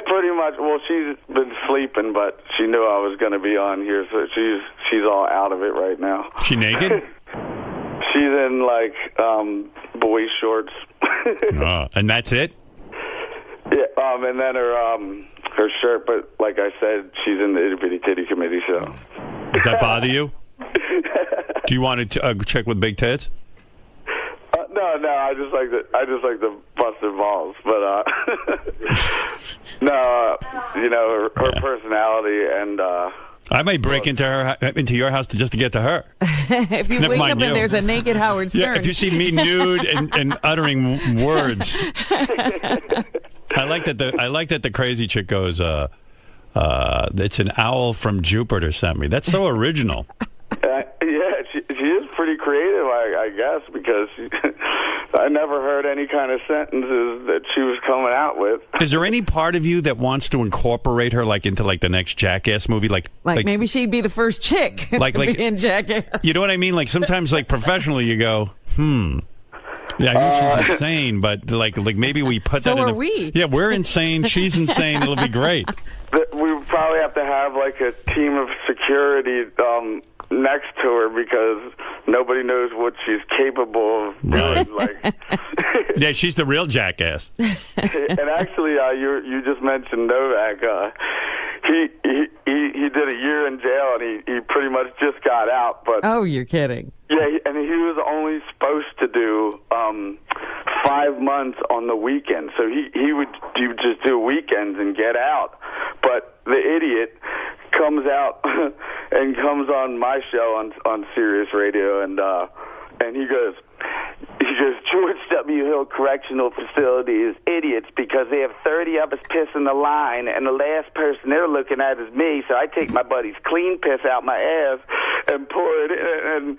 pretty much, well, she's been sleeping, but she knew I was going to be on here, so she's all out of it right now. She naked? She's in like boy shorts. And that's it? Yeah, and then her shirt, but like I said, she's in the Itty Bitty Titty Committee, so. Does that bother you? Do you want a chick with big tits? No, I just like the busted balls, but no, her personality and. I might break into your house just to get to her. If you Never wake mind up you. and there's a naked Howard Stern. Yeah, if you see me nude and uttering words. I like that the crazy chick goes, it's an owl from Jupiter sent me. That's so original. Yeah, she is pretty creative, I guess, because I never heard any kind of sentences that she was coming out with. Is there any part of you that wants to incorporate her into the next Jackass movie? Like maybe she'd be the first chick to be in Jackass. You know what I mean? Like sometimes professionally you go, Yeah, I know she's insane, but like maybe we put so that in. So are we? Yeah, we're insane. She's insane. It'll be great. We would probably have to have like a team of security next to her because nobody knows what she's capable of doing. Like, yeah, she's the real jackass. And actually, you just mentioned Novak. He did a year in jail, and he pretty much just got out. But oh, you're kidding. Yeah, and he was only supposed to do 5 months on the weekend. So he would just do weekends and get out. But the idiot comes out and comes on my show on Sirius Radio, and he goes, George W. Hill Correctional Facility is idiots because they have 30 of us pissing the line, and the last person they're looking at is me, so I take my buddy's clean piss out my ass and pour it in, and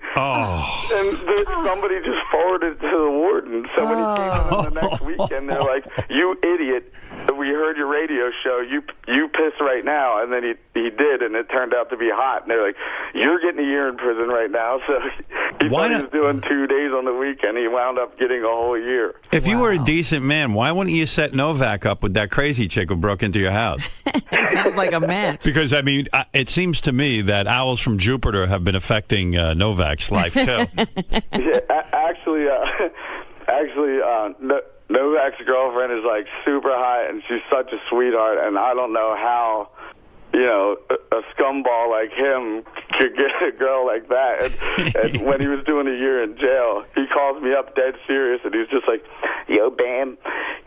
somebody just forwarded it to the warden. So when he came in the next weekend, they're like, you idiot, we heard your radio show, you piss right now, and then he did, and it turned out to be hot, and they're like, you're getting a year in prison right now. So he thought he was doing 2 days on the weekend. He wound up getting a whole year. If you were a decent man, why wouldn't you set Novak up with that crazy chick who broke into your house? It sounds like a match. Because, I mean, it seems to me that owls from Jupiter have been affecting Novak's life, too. Yeah, actually, Novak's girlfriend is like super hot, and she's such a sweetheart, and I don't know how, a scumball like him could get a girl like that. And when he was doing a year in jail, he calls me up dead serious, and he's just like, yo, Bam,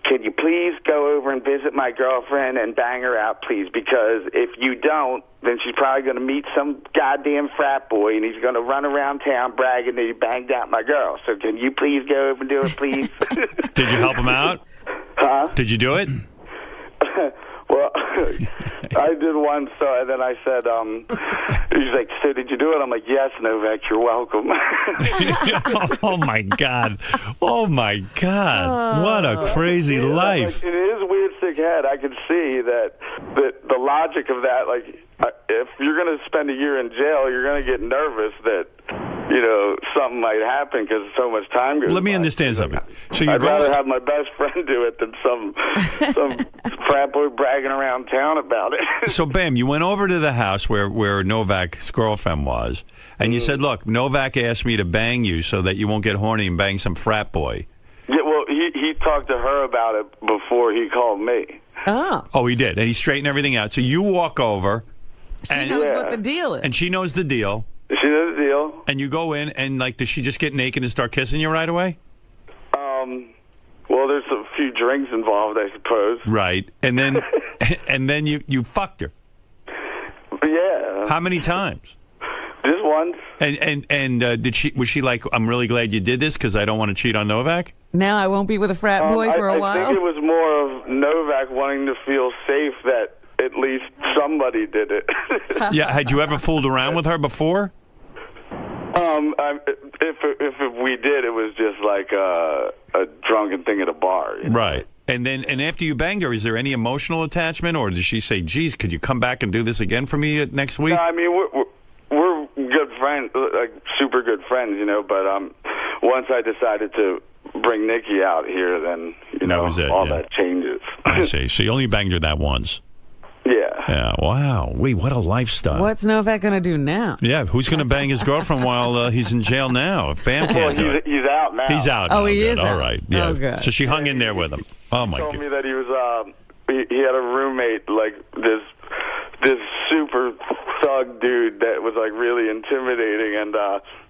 can you please go over and visit my girlfriend and bang her out, please? Because if you don't, then she's probably going to meet some goddamn frat boy, and he's going to run around town bragging that he banged out my girl. So can you please go over and do it, please? Did you help him out? Huh? Did you do it? Well, I did once, and then I said, he's like, so did you do it? I'm like, yes, Novak, you're welcome. Oh, my God. Oh, my God. What a crazy life. Like, it is weird, sick head. I can see that the logic of that, like, if you're going to spend a year in jail, you're going to get nervous that, something might happen because so much time goes by. Let me understand something. So I'd rather have my best friend do it than some frat boy bragging around town about it. So, Bam, you went over to the house where Novak's girlfriend was, and you said, look, Novak asked me to bang you so that you won't get horny and bang some frat boy. Yeah, well, he talked to her about it before he called me. Oh, he did, and he straightened everything out. So you walk over. She knows what the deal is. And she knows the deal. She knows the deal. And you go in, and, does she just get naked and start kissing you right away? Well, there's a few drinks involved, I suppose. Right. And then and then you fucked her. Yeah. How many times? Just once. And was she like, I'm really glad you did this because I don't want to cheat on Novak? Now I won't be with a frat boy for a while? I think it was more of Novak wanting to feel safe that at least somebody did it. Yeah, had you ever fooled around with her before? If we did, it was just like a drunken thing at a bar. Right. And after you banged her, is there any emotional attachment, or does she say, geez, could you come back and do this again for me next week? No, I mean, we're good friends, like super good friends, but once I decided to bring Nikki out here, then all that changes. I see. So you only banged her that once. Yeah. Yeah. Wow. Wait, what a lifestyle. What's Novak going to do now? Yeah. Who's going to bang his girlfriend while he's in jail now? If Bam can't do it. He's out now. He's out. Oh, now. he Good. is All out. right. Yeah. Oh, good. So she hung in there with him. Oh my He told God. me that he was he had a roommate, like this super thug dude that was like really intimidating, and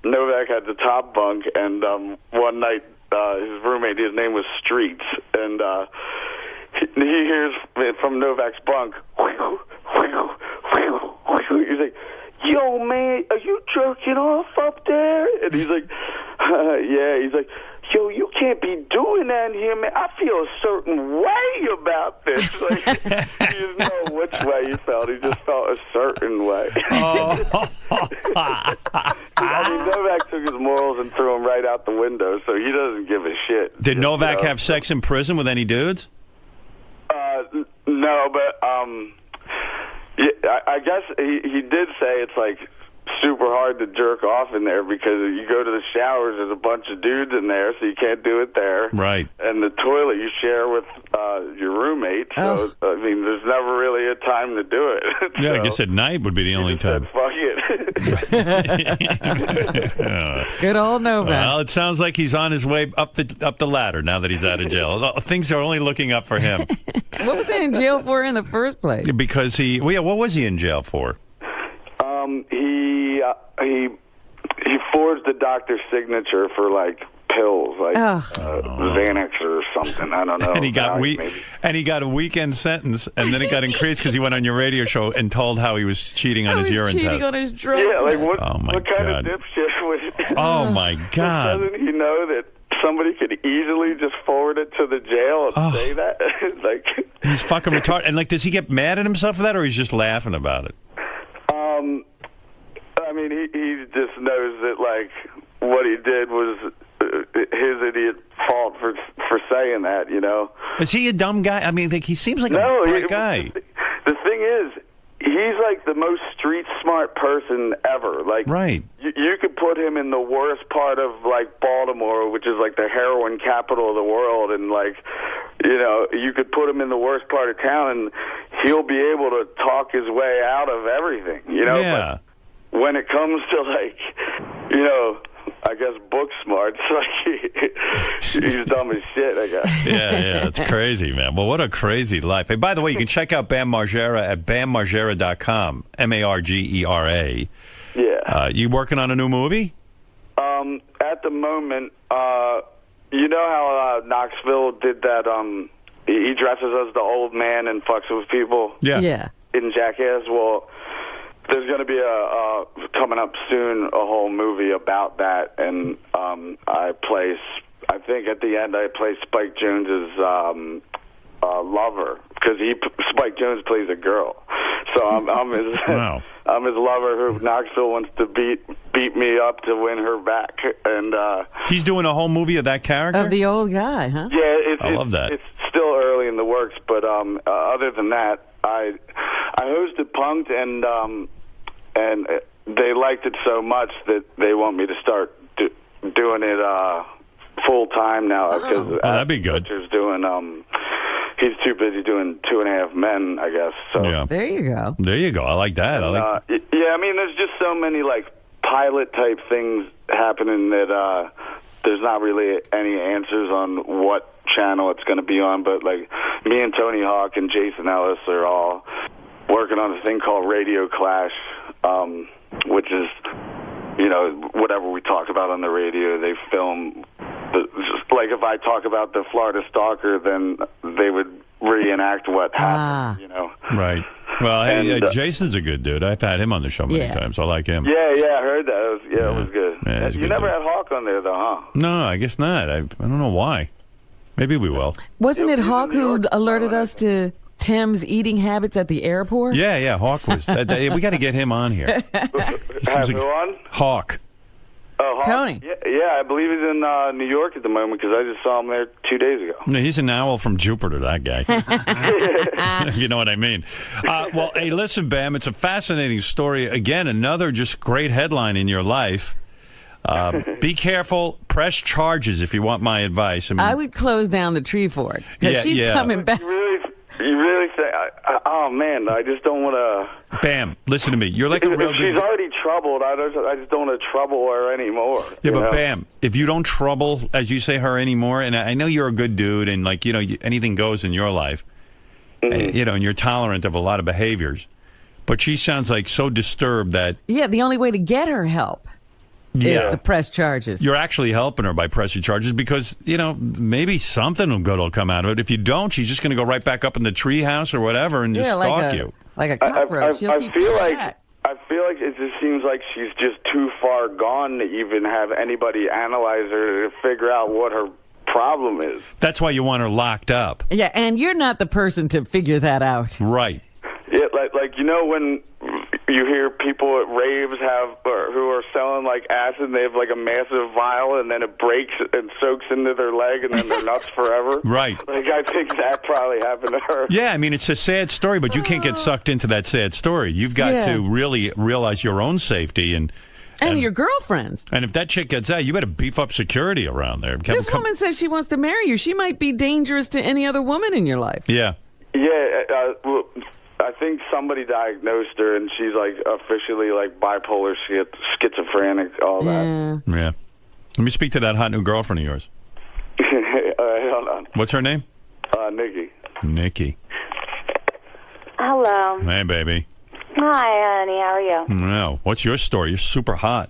Novak had the top bunk, and one night his roommate, his name was Streets, and he hears from Novak's bunk, he's like, "Yo, man, are you jerking off up there?" And he's like, "Yeah." He's like, "Yo, you can't be doing that in here, man. I feel a certain way about this." Like, he didn't know which way he felt. He just felt a certain way. I mean, Novak took his morals and threw them right out the window, so he doesn't give a shit. Did Novak have sex in prison with any dudes? No, but yeah, I guess he did say it's like super hard to jerk off in there because you go to the showers, there's a bunch of dudes in there, so you can't do it there. Right. And the toilet you share with your roommate, so I mean, there's never really a time to do it. Yeah, So I guess at night would be the only time. fuck it. Good old Novak. Well, it sounds like he's on his way up the ladder now that he's out of jail. Things are only looking up for him. What was he in jail for in the first place? Because what was he in jail for? He forged the doctor's signature for like pills, like Xanax or something. I don't know. And he got a weekend sentence, and then it got increased because he went on your radio show and told how he was cheating on his urine test. on his drug Yeah, like test. what God. kind of dipshit would? Oh my God! Doesn't he know that somebody could easily just forward it to the jail and say that? Like, he's fucking retarded. And like, does he get mad at himself for that, or he's just laughing about it? I mean, he just knows that like what he did was his idiot fault for saying that. Is he a dumb guy? I mean, he seems like a bright guy. The thing is, he's like the most street smart person ever. Like, right. You could put him in the worst part of like Baltimore, which is like the heroin capital of the world, and like, you could put him in the worst part of town, and he'll be able to talk his way out of everything. Yeah. But when it comes to like, I guess book smarts, like he's dumb as shit, I guess. Yeah, it's crazy, man. Well, what a crazy life. Hey, by the way, you can check out Bam Margera at bammargera.com, Margera. Yeah. You working on a new movie? At the moment, you know how Knoxville did that, he dresses as the old man and fucks with people? Yeah. In Jackass? Well, there's going to be coming up soon, a whole movie about that, and I think at the end I play Spike Jonze's lover, because Spike Jonze plays a girl, so I'm his wow. I'm his lover who Knoxville wants to beat me up to win her back, and he's doing a whole movie of that character? Of the old guy, huh? Yeah, I love that. It's still early in the works, but other than that, I hosted Punk'd, and they liked it so much that they want me to start doing it full time now, because that'd be good. Butcher's doing he's too busy doing 2.5 Men, I guess. So yeah. There you go. There you go. I like that. And, yeah, I mean, there's just so many like pilot type things happening that there's not really any answers on what channel it's going to be on. But like me and Tony Hawk and Jason Ellis are all working on a thing called Radio Clash, which is, whatever we talk about on the radio, they film. Like if I talk about the Florida Stalker, then they would reenact what happened, Right. Well, hey, And, Jason's a good dude. I've had him on the show many times. I like him. Yeah, I heard that. It was good. Yeah, he's a You good never dude. had Hawk on there, though, huh? No, I guess not. I don't know why. Maybe we will. Wasn't it Hawk who alerted us to Tim's eating habits at the airport? Yeah, Hawk was. We got to get him on here. Have who on? Hawk. Oh, Hawk. Tony. Yeah, I believe he's in New York at the moment because I just saw him there 2 days ago. No, he's an owl from Jupiter, that guy. If you know what I mean. Well, hey, listen, Bam, it's a fascinating story. Again, another just great headline in your life. Be careful. Press charges if you want my advice. I mean, I would close down the tree fort because she's coming back. You really say, oh man, I just don't want to. Bam, listen to me. You're like a real good. She's already troubled. I just don't want to trouble her anymore. Yeah, but Bam, if you don't trouble, as you say, her anymore, and I know you're a good dude, and like anything goes in your life, and you're tolerant of a lot of behaviors, but she sounds like so disturbed that. Yeah, the only way to get her help is to press charges. You're actually helping her by pressing charges because, maybe something good will come out of it. If you don't, she's just going to go right back up in the treehouse or whatever and just stalk you. Like a cockroach. I feel like it just seems like she's just too far gone to even have anybody analyze her to figure out what her problem is. That's why you want her locked up. Yeah, and you're not the person to figure that out. Right. Yeah, like when you hear people at raves who are selling like acid, and they have like a massive vial, and then it breaks and soaks into their leg, and then they're nuts forever. Right. Like I think that probably happened to her. Yeah, I mean it's a sad story, but you can't get sucked into that sad story. You've got to really realize your own safety and your girlfriend's. And if that chick gets out, you better beef up security around there. This woman says she wants to marry you. She might be dangerous to any other woman in your life. Yeah. Yeah. I think somebody diagnosed her, and she's like officially like bipolar, schizophrenic, all that. Yeah. Let me speak to that hot new girlfriend of yours. Hold on. What's her name? Nikki. Nikki. Hello. Hey, baby. Hi, honey. How are you? No. What's your story? You're super hot.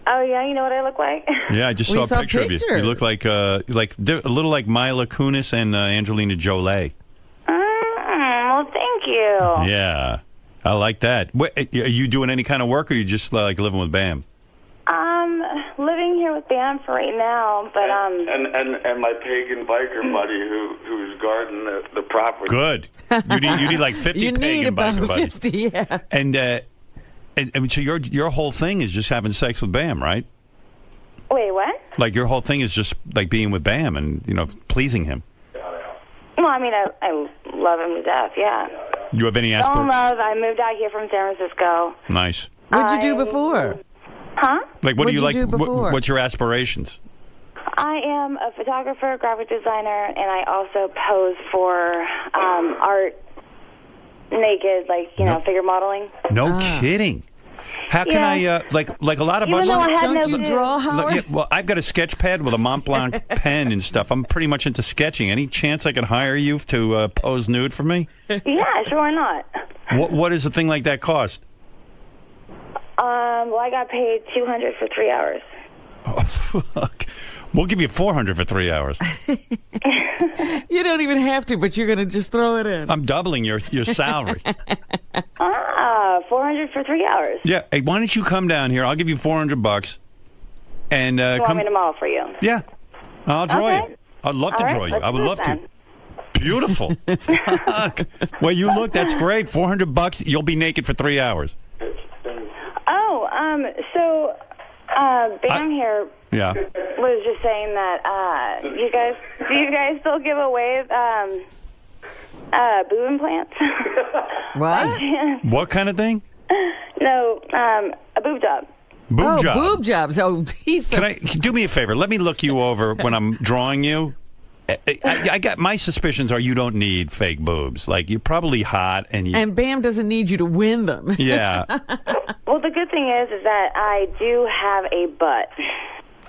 Oh yeah, you know what I look like? Yeah, I just saw a picture of you. You look like a little like Mila Kunis and Angelina Jolie. Well, thank you. Yeah, I like that. What, are you doing any kind of work, or are you just like living with Bam? Living here with Bam for right now, but and my pagan biker buddy who's guarding the property. Good. You need like 50 you pagan need about biker buddies. 50, yeah. And so your whole thing is just having sex with Bam, right? Wait, what? Like your whole thing is just like being with Bam and pleasing him. Well, I mean, I love him to death. Yeah. You have any All aspirations? love. I moved out here from San Francisco. Nice. What'd you do before? Huh? Like, what do you like? do before? What's your aspirations? I am a photographer, graphic designer, and I also pose for art naked, like figure modeling. No kidding. How can I like a lot of Even us? though I had Don't no you draw, clue. Howard? Well, I've got a sketch pad with a Mont Blanc pen and stuff. I'm pretty much into sketching. Any chance I can hire you to pose nude for me? Yeah, sure, why not? What does a thing like that cost? Well, I got paid $200 for 3 hours. Oh, fuck. We'll give you $400 for 3 hours. You don't even have to, but you're going to just throw it in. I'm doubling your salary. $400 for 3 hours. Yeah. Hey, why don't you come down here? I'll give you $400 and You want come. me to model for you? Yeah. I'll draw Okay. you. I'd love to All right, draw you. let's I would do it love then. to. Beautiful. Fuck. Well, you look. That's great. $400. You'll be naked for 3 hours. So Bam here Yeah. was just saying that do you guys still give away boob implants? What? What kind of thing? No, a boob job. Boob job. Boob jobs. Oh, Do me a favor? Let me look you over when I'm drawing you. I got my suspicions are you don't need fake boobs. Like you're probably hot and you. And Bam doesn't need you to win them. Yeah. Well, the good thing is that I do have a butt.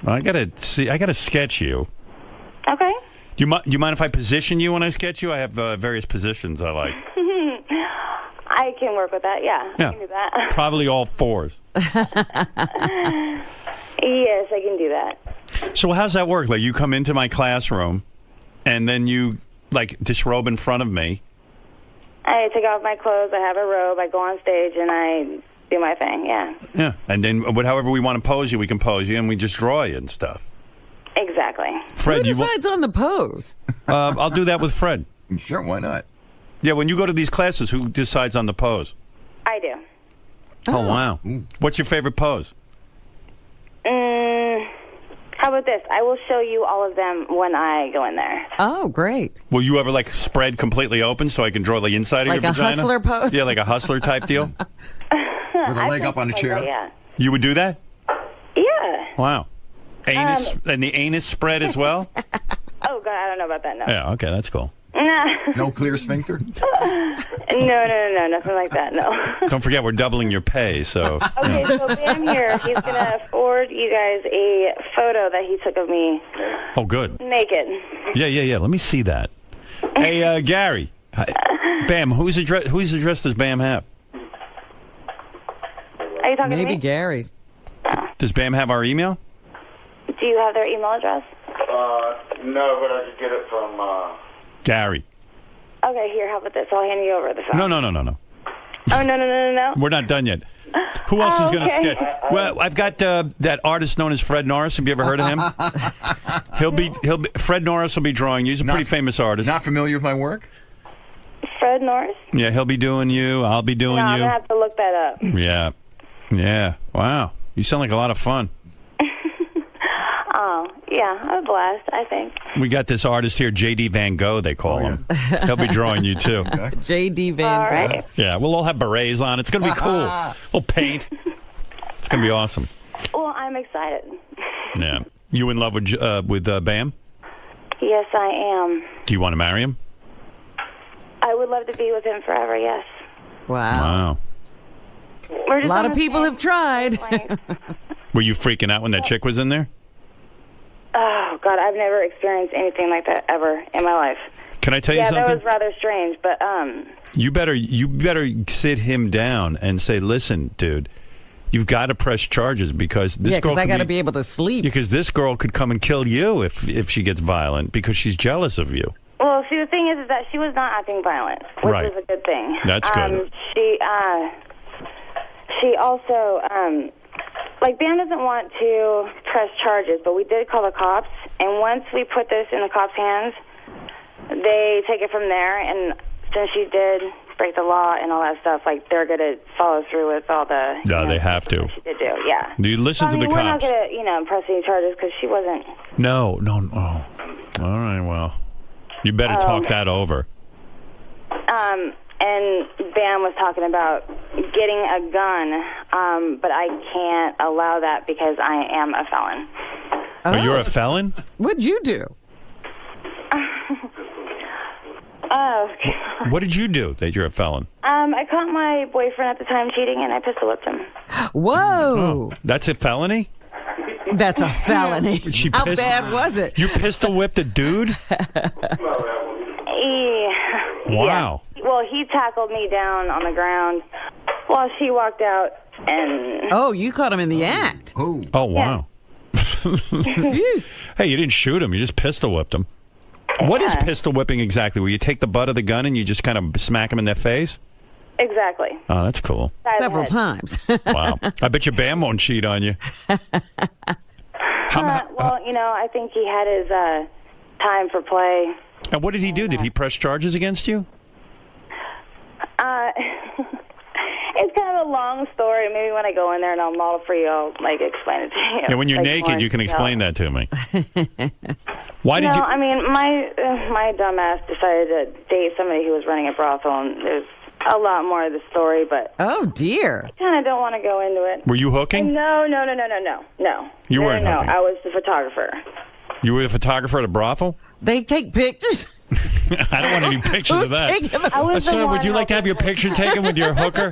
I gotta sketch you. Okay. Do you mind if I position you when I sketch you? I have various positions I like. I can work with that. Yeah. Yeah. I can do that. Probably all fours. Yes, I can do that. So how's that work? Like you come into my classroom, and then you like disrobe in front of me. I take off my clothes. I have a robe. I go on stage and I do my thing. Yeah. Yeah. And then however we want to pose you, we can pose you, and we just draw you and stuff. Exactly. Fred, Who decides on the pose? I'll do that with Fred. Sure, why not? Yeah, when you go to these classes, who decides on the pose? I do. Oh, wow. What's your favorite pose? How about this? I will show you all of them when I go in there. Oh, great. Will you ever like spread completely open so I can draw the inside Like of your a vagina? hustler pose? Yeah, like a hustler type deal. With a leg up on a chair? Yeah. You would do that? Yeah, Wow. Anus and the anus spread as well? Oh, God, I don't know about that, no. Yeah, okay, that's cool. No clear sphincter? No, nothing like that, no. Don't forget, we're doubling your pay, so... Okay, so Bam here, he's going to forward you guys a photo that he took of me Oh, good. naked. Yeah. Let me see that. Hey, Gary. Bam, whose address does Bam have? Are you talking to Maybe me? Gary's. Does Bam have our email? Do you have their email address? No, but I could get it from. Gary. Okay, here, how about this? I'll hand you over the phone. No. Oh, no. We're not done yet. Who else is going to okay. sketch? Well, I've got that artist known as Fred Norris. Have you ever heard of him? Fred Norris will be drawing you. He's a pretty famous artist. Not familiar with my work? Fred Norris? Yeah, he'll be doing you. I'll be doing I'm you. going to have to look that up. Yeah. Wow. You sound like a lot of fun. Oh, yeah, a blast, I think. We got this artist here, J.D. Van Gogh, they call him. He'll be drawing you, too. J.D. Van All Gogh. right. Yeah, we'll all have berets on. It's going to be cool. We'll paint. It's going to be awesome. Well, I'm excited. Yeah. You in love with Bam? Yes, I am. Do you want to marry him? I would love to be with him forever, yes. Wow. We're A just lot on of the people same have tried. wavelength. Were you freaking out when that chick was in there? Oh, God, I've never experienced anything like that ever in my life. Can I tell you Yeah, something? that was rather strange, but You better sit him down and say, listen, dude, you've got to press charges because this Yeah, girl because I could got to be able to sleep. Because this girl could come and kill you if she gets violent because she's jealous of you. well, see, the thing is that she was not acting violent, which Right. is a good thing. That's good. She also, like, Bam doesn't want to press charges, but we did call the cops, and once we put this in the cops' hands, they take it from there, and since she did break the law and all that stuff, like, they're going to follow through with all the... No, they have to. She did do, yeah. Do you listen to the we're not cops? going to, press any charges because she wasn't... No. Oh. All right, well, you better talk that over. And Bam was talking about getting a gun, but I can't allow that because I am a felon. Oh, you're a felon? What'd you do? Oh. What did you do that you're a felon? I caught my boyfriend at the time cheating, and I pistol whipped him. Whoa. That's a felony? That's a felony. How bad was it? You pistol whipped a dude? Wow. Yeah. Well, he tackled me down on the ground while she walked out, and... Oh, you caught him in the act. Oh, wow. Hey, you didn't shoot him. You just pistol whipped him. What is pistol whipping exactly? Where you take the butt of the gun and you just kind of smack him in their face? Exactly. Oh, that's cool. Several times. Wow. I bet your Bam won't cheat on you. Well, I think he had his time for play. And what did he do? Did he press charges against you? It's kind of a long story. Maybe when I go in there and I'll model for you, I'll explain it to you. Yeah, when you're naked, you can explain that to me. Why did you? I mean, my dumbass decided to date somebody who was running a brothel, and there's a lot more of the story, but oh dear, I kind of don't want to go into it. Were you hooking? No. You weren't hooking. I was the photographer. You were the photographer at a brothel? They take pictures. I don't want any pictures of that. I was the Sir, would one you like to have your picture taken with your hooker?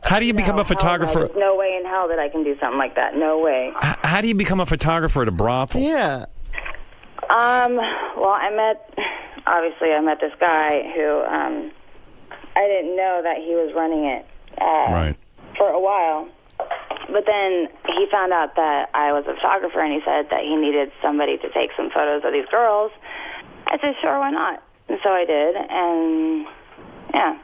How do you become a photographer? There's no way in hell that I can do something like that. No way. How do you become a photographer at a brothel? Yeah. Well, I met this guy who I didn't know that he was running it right. for a while. But then he found out that I was a photographer, and he said that he needed somebody to take some photos of these girls. I said, sure, why not? And so I did, and yeah.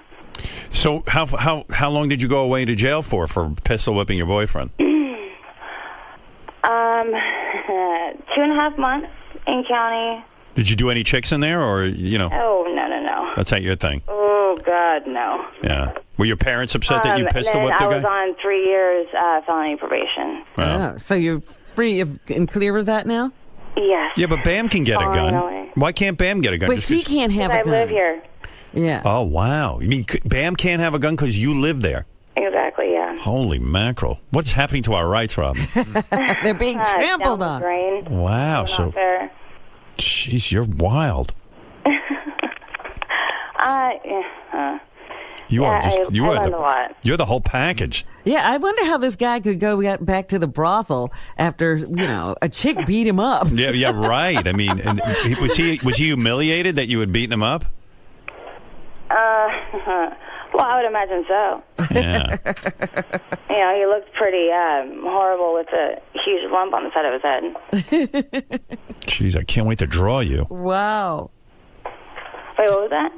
So how long did you go away to jail for pistol whipping your boyfriend? 2.5 months in county. Did you do any chicks in there, or Oh, no. That's not your thing. Oh, God, no. Yeah. Were your parents upset that you pistol whipped the I guy? was on 3 years felony probation. Wow. Oh, so you're free and clear of that now? Yes. Yeah, but Bam can get a gun. Finally. Why can't Bam get a gun? But she can't have a I gun. live here. Yeah. Oh, wow. You mean Bam can't have a gun because you live there? Exactly, yeah. Holy mackerel. What's happening to our rights, Rob? They're being trampled on. Wow. So, Fair. jeez, you're wild. You are just, you I are learned a lot. you're the whole package. Yeah, I wonder how this guy could go back to the brothel after, a chick beat him up. Yeah, right. I mean, and was he humiliated that you had beaten him up? Well, I would imagine so. Yeah. He looked pretty horrible with a huge lump on the side of his head. Jeez, I can't wait to draw you. Wow. Wait, what was that?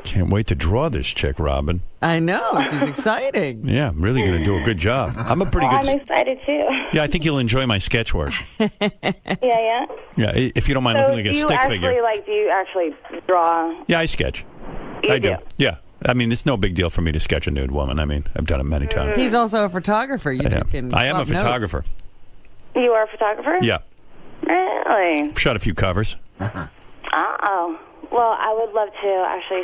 Can't wait to draw this chick, Robin. I know. She's exciting. Yeah, I'm really going to do a good job. I'm a pretty good... I'm excited, too. Yeah, I think you'll enjoy my sketch work. Yeah. Yeah, if you don't mind looking like a stick figure. Do you actually draw? Yeah, I sketch. I do. Yeah. I mean, it's no big deal for me to sketch a nude woman. I mean, I've done it many times. He's also a photographer. You two can I am a swap photographer. notes. You are a photographer? Yeah. Really? Shot a few covers. Oh. Well, I would love to actually